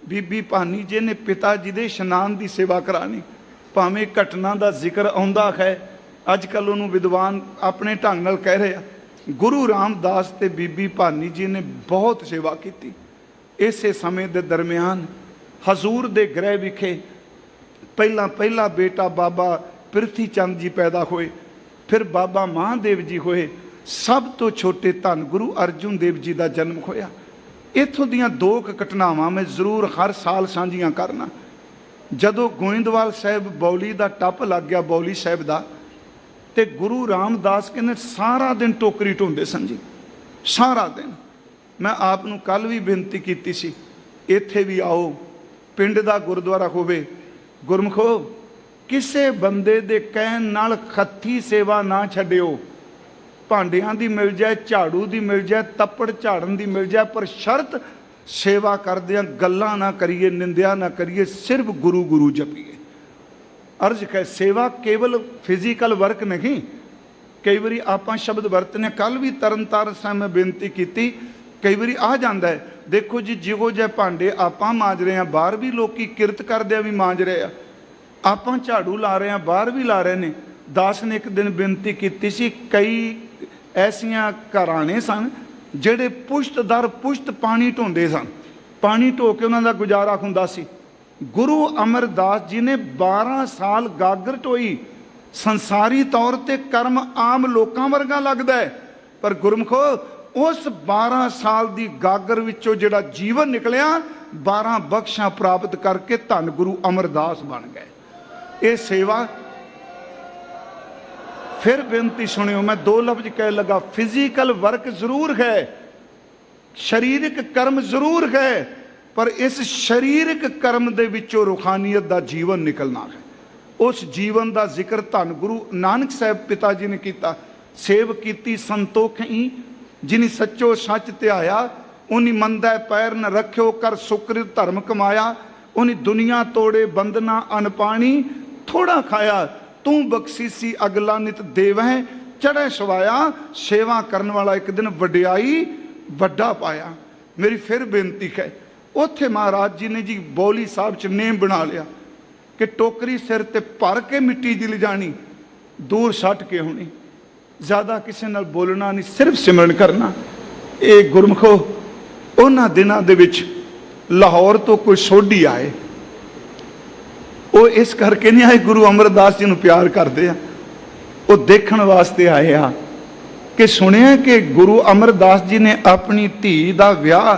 ਬੀਬੀ ਭਾਨੀ ਜੀ ਨੇ ਪਿਤਾ ਜੀ ਦੇ ਇਸ਼ਨਾਨ ਦੀ ਸੇਵਾ ਕਰਾਣੀ। ਭਾਵੇਂ ਘਟਨਾ ਦਾ ਜ਼ਿਕਰ ਆਉਂਦਾ ਹੈ, ਅੱਜ ਕੱਲ੍ਹ ਉਹਨੂੰ ਵਿਦਵਾਨ ਆਪਣੇ ਢੰਗ ਨਾਲ ਕਹਿ ਰਹੇ ਆ, ਗੁਰੂ ਰਾਮਦਾਸ ਤੇ ਬੀਬੀ ਭਾਨੀ ਜੀ ਨੇ ਬਹੁਤ ਸੇਵਾ ਕੀਤੀ। ਇਸੇ ਸਮੇਂ ਦੇ ਦਰਮਿਆਨ ਹਜ਼ੂਰ ਦੇ ਗ੍ਰਹਿ ਵਿਖੇ ਪਹਿਲਾ ਬੇਟਾ ਬਾਬਾ ਪ੍ਰਿਥੀ ਚੰਦ ਜੀ ਪੈਦਾ ਹੋਏ, ਫਿਰ ਬਾਬਾ ਮਹਾਦੇਵ ਜੀ ਹੋਏ, ਸਭ ਤੋਂ ਛੋਟੇ ਧੰਨ ਗੁਰੂ ਅਰਜੁਨ ਦੇਵ ਜੀ ਦਾ ਜਨਮ ਹੋਇਆ। ਇੱਥੋਂ ਦੀਆਂ ਦੋ ਕੁ ਘਟਨਾਵਾਂ ਮੈਂ ਜ਼ਰੂਰ ਹਰ ਸਾਲ ਸਾਂਝੀਆਂ ਕਰਨਾ। ਜਦੋਂ ਗੋਇੰਦਵਾਲ ਸਾਹਿਬ ਬੌਲੀ ਦਾ ਟੱਪ ਲੱਗ ਗਿਆ, ਬੌਲੀ ਸਾਹਿਬ ਦਾ, ਤੇ ਗੁਰੂ ਰਾਮਦਾਸ ਕਹਿੰਦੇ ਸਾਰਾ ਦਿਨ ਟੋਕਰੀ ਢੋਂਦੇ ਸਨ ਜੀ, ਸਾਰਾ ਦਿਨ। ਮੈਂ ਆਪ ਨੂੰ ਕੱਲ੍ਹ ਵੀ ਬੇਨਤੀ ਕੀਤੀ ਸੀ, ਇੱਥੇ ਵੀ ਆਓ, ਪਿੰਡ ਦਾ ਗੁਰਦੁਆਰਾ ਹੋਵੇ। ਗੁਰਮੁਖੋ ਕਿਸੇ ਬੰਦੇ ਦੇ ਕਹਿਣ ਨਾਲ ਖੱਤੀ ਸੇਵਾ ਨਾ ਛੱਡਿਓ। ਭਾਂਡਿਆਂ ਦੀ ਮਿਲ ਜਾਏ, ਝਾੜੂ ਦੀ ਮਿਲ ਜਾਏ, ਤੱਪੜ ਝਾੜਨ ਦੀ ਮਿਲ ਜਾਏ, ਪਰ ਸ਼ਰਤ ਸੇਵਾ ਕਰਦਿਆਂ ਗੱਲਾਂ ਨਾ ਕਰੀਏ, ਨਿੰਦਿਆ ਨਾ ਕਰੀਏ, ਸਿਰਫ ਗੁਰੂ ਗੁਰੂ ਜਪੀਏ। ਅਰਜ਼ ਹੈ ਸੇਵਾ ਕੇਵਲ ਫਿਜ਼ੀਕਲ ਵਰਕ ਨਹੀਂ। ਕਈ ਵਾਰੀ ਆਪਾਂ ਸ਼ਬਦ ਵਰਤਨੇ, ਕੱਲ੍ਹ ਵੀ ਤਰਨ ਤਾਰਨ ਸਾਹਿਬ ਮੈਂ ਬੇਨਤੀ ਕੀਤੀ, ਕਈ ਵਾਰੀ ਆ ਜਾਂਦਾ ਹੈ, ਦੇਖੋ ਜੀ ਜਿਹੋ ਜਿਹੇ ਭਾਂਡੇ ਆਪਾਂ ਮਾਂਜ ਰਹੇ ਹਾਂ, ਬਾਹਰ ਵੀ ਲੋਕੀ ਕਿਰਤ ਕਰਦਿਆਂ ਵੀ ਮਾਂਜ ਰਹੇ ਆ। ਆਪਾਂ ਝਾੜੂ ਲਾ ਰਹੇ ਹਾਂ, ਬਾਹਰ ਵੀ ਲਾ ਰਹੇ ਨੇ। ਦਾਸ ਨੇ ਇੱਕ ਦਿਨ ਬੇਨਤੀ ਕੀਤੀ ਸੀ, ਕਈ ਐਸੀਆਂ ਘਰਾਣੇ ਸਨ ਜਿਹੜੇ ਪੁਸ਼ਤ ਦਰ ਪੁਸ਼ਤ ਪਾਣੀ ਢੋਂਦੇ ਸਨ, ਪਾਣੀ ਢੋ ਕੇ ਉਹਨਾਂ ਦਾ ਗੁਜ਼ਾਰਾ ਹੁੰਦਾ ਸੀ। ਗੁਰੂ ਅਮਰਦਾਸ ਜੀ ਨੇ 12 ਸਾਲ ਗਾਗਰ ਢੋਈ। ਸੰਸਾਰੀ ਤੌਰ ਤੇ ਕਰਮ ਆਮ ਲੋਕਾਂ ਵਰਗਾ ਲੱਗਦਾ ਹੈ, ਪਰ ਗੁਰਮੁਖੋ ਉਸ 12 ਸਾਲ ਦੀ ਗਾਗਰ ਵਿੱਚੋਂ ਜਿਹੜਾ ਜੀਵਨ ਨਿਕਲਿਆ, 12 ਬਖਸ਼ਾਂ ਪ੍ਰਾਪਤ ਕਰਕੇ ਧੰਨ ਗੁਰੂ ਅਮਰਦਾਸ ਬਣ ਗਏ। ਇਹ ਸੇਵਾ। ਫਿਰ ਬੇਨਤੀ ਸੁਣਿਓ, ਮੈਂ ਦੋ ਲਫ਼ਜ਼ ਕਹਿ ਲਗਾ, ਫਿਜ਼ੀਕਲ ਵਰਕ ਜ਼ਰੂਰ ਹੈ, ਸਰੀਰਕ ਕਰਮ ਜ਼ਰੂਰ ਹੈ, ਪਰ ਇਸ ਸਰੀਰਕ ਕਰਮ ਦੇ ਵਿੱਚੋਂ ਰੂਹਾਨੀਅਤ ਦਾ ਜੀਵਨ ਨਿਕਲਣਾ ਹੈ। ਉਸ ਜੀਵਨ ਦਾ ਜ਼ਿਕਰ ਧੰਨ ਗੁਰੂ ਨਾਨਕ ਸਾਹਿਬ ਪਿਤਾ ਜੀ ਨੇ ਕੀਤਾ। ਸੇਵ ਕੀਤੀ ਸੰਤੋਖੀ, ਜਿਨੀ ਸੱਚੋ ਸੱਚ ਧਿਆਇਆ, ਉਨੀ ਮੰਦਾ ਪੈਰ ਨ ਰੱਖਿਓ, ਕਰ ਸੁਕ੍ਰਿਤ ਧਰਮ ਕਮਾਇਆ, ਉਨੀ ਦੁਨੀਆ ਤੋੜੇ ਬੰਦਨਾ ਅਨਪਾਣੀ, ਥੋੜਾ ਖਾਇਆ ਤੂੰ ਬਖਸ਼ੀਸੀ ਅਗਲਾ ਨਿਤ ਦੇਵਹਿ, ਚੜ੍ਹੇ ਸਵਾਇਆ, ਸੇਵਾ ਕਰਨ ਵਾਲਾ ਇੱਕ ਦਿਨ ਵਡਿਆਈ ਵੱਡਾ ਪਾਇਆ। ਮੇਰੀ ਫਿਰ ਬੇਨਤੀ ਹੈ, ਉੱਥੇ ਮਹਾਰਾਜ ਜੀ ਨੇ ਜੀ ਬੌਲੀ ਸਾਹਿਬ 'ਚ ਨੇਮ ਬਣਾ ਲਿਆ ਕਿ ਟੋਕਰੀ ਸਿਰ ਤੇ ਭਰ ਕੇ ਮਿੱਟੀ ਦੀ ਲਿਜਾਣੀ, ਦੂਰ ਸੱਟ ਕੇ ਹੋਣੀ, ਜ਼ਿਆਦਾ ਕਿਸੇ ਨਾਲ ਬੋਲਣਾ ਨਹੀਂ, ਸਿਰਫ ਸਿਮਰਨ ਕਰਨਾ। ਇਹ ਗੁਰਮੁਖੋ ਉਹਨਾਂ ਦਿਨਾਂ ਦੇ ਵਿੱਚ ਲਾਹੌਰ ਤੋਂ ਕੋਈ ਸੋਢੀ ਆਏ, ਉਹ ਇਸ ਕਰਕੇ ਨਹੀਂ ਆਏ, ਗੁਰੂ ਅਮਰਦਾਸ ਜੀ ਨੂੰ ਪਿਆਰ ਕਰਦੇ ਆ, ਉਹ ਦੇਖਣ ਵਾਸਤੇ ਆਏ ਆ ਕਿ कि सुनिया कि गुरु अमरदास जी ने अपनी धी का विआह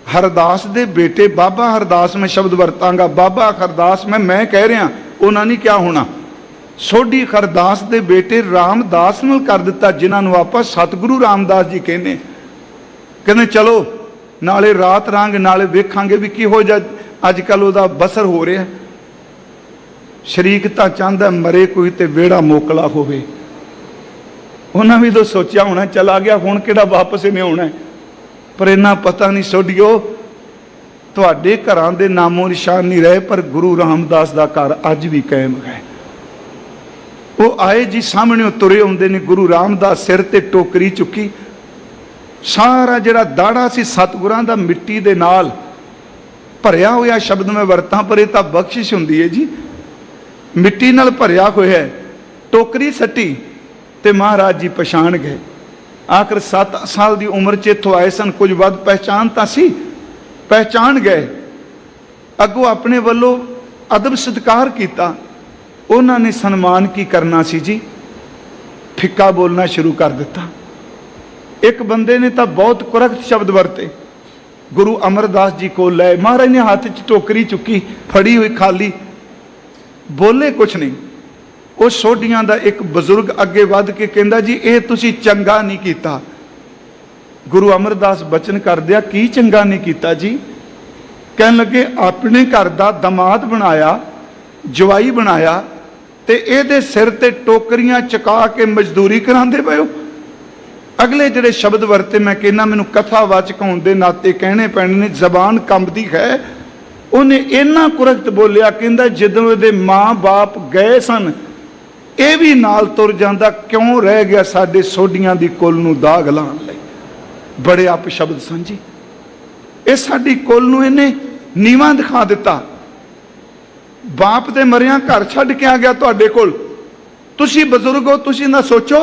हरदास दे बेटे बाबा हरदास, मैं शब्द वरतांगा, बाबा हरदास मैं कह रहा, उन्होंने नहीं क्या होना, सोढ़ी हरदास दे बेटे रामदास नाल कर दिता, जिन्होंने आप सतगुरु रामदास जी कहने। कहने चलो नाले रात रंग नाले वेखांगे भी किहो जा अजकल उहदा बसर हो रहा। शरीक तो चाहता मरे कोई तो वेड़ा मोकला होवे। उन्हें भी तो सोचा होना चला गया हुण किहड़ा वापस इन्हें आउणा है, पर इन्ना पता नहीं सोढ़ियो तुहाडे घरां दे नामो निशान नहीं रहे, पर गुरु रामदास दा घर अज भी कायम है। वो आए जी सामने तुरे आउंदे ने, गुरु रामदास सिर ते टोकरी चुकी, सारा जिहड़ा दाड़ा सी सतगुरां दा मिट्टी दे नाल भरिया होया, शब्द मैं वरतां पर यह तां बख्शिश हुंदी है जी, मिट्टी नाल भरिया होया है। टोकरी सट्टी ते महाराज जी पछाण गए। आखिर 7 साल की उम्र च इत्थों आए सन, कुछ वध पहचान तां सी, पहचान गए। अगों अपने वल्लों अदब सत्कार किया, उन्होंने सन्मान की करना सी जी, फिक्का बोलना शुरू कर दिता। एक बंदे ने तो बहुत कुरख्त शब्द वरते, गुरु अमरदास जी को लै, महाराज ने हाथ च टोकरी चुकी फड़ी हुई खाली, बोले कुछ नहीं। उस सोढ़ियां दा एक बजुर्ग अगे वध के कहंदा जी ये तुसी चंगा नहीं किया। गुरु अमरदास बचन कर दिया, की चंगा नहीं किया जी? कहन लगे अपने घर दा दमाद बनाया, जवाई बनाया, ते इहदे सिर ते टोकरियां चका के मजदूरी करांदे पए हो। अगले जिहड़े शब्द वरते मैं कहना मैनूं कथावाचक होण दे नाते कहने पैणे ने, जबान कंबदी है। उन्हें इन्ना कुरख्त बोलिया, कहंदा जदों इहदे माँ बाप गए सन ये भी नाल तुर जांदा, क्यों रह गया साडे सोढ़ियां दी कुल नूं दाग लाउण लई। बड़े अप शब्द सन जी, ये साडी कुल नूं इहने नीवां दिखा दिता। बाप दे मरिया घर छड्ड के आ गया तुहाडे कोल, तुसी बजुर्ग हो, तुसी ना सोचो।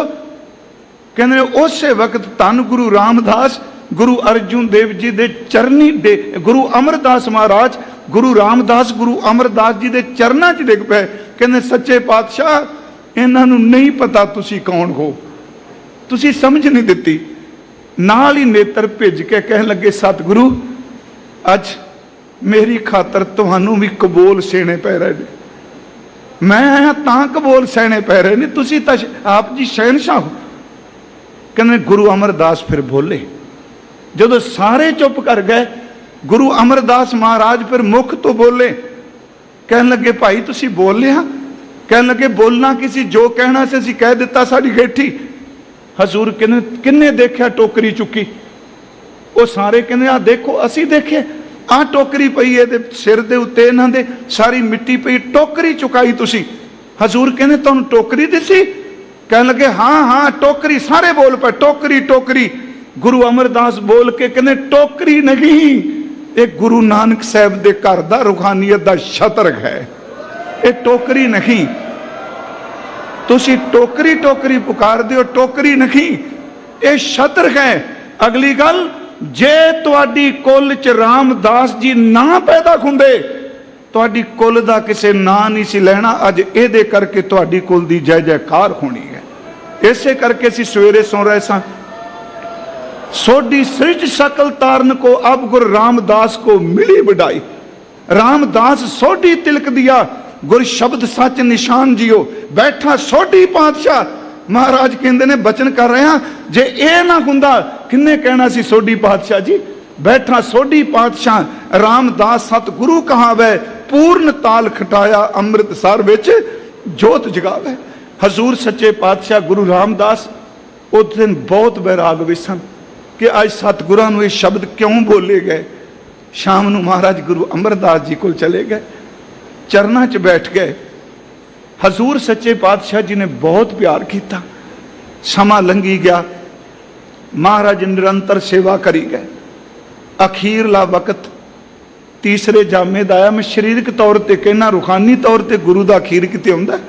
कहने उस वक्त धन गुरु रामदास गुरु अर्जुन देव जी दे चरनी दे, गुरु अमरदास महाराज गुरु रामदास गुरु अमरदास जी दे चरनां च डिग पे। कहने सच्चे पातशाह इन्हां नूं नहीं पता तुसी कौन हो, तुसी समझ नहीं दिती। नाल ही नेत्र भिज के कहन लगे सतगुरु अज मेरी खातर तुहानू भी कबोल सहने पै रहे ने, मैं आया तां कबोल सहने पै रहे ने, तुसी तां आप जी शहनशाह हो। कहने गुरु अमरदास फिर बोले, जदों सारे चुप कर गए गुरु अमरदास महाराज फिर मुख तो बोले। कहन लगे भाई तुसी बोल लिया? कहन लगे बोलना किसी, जो कहना से असीं कह दिता, साडी गेठी। हजूर कहने किन्ने देखा टोकरी चुकी? वो सारे कहने आ देखो, असी देखे आ टोकरी पई है सिर दे उत्ते, इन्हां दे सारी मिट्टी पई, टोकरी चुकाई तुसी। हजूर कहने तुहानूं टोकरी दिसी? कहन लगे हाँ हाँ टोकरी, सारे बोल पे टोकरी टोकरी। गुरु अमरदास बोल के कहने टोकरी नहीं, एक गुरु नानक साहब दे घर दा रूहानियत दा छतर है, ये टोकरी नहीं। तुसी टोकरी टोकरी पुकार दियो, टोकरी नहीं, ये छतर है। अगली गल, जे तुहाडी कुल च रामदास जी ना पैदा हुंदे, तुहाडी कुल दा किसे ना नहीं सी लेना। अज इहदे करके तुहाडी कुल दी जय जयकार होनी है। इसे करके असीं सवेरे सौ रहे सां, सोढ़ी सृज सकल तारन को अब गुरु रामदास को मिली बढ़ाई। रामदास सोढ़ी तिलक दिया, गुर शब्द सच निशान जियो। बैठा सोढ़ी पातशाह, महाराज कहते ने बचन कर रहे हैं, जे ए ना हुंदा किन्ने कहना सी सोढ़ी पातशाह जी। बैठा सोढ़ी पातशाह, रामदास सतगुरु कहावे, पूर्ण ताल खटाया अमृतसर विच जोत जगावे। हजूर सच्चे पातशाह गुरु रामदास उस दिन बहुत बैराग विच सन कि अज सतगुरां नूं ये शब्द क्यों बोले गए। शाम नूं महाराज गुरु अमरदास जी को चले गए, चरना च बैठ गए। हजूर सच्चे पातशाह जी ने बहुत प्यार किया। समा लंघी गया, महाराज निरंतर सेवा करी गए। अखीरला वक्त तीसरे जामे दा आया। मैं शरीरक तौर पर कहना, रूहानी तौर पर गुरु का अखीर किते हुंदा।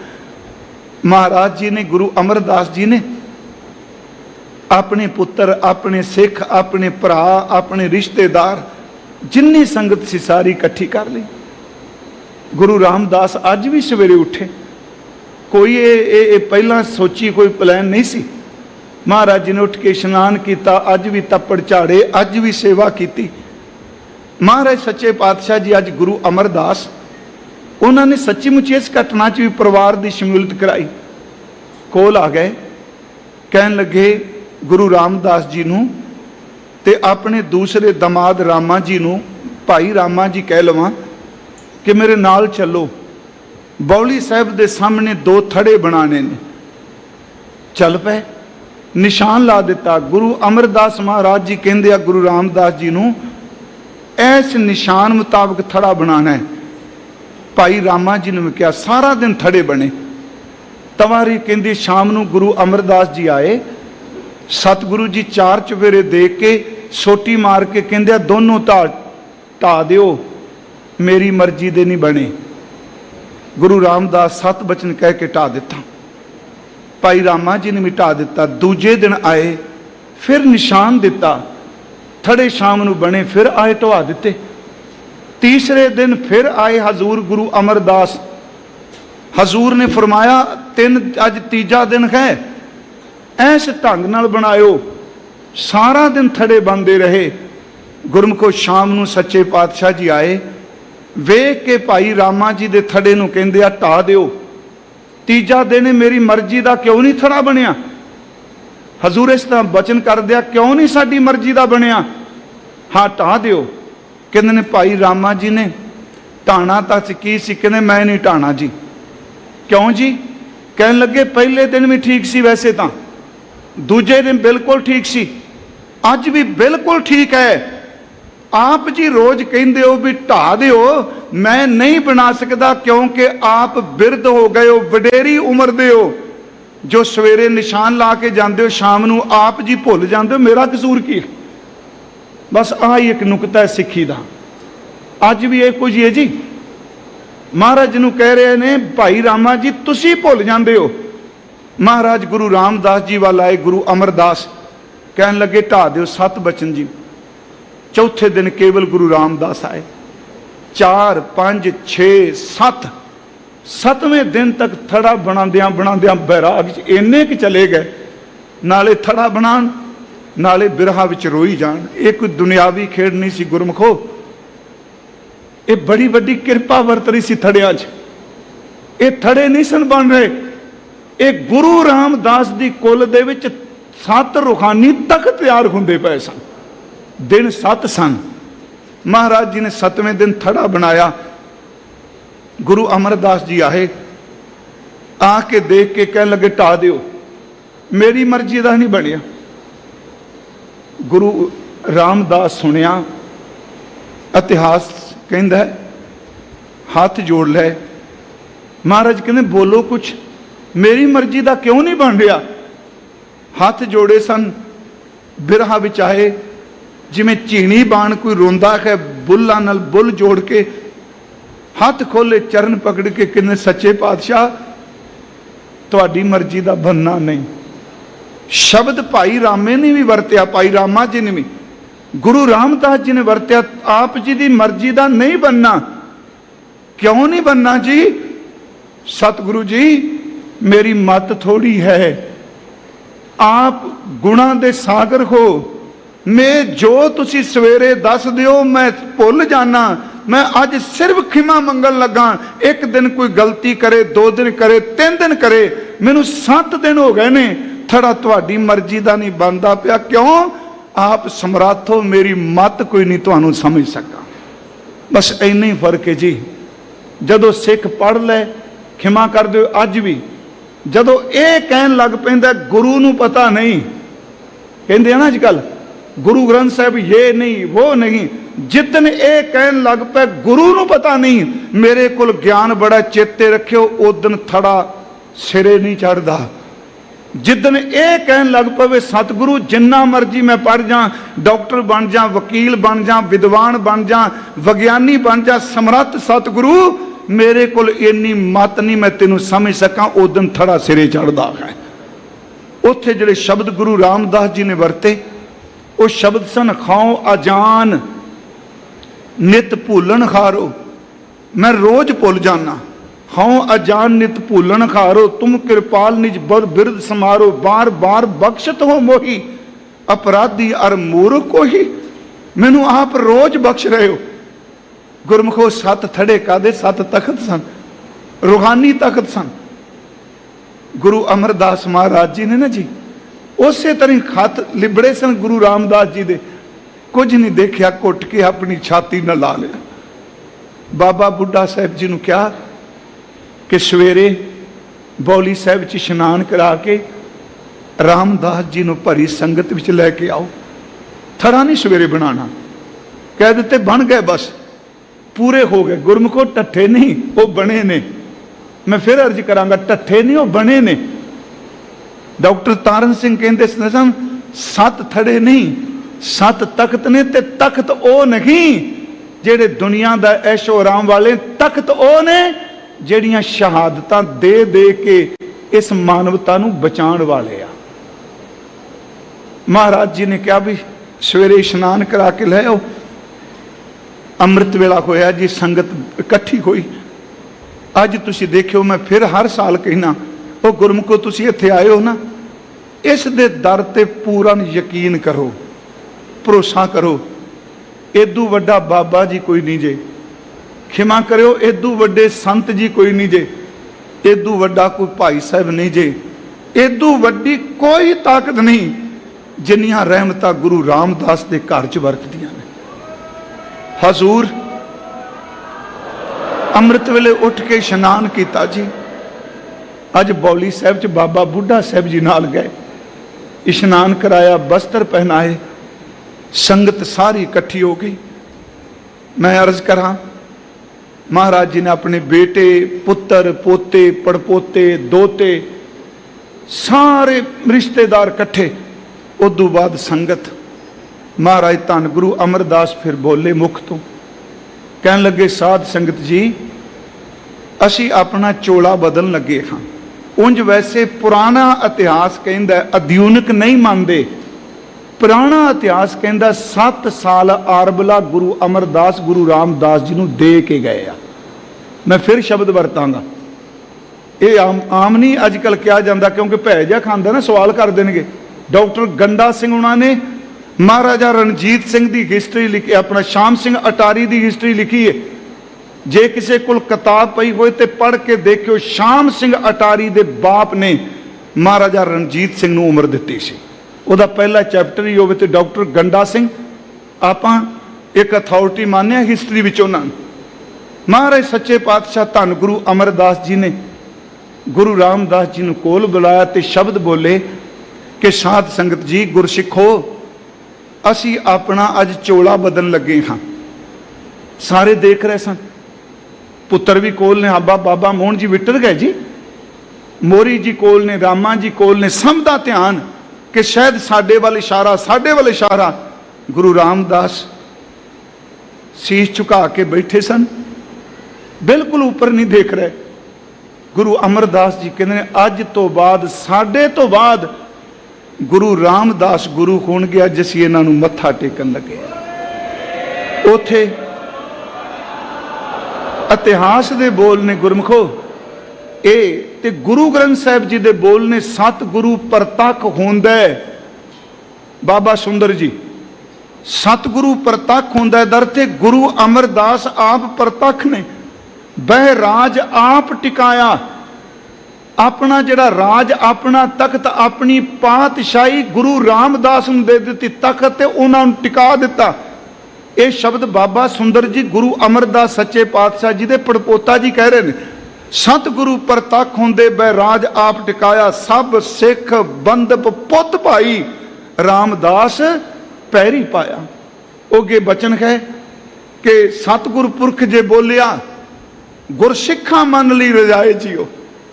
महाराज जी ने, गुरु अमरदास जी ने अपने पुत्र, अपने सिख, अपने भरा, अपने रिश्तेदार, जिन्नी संगत सी सारी इकट्ठी कर ली। गुरु रामदास अज भी सवेरे उठे, कोई ये पहला सोची कोई प्लान नहीं सी। महाराज जी ने उठ के इशनान किया, अज भी तप्पड़ झाड़े, अज भी सेवा की। महाराज सच्चे पातशाह जी अज गुरु अमरदास उन्होंने सच्ची मुची इस घटना च भी परिवार की शमूलियत कराई। कोल आ गए, कहन लगे गुरु रामदास जी नूं ते अपने दूसरे दमाद रामा जी नूं, भाई रामा जी कह लवां कि मेरे नाल चलो, बौली साहब के सामने 2 थड़े बनाने ने। चल पे, निशान ला दिता। गुरु अमरदास महाराज जी कहते हैं गुरु रामदास जी नूं इस निशान मुताबिक थड़ा बनाना है। भाई रामा जी ने कहा, सारा दिन थड़े बने। तवारी कहती शाम नूं गुरु अमरदास जी आए, सतगुरु जी 4 चुफेरे दे के सोटी मार के कहते दोनों ढा दिओ, मेरी मर्जी दे नहीं बने। गुरु रामदास 7 बचन कह के ढा दिता। भाई रामा जी ने भी ढा दिता। दूजे दिन आए, फिर निशान दिता, थड़े शाम नूं बने, फिर आए ढवा दिते। तीसरे दिन फिर आए हजूर गुरु अमरदास, हजूर ने फरमाया 3 अज तीजा दिन है, ऐस ढंग नाल बनायो। सारा दिन थड़े बनते रहे। गुरमुखो शाम नूं सच्चे पातशाह जी आए, वेख के भाई रामा जी दे थड़े नूं कहंदे आ ढा दिओ। तीजा दिन मेरी मर्जी का क्यों नहीं थड़ा बनिया? हजूर इस तरह बचन कर दिया, क्यों नहीं साडी मर्जी का बनिया? हाँ ढा दिओ। कहते ने भाई रामा जी ने ढाना तो की सी, कहते मैं नहीं ढाना जी। क्यों जी? कहन लगे पहले दिन भी ठीक सी, वैसे तो दूजे दिन बिल्कुल ठीक सी, अज भी बिल्कुल ठीक है। आप जी रोज कहते हो भी ढा दिओ, मैं नहीं बना सकता क्योंकि आप बिरध हो गए हो, वडेरी उम्र दे हो। जो सवेरे निशान ला के जाते हो, शाम नूं आप जी भुल जाते हो, मेरा कसूर की है? बस आई एक नुकता है सिक्खी का। अज भी ये कुछ है जी। महाराज नूं कह रहे ने भाई रामा जी तुसी भुल जाते हो। महाराज गुरु रामदास जी वाल आए, गुरु अमरदास कहन लगे ढा दिओ 7 बचन जी। चौथे दिन केवल गुरु रामदास आए। 4, 5, 6, 7 7वें दिन तक थड़ा बनाद्या बनाद्या बैराग इन्ने कि चले गए, नाले थड़ा बनान नाले बिरहा विच रोई जान। ये कोई दुनियावी खेड नहीं सी गुरमुखो, ये बड़ी वड्डी किरपा वरत रही सी थड़ियां च। ये थड़े नहीं सन बन रहे, ये गुरु रामदास दी कुल दे विच 7 रूहानी तक तैयार हुंदे पए सन। दिन 7 सन। महाराज जी ने 7वें दिन थड़ा बनाया। गुरु अमरदास जी आए, आके देख के कह लगे ढा दिओ, मेरी मर्जी का नहीं बनिया। गुरु रामदास सुनिया, इतिहास कहता है हाथ जोड़ ले। महाराज कहते बोलो कुछ, मेरी मर्जी का क्यों नहीं बन रहा? हाथ जोड़े सन, बिरहा विच आए, जिमें झीणी बाण कोई रोंदा है, बुल्लां नाल बुल जोड़ के हाथ खोले, चरण पकड़ के कहने सच्चे पातशाह तुहाडी मर्जी का बनना नहीं। शब्द भाई रामे ने भी वरत्या, भाई रामा जी ने भी, गुरु रामदास जी ने वरत्या, आप जी की मर्जी का नहीं बनना। क्यों नहीं बनना जी? सतगुरु जी मेरी मत थोड़ी है, आप गुणा दे सागर हो। मैं जो तुसी सवेरे दस दिओ मैं भुल जाना। मैं अज सिर्फ खिमा मंगन लगा। एक दिन कोई गलती करे, 2 दिन करे, 3 दिन करे, मैनू 7 दिन हो गए ने, थड़ा तुहाडी मर्जी का नहीं बनता पिया। क्यों? आप समर्थ हो, मेरी मत कोई नहीं तुहानू समझ सका। बस इन्ना ही फर्क है जी। जदों सिख पढ़ ले खिमा कर दो, अज भी जदों ये कहन लग पैंदा गुरु नू पता नहीं, कहते हैं ना अजकल गुरु ग्रंथ साहब ये नहीं वो नहीं, जितन ये कहन लग पे गुरु नू पता नहीं, मेरे को ज्ञान बड़ा चेते रखियो, उदन थड़ा सिरे नहीं चढ़ता। जिदन ये कहन लग पवे सतगुरु जिन्ना मर्जी मैं पढ़ जा, डॉक्टर बन जा, वकील बन जा, विद्वान बन जा, विज्ञानी बन जा, समर्थ सतगुरु मेरे को इन्नी मत नहीं मैं तेनू समझ सका, उदन थड़ा सिरे चढ़ता है। उत्थे जिहड़े शब्द गुरु रामदास जी ने वरते वो शब्द सन खाओ अजान, नित भूलन खारो। मैं रोज भुल जाना, हूँ अजान नित भूलन खारो, तुम कृपाल निज बिरद समारो, बार बार बख्शत हो मोही, अपराधी अर मूर्ख को ही, मैनू आप रोज बख्श रहे हो। गुरमुखो, 7 थड़े कादे 7 तख्त सन, रूहानी तख्त सन। गुरु अमरदास महाराज जी ने ना जी उस तरह खत लिबड़े सन गुरु रामदास जी दे, कुछ नहीं देखा, घुट के अपनी छाती न ला लिया। बाबा बुढ़ा साहब जी ने कहा कि सवेरे बौली साहब च इशनान करा के रामदास जी ने भरी संगत विच लैके आओ। थड़ा नहीं सवेरे बनाना, कह दिते बन गए, बस पूरे हो गए। गुरमुखो, टट्ठे नहीं, वो बने ने। मैं फिर अर्ज करांगा, टट्ठे नहीं, वो बने ने। डॉक्टर तारण सिंह कहते सन 7 थड़े नहीं 7 तख्त ने, ते तख्त ओ नहीं जेड़े दुनिया दा ऐशो आराम वाले, तख्त ओ ने जेड़ियां शहादतां दे दे के इस मानवता नूं बचाण वाले आ। महाराज जी ने कहा भी सवेरे इशनान करा के ले आओ। अमृत वेला होया जी, संगत इकट्ठी हुई। अज तुसी देखियो, मैं फिर हर साल कहना, ओ गुरमुखो, तुसी इत्थे आए हो ना, इस दे दर ते पूरा यकीन करो, भरोसा करो। एदू वड्डा बाबा जी कोई नहीं जे, खिमा करो, एदू वड्डे संत जी कोई नहीं जे, एदू वड्डा कोई भाई साहब नहीं जे, एदू वड्डी कोई ताकत नहीं जिन्नियां रहमतां गुरु रामदास दे घर च वरतदियां ने। हजूर अमृत वेले उठ के इशनान किया जी। अज बौली साहब च बाबा बुढ़ा साहब जी नाल गए, इशनान कराया, बस्तर पहनाए, संगत सारी इकट्ठी हो गई। मैं अर्ज करा, महाराज जी ने अपने बेटे, पुत्र, पोते, पड़पोते, दोते, सारे रिश्तेदार इकट्ठे। उदू बाद संगत, महाराज धन गुरु अमरदास फिर बोले मुख तो, कह लगे, साध संगत जी, असी अपना चोला बदल लगे हाँ। उंज वैसे पुराना इतिहास कहता आधुनिक नहीं मानते। पुराना इतिहास कहता 7 साल आरबला गुरु अमरदास गुरु रामदास जी को दे के गए आ। मैं फिर शब्द वरतांगा, ये आम नहीं अजकल किया जाता, क्योंकि भै जा खांदा ना, सवाल कर देंगे। डॉक्टर गंडा सिंह उन्होंने महाराजा रणजीत सिंह की हिस्टरी लिखी, अपना शाम सिंह अटारी की हिस्टरी लिखी है। जे किसी को किताब पई होए तो पढ़ के देखियो, शाम सिंह अटारी दे बाप ने महाराजा रणजीत सिंह नूं उम्र दिती सी। उहदा पहला चैप्टर ही होवे ते डॉक्टर गंडा सिंह आपां एक अथॉरिटी मानिया हिस्टरी विच। उन्हां महाराज सच्चे पातशाह धन गुरु अमरदास जी ने गुरु रामदास जी नूं कोल बुलाया ते शब्द बोले कि साध संगत जी, गुरसिखो, असी अपना अज चोला बदल लगे हाँ। सारे देख रहे सन, पुत्र भी कोल ने, आबा बाबा मोहन जी विटर गए जी, मोरी जी कोल ने, रामा जी कोल ने, सब दा ध्यान कि शायद साडे वाल इशारा, साडे वाल इशारा। गुरु रामदास शीश झुका के बैठे सन, बिल्कुल ऊपर नहीं देख रहे। गुरु अमरदास जी कहते अज तो बाद, साडे तो बाद गुरु रामदास गुरु होणगे, अज असीं इन्हां नूं मत्था टेकन लगे। उथे इतिहास दे बोल ने गुरमुखो, ए ते गुरु ग्रंथ साहिब जी दे बोल ने, 7 गुरु प्रतख होंदा है। बाबा सुंदर जी, 7 गुरु प्रतख होंदा है। दर ते गुरु अमरदास आप प्रतख ने, बह राज आप टिकाया। अपना जड़ा राज, अपना तख्त, अपनी पातशाही गुरु रामदास नूं दे दित्ती, तख्त ते उन्हां नूं टिका दिता। ये शब्द बाबा सुंदर जी गुरु अमरदास सच्चे पातशाह जी दे पड़पोता जी कह रहे हैं। 7 गुरु प्रतख होंदे बै राज आप टिकाया, सब सिख बंदप पुत भाई रामदास पैरी पाया। ओगे बचन है कि सतगुरु पुरख जे बोलिया, गुरसिखा मन ली रजाए जियो।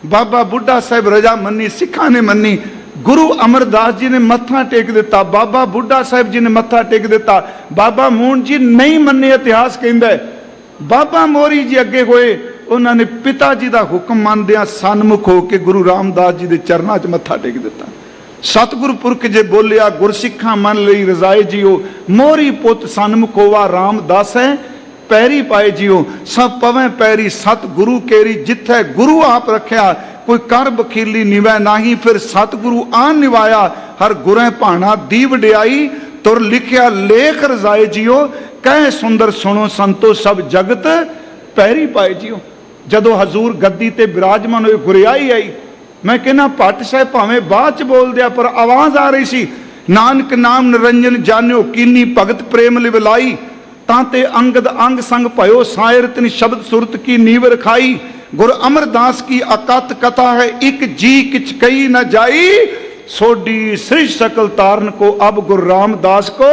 बाबा बुढ़ा साहब रजा मनी, सिखा ने मनी, गुरु अमरदास जी ने मत्था टेक दिता, बाबा बुढ़ा साहब जी ने मत्था टेक दिता। बाबा मोहन जी नहीं मन्ने, इतिहास कहता है। बाबा मोरी जी अगे होए, उन्होंने पिता जी का हुक्म मानदिया सन्मुख होकर गुरु रामदास जी के चरणों च मत्था टेक दिता। सतगुरु पुरख जे बोलिया, गुरसिखा मन लई रजाए जियो, मोरी पुत सन्मुख होवा रामदास है। पैरी पाए जियो। सब पवें पैरी सतगुरु केरी, जिथे गुरु आप रखया कोई कर बखीली निवै नाही। फिर सतगुरु आन निवाया, हर गुरें भाना दी वडियाई। तुर लिखिया लेख रजाए जियो, कह सुंदर सुनो संतो सब जगत पैरी पाए जियो। जदों हजूर गद्दी ते विराजमान होए गुरियाई आई, मैं कहना भट्ट साहब भावें बाद च बोल दिया पर आवाज आ रही सी, नानक नाम निरंजन जान्यो कीनी भगत प्रेम लिवलाई। तांते अंगद अंग संग भयो, सायर तिन शब्द सुरत की नीव रखाई। गुरु अमरदास की अकत कथा है, एक जी किच कही न जाई। सोडी सृज सकल तारन को, अब गुरु रामदास को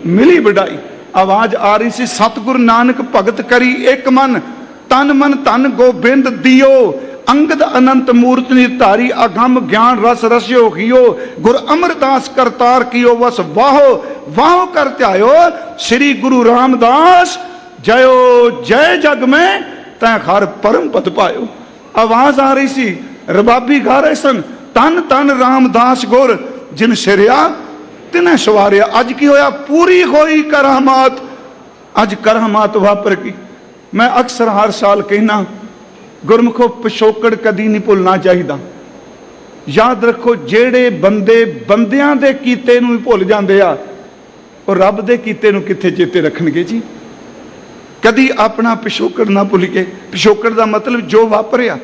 मिली बढ़ाई। आवाज आ रही सी, सतगुरु नानक भगत करी एक मन, तन मन धन गोबिंद दियो। अंगद अनंत मूर्त निधारी, अगम ज्ञान रस रस्यो कियो। गुरु अमरदास करतार कियो, वस वाहो वाहो कर त्यायो। श्री गुरु रामदास जयो जय जग में, तै हर परम पद पायो। आवाज आ रही सी, रबाबी गा रहे सन, तन तन रामदास गुर जिन सिरिया तिन्हें सवारिया। अज की होया, पूरी होई करामात। अज करामात वापर की। मैं अक्सर हर साल कहना, गुरमुखो पिछोकड़ कदी नहीं भुलना चाहिए। याद रखो, जेड़े बंदे बंदियां दे कीते नूं भुल जांदे आ, और रब दे कीते नूं कित्थे चेते रखणगे जी। कदी अपना पिछोकड़ ना भुलिए। पिछोकड़ का मतलब जो वापरिया।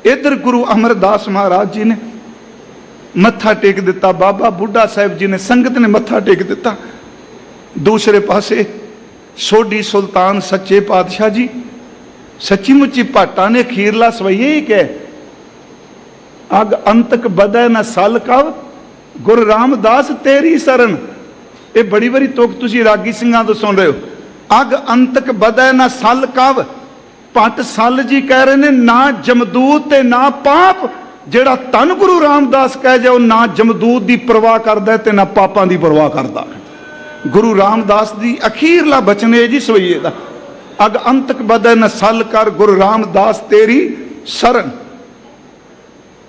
इधर गुरु अमरदास महाराज जी ने मत्था टेक दिता, बाबा बुढ़ा साहब जी ने, संगत ने मत्था टेक दिता। दूसरे पासे सोडी सुल्तान सच्चे पातशाह जी, सच्ची मुच्ची भाटा ने खीरला सवैये ही कह, अग अंतक बदै न सल कव, गुरु रामदास तेरी शरण। ये बड़ी बड़ी तुक तुसी रागी सिंहां तो सुन रहे हो। अग अंतक बदै न सल कव, भट्ट सल जी कह रहे ने, ना जमदूत ते ना पाप। जेड़ा धन गुरु रामदास कह जाओ, ना जमदूत की परवाह करदा ते ना पापां की परवाह करदा। गुरु रामदास की अखीरला बचन है जी सवैये दा, अग अंतक बदै न सल कर, गुरु रामदास तेरी शरण।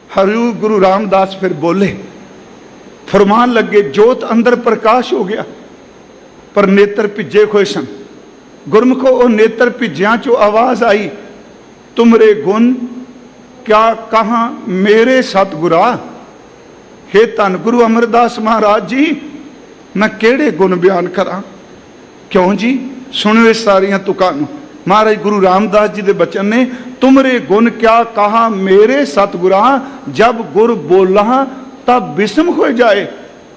हरिऊ गुरु रामदास फिर बोले, फरमान लगे, जोत अंदर प्रकाश हो गया, पर नेत्र भिजे खोए सन। गुरमुखो वो नेत्र भिजिया चो आवाज आई, तुमरे गुण क्या कहा मेरे सतगुरा। हे धन गुरु अमरदास महाराज जी, मैं केड़े गुण बयान करा। क्यों जी, सुनो इस सारियां तुकां नूं। महाराज गुरु रामदास जी के बचन ने, तुमरे गुण क्या कहा मेरे सतगुरा, जब गुर बोला तब बिस्म हो जाए।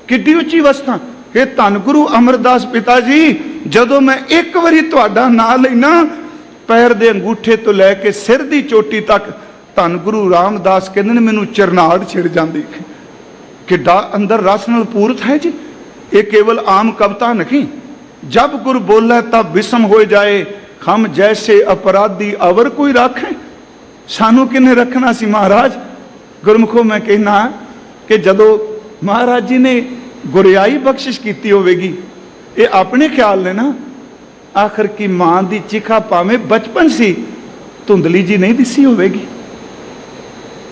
किड्डी उच्ची अवस्था। हे धन गुरु अमरदास पिता जी, जदों मैं एक बारी तुहाडा नाम लेना, पैर दे अंगूठे तो लैके सिर दी चोटी तक, धन गुरु रामदास कहंदे ने मैनूं चिरनाड़ छिड़ जांदी। किड्डा अंदर रस नाल पूरत है जी। ये केवल आम कविता नहीं। जब गुरु बोले तब विषम हो जाए, हम जैसे अपराधी अवर कोई रखे। सानू किन्ने रखना सी महाराज। गुरमुखो मैं कहना कि जदों महाराज जी ने गुरियाई बख्शिश की होगी, ये अपने ख्याल ने ना, आखिर की मां की चिखा भावें बचपन सी धुंधली जी नहीं दिसी होगी,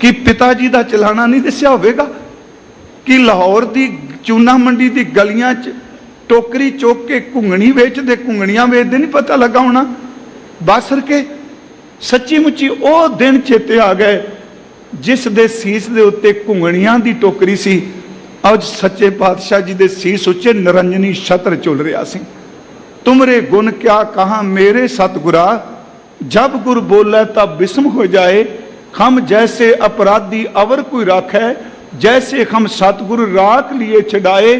कि पिता जी का चलाना नहीं दसिया होगा, कि लाहौर की चूना मंडी की गलियां च टोकरी चुक के घुंगणी वेचते, घुंगणियां वेचते नहीं पता लगा होना। बासर के सच्ची मुच्ची वो दिन चेते आ गए जिस दे सीस दे उत्ते घुंगणियां की टोकरी सी। अज सच्चे पातशाह जी दे सीस उच्चे निरंजनी छत्र चुल रहा सी। तुमरे गुण क्या कहा मेरे सतगुरा, जब गुरु बोले तब विस्म हो जाए। हम जैसे अपराधी अवर कोई राखै, जैसे हम सतगुरु राख लिए छड़ाए।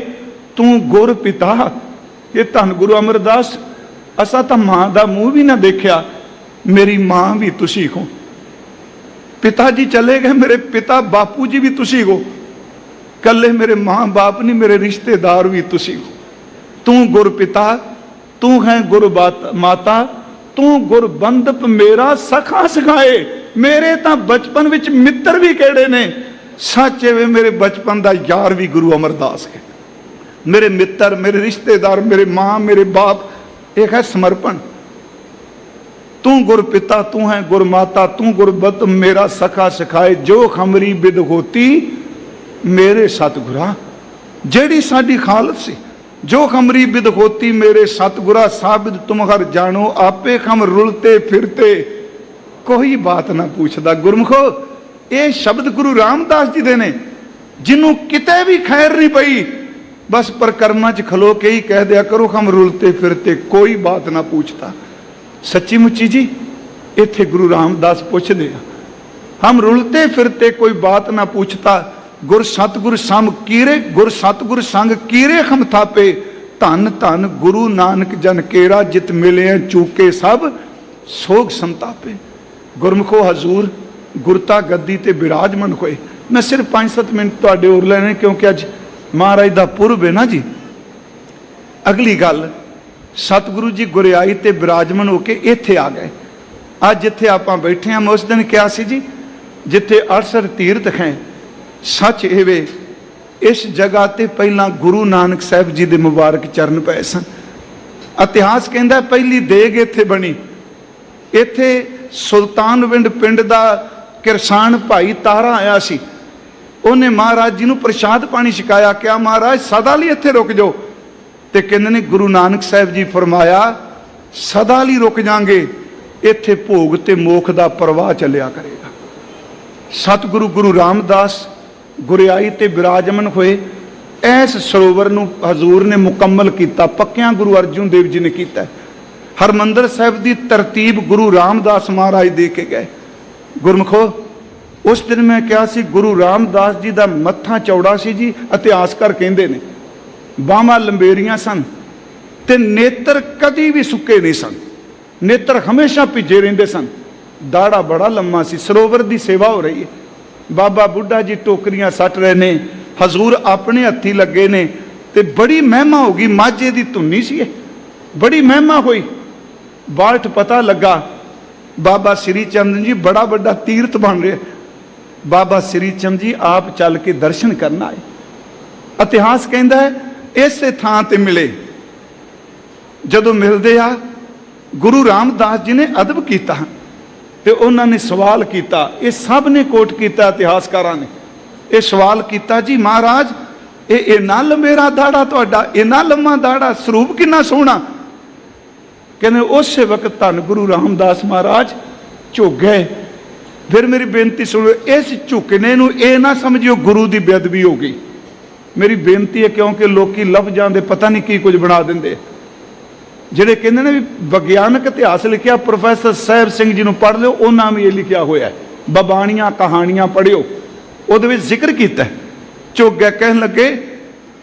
तू गुर पिता, ये धन गुरु अमरदास, असा तो मां का मुंह भी ना देखा, मेरी मां भी तुसी हो। पिताजी चले गए, मेरे पिता बापू जी भी तुसी हो। कल्ले मेरे मां बाप नहीं, मेरे रिश्तेदार भी तुसी हो। तू गुर पिता, तू है गुर माता, तू गुर बंदप मेरा सखा सखाए। मेरे तो बचपन विच मित्र भी केड़े ने, सच वे मेरे बचपन का यार भी गुरु अमरदास है। मेरे मित्र, मेरे रिश्तेदार, मेरे मां, मेरे बाप, एक है समर्पण। तू गुर पिता, तू है गुर माता, तू गुर बंदप मेरा सखा सखाए। जो खमरी बिद होती मेरे सतगुरा। जेड़ी साडी हालत सी, जो खमरी बिद होती मेरे सतगुरा साबिद तुम हर जानो आपे खम रुलते फिरते कोई बात ना पूछदा। गुरमुखो ये शब्द गुरु रामदास जी दे ने, जिन्हों किते भी खैर नहीं पई, बस परकरमा च खलो के ही कह दिया करो हम रुलते फिरते कोई बात ना पूछता। सच्ची मुच्ची जी इत्थे गुरु रामदास पुछदे हम रुलते फिरते कोई बात ना पूछता। गुर सतगुर सम कीरे गुर सतगुर संग कीरे हम थापे धन धन गुरु नानक जन केरा जित मिले चूके सब सोग संतापे। गुरमुखो हजूर गुरता गद्दी ते विराजमान होए। मैं सिर्फ 5-7 मिनट तुहाडे होर लेने क्योंकि अज महाराज दा पुरब है ना जी। अगली गल सतगुरु जी गुरियाई ते विराजमान होके इत्थे आ गए। अज जिथे आपां बैठे हैं मैं उस दिन कहा सी जी जिथे 68 तीर्थ हैं, सच एवे इस जगह ते पहला गुरु नानक साहब जी दे मुबारक चरण पए सन। इतिहास कहता पहली देग इत्थे बनी। इत्थे सुल्तानविंड पिंड दा किरसान भाई तारा आया सी, उन्हें महाराज जी नूं प्रसाद पानी छकाया। क्या महाराज सदा लई इत्थे रुक जाओ? ते कहंदे ने गुरु नानक साहब जी फरमाया सदा लई रुक जाएंगे, इत्थे भोग ते मोख दा प्रवाह चलिया करेगा। सतगुरु गुरु रामदास गुरियाई ते विराजमान होए। इस सरोवर नूं हजूर ने मुकम्मल किया, पक्कियां गुरु अर्जुन देव जी ने किया। हरमंदर साहब की तरतीब गुरु रामदास महाराज दे के गए। गुरमुखो उस दिन मैं क्या सी गुरु रामदास जी का मत्था चौड़ा सी जी। इतिहासकार कहते ने बाहां लंबेरियां सन ते नेत्र कदी भी सुके नहीं सन, नेत्र हमेशा भिजे रहिंदे सन। दाड़ा बड़ा लम्मा सी। सरोवर की सेवा हो रही है, बाबा बुढ़ा जी टोकरियां सट रहे ने, हजूर अपने हत्थी लगे ने ते बड़ी महिमा हो गई। माझे की धुनी सी, बड़ी महिमा हुई। बाल्ट पता लगा बाबा श्री चंद जी बड़ा बड़ा तीर्थ बन रहा। बाबा श्री चंद जी आप चल के दर्शन करना है। इतिहास कहता है इस थां ते मिले। जदों मिलते आ गुरु रामदास जी ने अदब किया ते उन्होंने सवाल किया। ये सब ने कोट किया, इतिहासकारां ने यह सवाल किया जी महाराज ये इन्ना लंबेरा दाड़ा तुहाडा, इन्ना लम्मा दाड़ा, स्वरूप कितना सोहना। कहने उस वक्त धन गुरु रामदास महाराज झुक गए। फिर मेरी बेनती सुनो, इस झुकने नूं ये ना समझियो गुरु की बेअदबी हो गई। मेरी बेनती है क्योंकि लोग लफ्जां दे पता नहीं की कुछ बना देंगे। ਜਿਹੜੇ ਕਹਿੰਦੇ ਨੇ ਵੀ ਵਿਗਿਆਨਕ ਇਤਿਹਾਸ ਲਿਖਿਆ ਪ੍ਰੋਫੈਸਰ ਸਾਹਿਬ ਸਿੰਘ ਜੀ ਨੂੰ ਪੜ੍ਹ ਲਿਓ, ਉਹਨਾਂ ਵੀ ਇਹ ਲਿਖਿਆ ਹੋਇਆ ਹੈ। ਬਬਾਣੀਆਂ ਕਹਾਣੀਆਂ ਪੜ੍ਹਿਓ, ਉਹਦੇ ਵਿੱਚ ਜ਼ਿਕਰ ਕੀਤਾ। ਝੁਕ ਗਿਆ, ਕਹਿਣ ਲੱਗੇ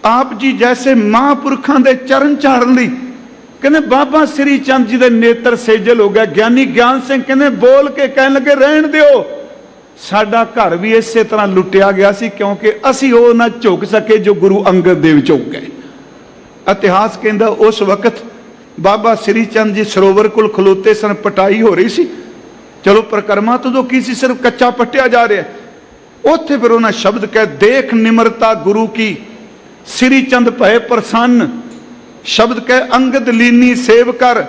ਆਪ ਜੀ ਜੈਸੇ ਮਹਾਂਪੁਰਖਾਂ ਦੇ ਚਰਨ ਝਾੜਨ ਲਈ। ਕਹਿੰਦੇ ਬਾਬਾ ਸ੍ਰੀ ਚੰਦ ਜੀ ਦੇ ਨੇਤਰ ਸੇਜਲ ਹੋ ਗਿਆ। ਗਿਆਨੀ ਗਿਆਨ ਸਿੰਘ ਕਹਿੰਦੇ ਬੋਲ ਕੇ ਕਹਿਣ ਲੱਗੇ ਰਹਿਣ ਦਿਓ, ਸਾਡਾ ਘਰ ਵੀ ਇਸੇ ਤਰ੍ਹਾਂ ਲੁੱਟਿਆ ਗਿਆ ਸੀ ਕਿਉਂਕਿ ਅਸੀਂ ਉਹ ਨਾ ਝੁਕ ਸਕੇ ਜੋ ਗੁਰੂ ਅੰਗਦ ਦੇਵ ਝੁਕ ਗਏ। ਇਤਿਹਾਸ ਕਹਿੰਦਾ ਉਸ ਵਕਤ बाबा श्री चंद जी सरोवर को खलोते सन, पटाई हो रही सी। चलो परिक्रमा तो की सी, सिर्फ कच्चा पट्टिया जा रहा। उत्थे फिर उन्हें शब्द कह देख निमरता गुरु की श्री चंद भय प्रसन्न। शब्द कह अंगद लीनी सेव कर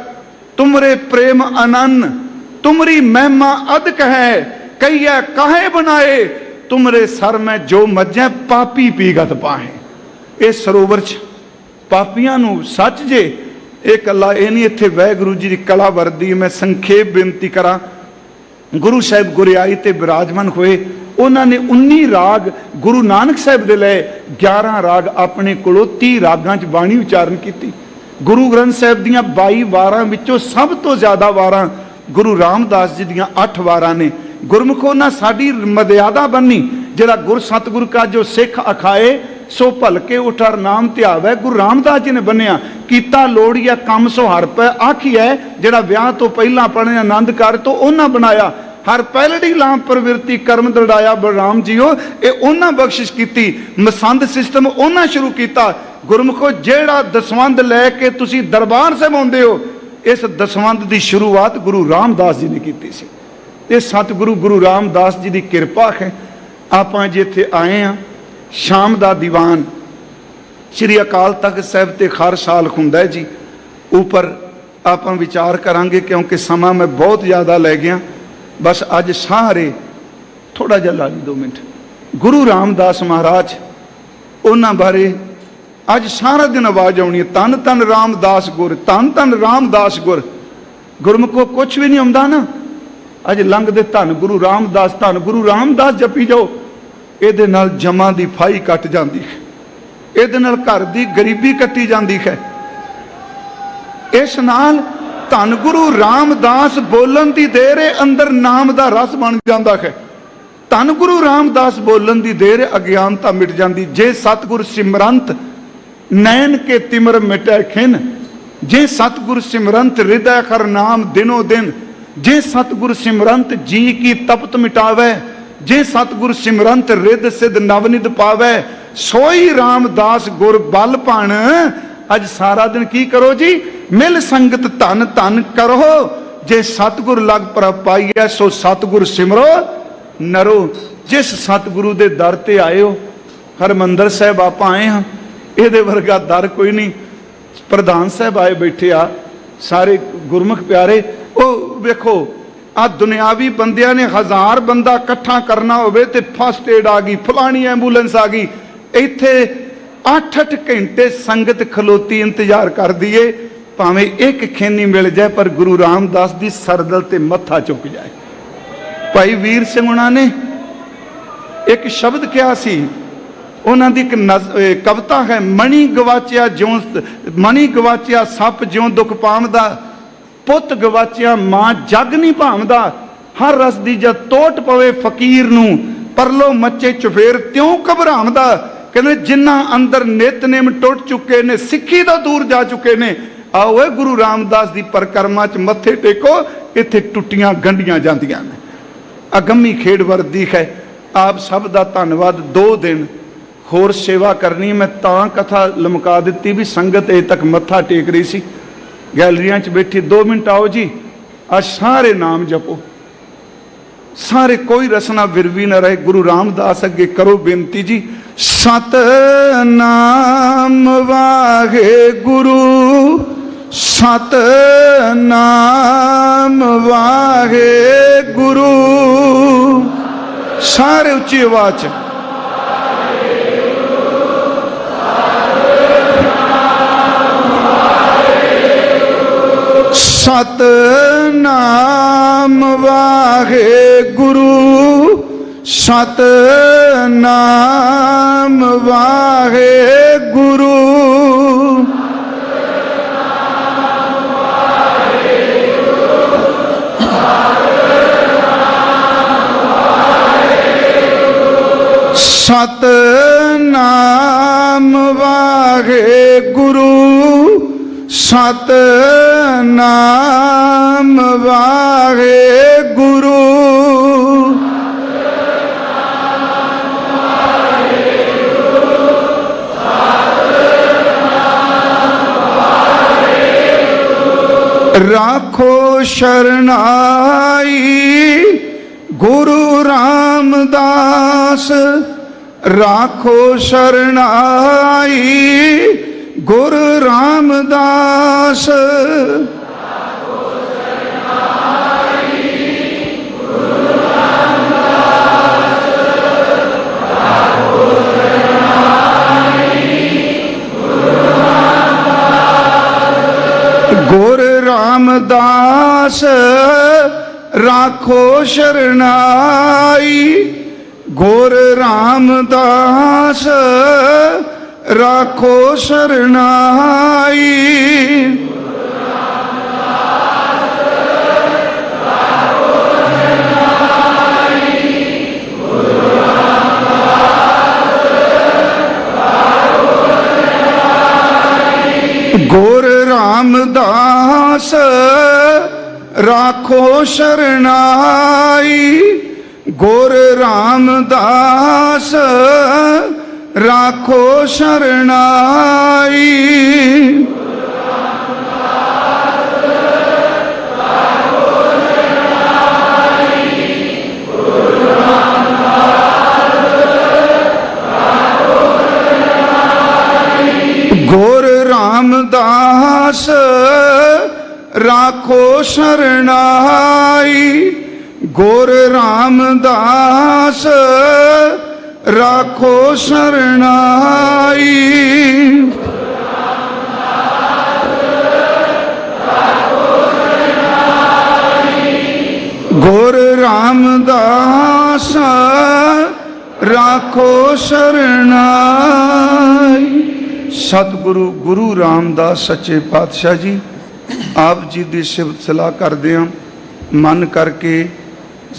तुमरे प्रेम अनन्न, तुमरी महिमा अदक है कहिए काहे बनाए, तुमरे सर में जो मज्जे पापी पीगत पाए। इस सरोवर च पापियां नूं सच जे एक अल्लाह ये नहीं, इत्थे वाहिगुरू जी की कला वरदी। मैं संखेप बेनती करा, गुरु साहब गुरियाई ते विराजमान होए। उन्होंने 19 राग गुरु नानक साहब दे लए 11 राग अपने कोलों 30 रागां च बाणी उचारण की। गुरु ग्रंथ साहब दीयां 22 वारां विचों सब तो ज़्यादा वारां गुरु रामदास जी दीयां 8 वारां ने। गुरमुखो ना साडी मर्यादा बनी, जिहड़ा गुर सतगुर का जो सिख अखाए सो भलके उठर नाम ध्यावै। गुरु रामदास जी ने बनिया कीता लोड़िया कम सो हर पै आखी है। जिहड़ा विआह तो पहला पढ़ने आनंद कर तो उन्हां बनाया, हर पैलड़ी लाम प्रवृत्ति कर्म दड़ाया बलराम जीओ, ये उन्हां बख्शिश की। मसंद सिस्टम उन्हां शुरू किया। गुरमुखो जेड़ा दसवंध लैके तुसी दरबार से आउंदे हो, इस दसवंध की शुरुआत गुरु रामदास जी ने की सी। ये सतगुरु गुरु रामदास जी की किरपा है। आपां जिथे आए हैं शाम का दीवान श्री अकाल तख्त साहब ते हर साल हुंदा है जी। ऊपर आप विचार करांगे क्योंकि समा मैं बहुत ज़्यादा लै गया। बस अज सारे थोड़ा जिहा ला ली 2 मिनट। गुरु रामदास महाराज उन्हां बारे अज सारा दिन आवाज आनी है धन धन रामदास गुर, धन धन रामदास गुर। गुरमुख को कुछ भी नहीं आਉਂਦਾ ना। अज लंघदे धन गुरु रामदास, धन गुरु रामदास जपी जाओ। ਇਹਦੇ ਨਾਲ ਜਮਾਂ ਦੀ ਫਾਈ ਕੱਟ ਜਾਂਦੀ ਹੈ, ਇਹਦੇ ਨਾਲ ਘਰ ਦੀ ਗਰੀਬੀ ਕੱਟੀ ਜਾਂਦੀ ਹੈ। ਇਸ ਨਾਲ ਧੰਨ ਗੁਰੂ ਰਾਮਦਾਸ ਬੋਲਣ ਦੀ ਦੇਰ ਹੈ, ਅੰਦਰ ਨਾਮ ਦਾ ਰਸ ਬਣ ਜਾਂਦਾ ਹੈ। ਧੰਨ ਗੁਰੂ ਰਾਮਦਾਸ ਬੋਲਣ ਦੀ ਦੇਰ ਅਗਿਆਨਤਾ ਮਿਟ ਜਾਂਦੀ। ਜੇ ਸਤਿਗੁਰ ਸਿਮਰੰਤ नैन के तिमर मिटै खिन, जे सतगुर सिमरंत हृदय खर नाम दिनो दिन, जे सतगुर सिमरंत जी की तपत मिटावै, जे सतगुर सिमरंत रिद सिद्ध नवनिध पावै, सोई रामदास गुर बल भण। अज सारा दिन की करो जी, मिल संगत धन धन करो, जे सतगुर लग पर पाइए सो सतगुर सिमरो नरो। जिस सतगुरु दे दर ते आए हो, हरमंदर साहब आप आए हाँ, ਇਹਦੇ ਵਰਗਾ ਦਰ ਕੋਈ ਨਹੀਂ। ਪ੍ਰਧਾਨ ਸਾਹਿਬ ਆਏ ਬੈਠੇ ਆ, ਸਾਰੇ ਗੁਰਮੁਖ ਪਿਆਰੇ। ਉਹ ਵੇਖੋ ਆ ਦੁਨਿਆਵੀ ਬੰਦਿਆਂ ਨੇ 1000 ਬੰਦਾ ਇਕੱਠਾ ਕਰਨਾ ਹੋਵੇ ਤੇ ਫਸਟ ਏਡ ਆ ਗਈ, ਫਲਾਣੀ ਐਂਬੂਲੈਂਸ ਆ ਗਈ। ਇੱਥੇ 8-8 ਘੰਟੇ ਸੰਗਤ ਖਲੋਤੀ ਇੰਤਜ਼ਾਰ ਕਰਦੀ ਏ, ਭਾਵੇਂ ਇੱਕ ਖੇਨੀ ਮਿਲ ਜਾਏ ਪਰ ਗੁਰੂ ਰਾਮਦਾਸ ਦੀ ਸਰਦਲ ਤੇ ਮੱਥਾ ਝੁਕ ਜਾਏ। ਭਾਈ ਵੀਰ ਸਿੰਘ ਉਹਨਾਂ ਨੇ ਇੱਕ ਸ਼ਬਦ ਕਿਹਾ ਸੀ, ਉਹਨਾਂ ਦੀ ਇੱਕ ਕਵਿਤਾ ਹੈ, ਮਣੀ ਗਵਾਚਿਆ ਜਿਉਂ ਮਣੀ ਗਵਾਚਿਆ ਸੱਪ ਜਿਉਂ ਦੁੱਖ ਪਾਵਦਾ, ਪੁੱਤ ਗਵਾਚਿਆ ਮਾਂ ਜਗ ਨਹੀਂ ਭਾਵਦਾ, ਹਰ ਰਸ ਦੀ ਜਦ ਤੋਟ ਪਵੇ ਫਕੀਰ ਨੂੰ, ਪਰਲੋ ਮੱਚੇ ਚੁਫੇਰ ਤਿਉਂ ਘਬਰਾਵਦਾ। ਕਹਿੰਦੇ ਜਿਨ੍ਹਾਂ ਅੰਦਰ ਨਿਤਨੇਮ ਟੁੱਟ ਚੁੱਕੇ ਨੇ, ਸਿੱਖੀ ਤੋਂ ਦੂਰ ਜਾ ਚੁੱਕੇ ਨੇ, ਆਓ ਇਹ ਗੁਰੂ ਰਾਮਦਾਸ ਦੀ ਪਰਿਕਰਮਾ 'ਚ ਮੱਥੇ ਟੇਕੋ, ਇੱਥੇ ਟੁੱਟੀਆਂ ਗੰਢੀਆਂ ਜਾਂਦੀਆਂ ਨੇ। ਅਗੰਮੀ ਖੇਡ ਵਰਦੀ ਹੈ। ਆਪ ਸਭ ਦਾ ਧੰਨਵਾਦ। 2 दिन होर सेवा करनी। मैं तां कथा लमका दी भी संगत अजे तक मत्था टेक रही सी, गैलरियां च बैठी। 2 मिनट आओ जी, आज सारे नाम जपो, सारे कोई रसना विरवी न रहे। गुरु रामदास अगे करो बेनती जी, सतनाम वाहे गुरु, सतनाम वाहे गुरु। सारे उच्ची आवाज च सतनाम वाहे गुरु, सतनाम वाहे गुरु। सतनाम वाहे गुरु, सतनाम वाहे गुरु। राखो शरणाई गुरु रामदास, राखो शरणाई गुरु रामदास। गुरु रामदास राखो शरणाई, गुरु रामदास राखो शरणाई। गुरु रामदास राखो शरणाई, गुरु रामदास राखो शरणाई। गुरु रामदास राखो शरणाई, गुरु रामदास राखो शरणाई। ਰਾਖੋ ਸਰਨਾਈ। ਸਤਿਗੁਰੂ ਗੁਰੂ ਰਾਮਦਾਸ ਸੱਚੇ ਪਾਤਸ਼ਾਹ ਜੀ ਆਪ ਜੀ ਦੀ ਸਿਫਤ ਸਲਾਹ ਕਰਦੇ ਹਾਂ, ਮਨ ਕਰਕੇ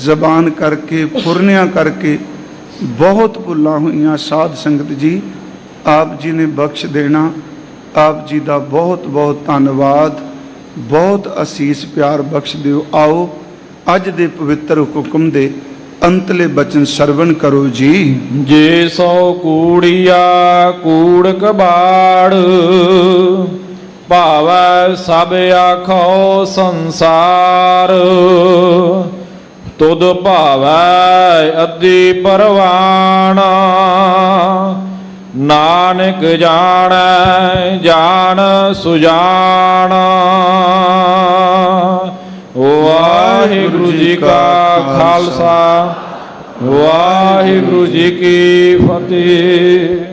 ਜ਼ਬਾਨ ਕਰਕੇ ਫੁਰਨਿਆਂ ਕਰਕੇ ਬਹੁਤ ਭੁੱਲਾਂ ਹੋਈਆਂ। ਸਾਧ ਸੰਗਤ ਜੀ ਆਪ ਜੀ ਨੇ ਬਖਸ਼ ਦੇਣਾ। ਆਪ ਜੀ ਦਾ ਬਹੁਤ ਬਹੁਤ ਧੰਨਵਾਦ, ਬਹੁਤ ਅਸੀਸ ਪਿਆਰ ਬਖਸ਼ ਦਿਓ। ਆਓ ਅੱਜ ਦੇ ਪਵਿੱਤਰ ਹੁਕਮ ਦੇ ਅੰਤਲੇ ਬਚਨ ਸਰਵਣ ਕਰੋ ਜੀ। ਜੇ ਸੋ ਕੂੜੀਆ ਕੂੜ ਕਬਾੜ, ਭਾਵੈ ਸਭ ਆਖੋ ਸੰਸਾਰ। ਤੁਧ ਭਾਵੈ ਅੱਧੀ ਪਰਵਾਣਾ, ਨਾਨਕ ਜਾਣੈ ਜਾਣ ਸੁਜਾਣਾ। ਵਾਹਿਗੁਰੂ ਜੀ ਕਾ ਖਾਲਸਾ, ਵਾਹਿਗੁਰੂ ਜੀ ਕੀ ਫਤਿਹ।